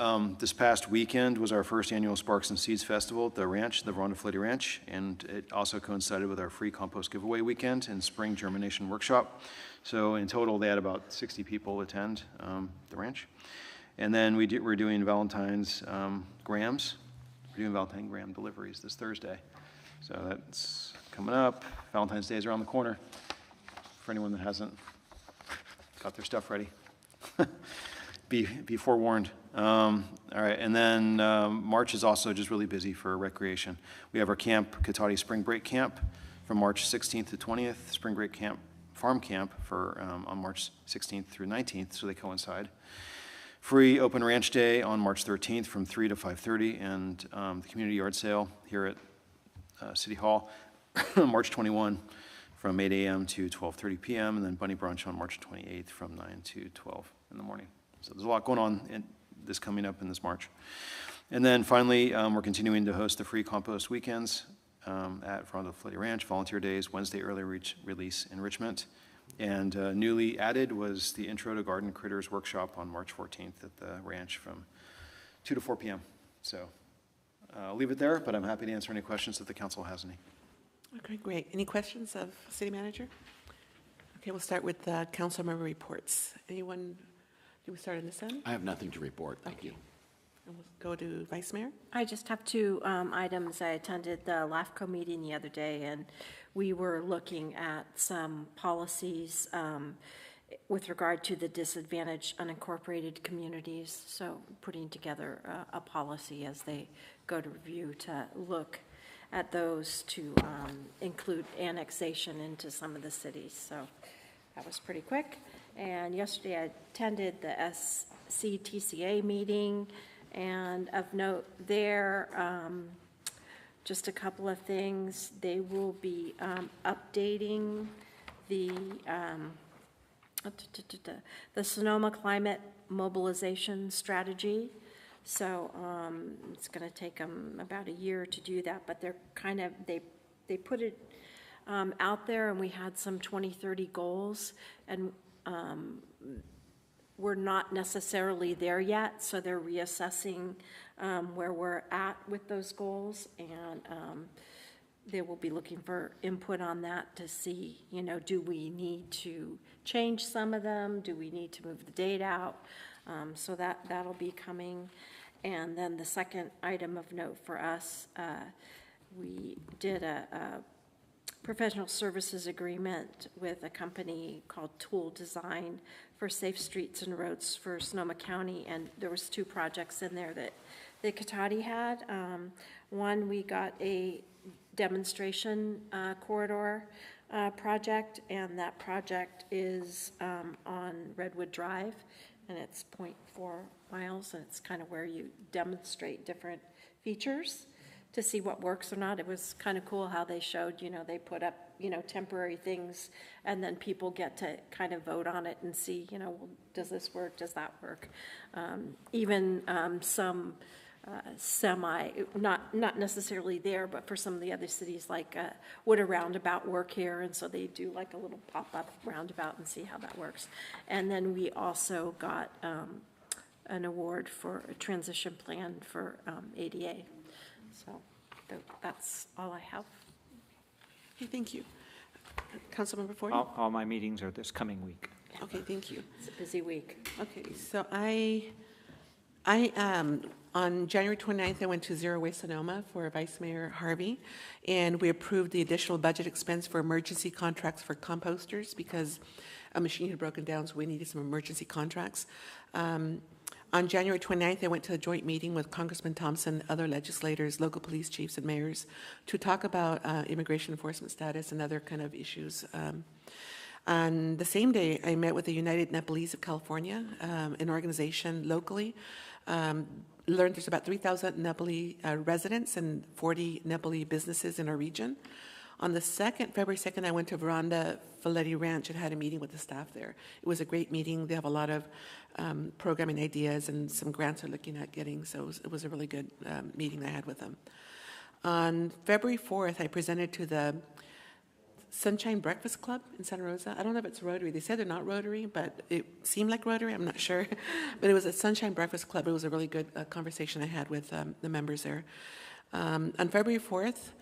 past weekend was our first annual Sparks and Seeds Festival at the ranch, the Verona Flighty Ranch, and it also coincided with our free compost giveaway weekend and spring germination workshop. So in total, they had about 60 people attend the ranch. And then we're doing Valentine's grams. We're doing Valentine gram deliveries this Thursday. So that's coming up. Valentine's Day is around the corner for anyone that hasn't got their stuff ready. be forewarned. All right, and then March is also just really busy for recreation. We have our camp, Cotati Spring Break Camp, from March 16th to 20th. Spring Break Camp, Farm Camp for on March 16th through 19th, so they coincide. Free Open Ranch Day on March 13th from 3 to 5:30, and the community yard sale here at City Hall, March 21 from 8 a.m. to 12:30 p.m., and then Bunny Brunch on March 28th from 9 to 12 in the morning. So there's a lot going on in this coming up in this March. And then finally, we're continuing to host the free compost weekends at Frondo Floody Ranch, Volunteer Days, Wednesday Early Release Enrichment. And newly added was the Intro to Garden Critters workshop on March 14th at the ranch from 2 to 4 p.m. So I'll leave it there, but I'm happy to answer any questions if the council has any. Okay, great. Any questions of City Manager? Okay, we'll start with council member reports. Anyone? Do we start on this end? I have nothing to report. Thank you. And we'll go to Vice Mayor. I just have two items. I attended the LAFCO meeting the other day, and we were looking at some policies with regard to the disadvantaged unincorporated communities. So putting together a policy as they go to review to look at those to include annexation into some of the cities. So that was pretty quick. And yesterday I attended the SCTCA meeting, and of note there, just a couple of things. They will be updating the Sonoma Climate Mobilization Strategy. So it's going to take them about a year to do that, but they're kind of, they put it out there, and we had some 2030 goals, and we're not necessarily there yet, so they're reassessing where we're at with those goals, and they will be looking for input on that to see, you know, do we need to change some of them? Do we need to move the date out? So that'll be coming. And then the second item of note for us, we did a professional services agreement with a company called Tool Design for safe streets and roads for Sonoma County, and there was 2 projects in there that Cotati had. One, we got a demonstration corridor project, and that project is on Redwood Drive, and it's 0.4 miles, and it's kind of where you demonstrate different features to see what works or not. It was kind of cool how they showed, you know, they put up, you know, temporary things, and then people get to kind of vote on it and see, you know, well, does this work, does that work? Even some not necessarily there, but for some of the other cities, like would a roundabout work here? And so they do like a little pop-up roundabout and see how that works. And then we also got an award for a transition plan for ADA. So that's all I have. Okay, thank you. Councilmember Ford? All my meetings are this coming week. Okay, thank you. It's a busy week. Okay, so I on January 29th, I went to Zero Waste Sonoma for Vice Mayor Harvey, and we approved the additional budget expense for emergency contracts for composters because a machine had broken down, so we needed some emergency contracts. On January 29th, I went to a joint meeting with Congressman Thompson, other legislators, local police chiefs, and mayors to talk about immigration enforcement status and other kind of issues. On the same day, I met with the United Nepalese of California, an organization locally. Learned there's about 3,000 Nepali residents and 40 Nepali businesses in our region. On the February 2nd, I went to Veranda Folletti Ranch and had a meeting with the staff there. It was a great meeting. They have a lot of programming ideas and some grants they're looking at getting, so it was a really good meeting I had with them. On February 4th, I presented to the Sunshine Breakfast Club in Santa Rosa. I don't know if it's Rotary. They said they're not Rotary, but it seemed like Rotary. I'm not sure. But it was a Sunshine Breakfast Club. It was a really good conversation I had with the members there. On February 4th,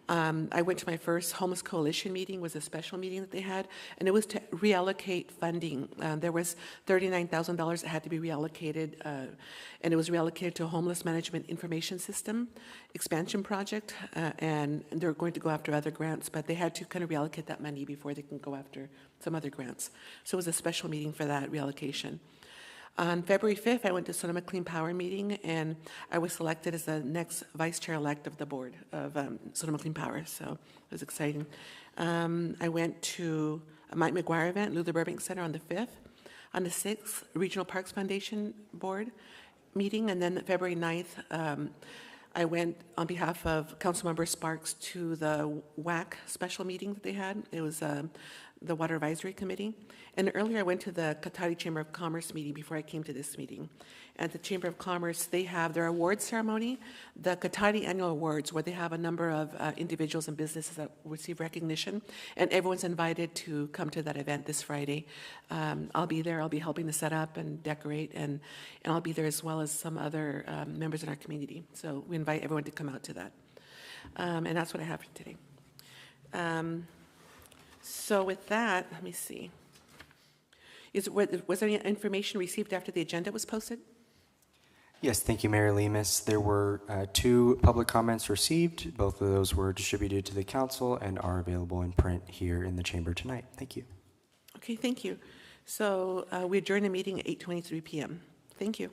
I went to my first Homeless Coalition meeting. It was a special meeting that they had, and it was to reallocate funding. There was $39,000 that had to be reallocated, and it was reallocated to a homeless management information system expansion project, and they're going to go after other grants, but they had to kind of reallocate that money before they can go after some other grants. So it was a special meeting for that reallocation. On February 5th, I went to Sonoma Clean Power meeting, and I was selected as the next vice chair-elect of the board of Sonoma Clean Power, so it was exciting. I went to a Mike McGuire event, Luther Burbank Center, on the 5th. On the 6th, Regional Parks Foundation board meeting, and then February 9th, I went on behalf of Councilmember Sparks to the WAC special meeting that they had. It was the Water Advisory Committee. And earlier I went to the Cotati Chamber of Commerce meeting before I came to this meeting. At the Chamber of Commerce, they have their awards ceremony, the Cotati Annual Awards, where they have a number of individuals and businesses that receive recognition, and everyone's invited to come to that event this Friday. I'll be there. I'll be helping to set up and decorate, and I'll be there as well as some other members in our community. So we invite everyone to come out to that. And that's what I have for today. So with that, let me see. Was there any information received after the agenda was posted? Yes, thank you, Mayor Lemus. There were 2 public comments received. Both of those were distributed to the council and are available in print here in the chamber tonight. Thank you. Okay, thank you. So we adjourn the meeting at 8:23 p.m. Thank you.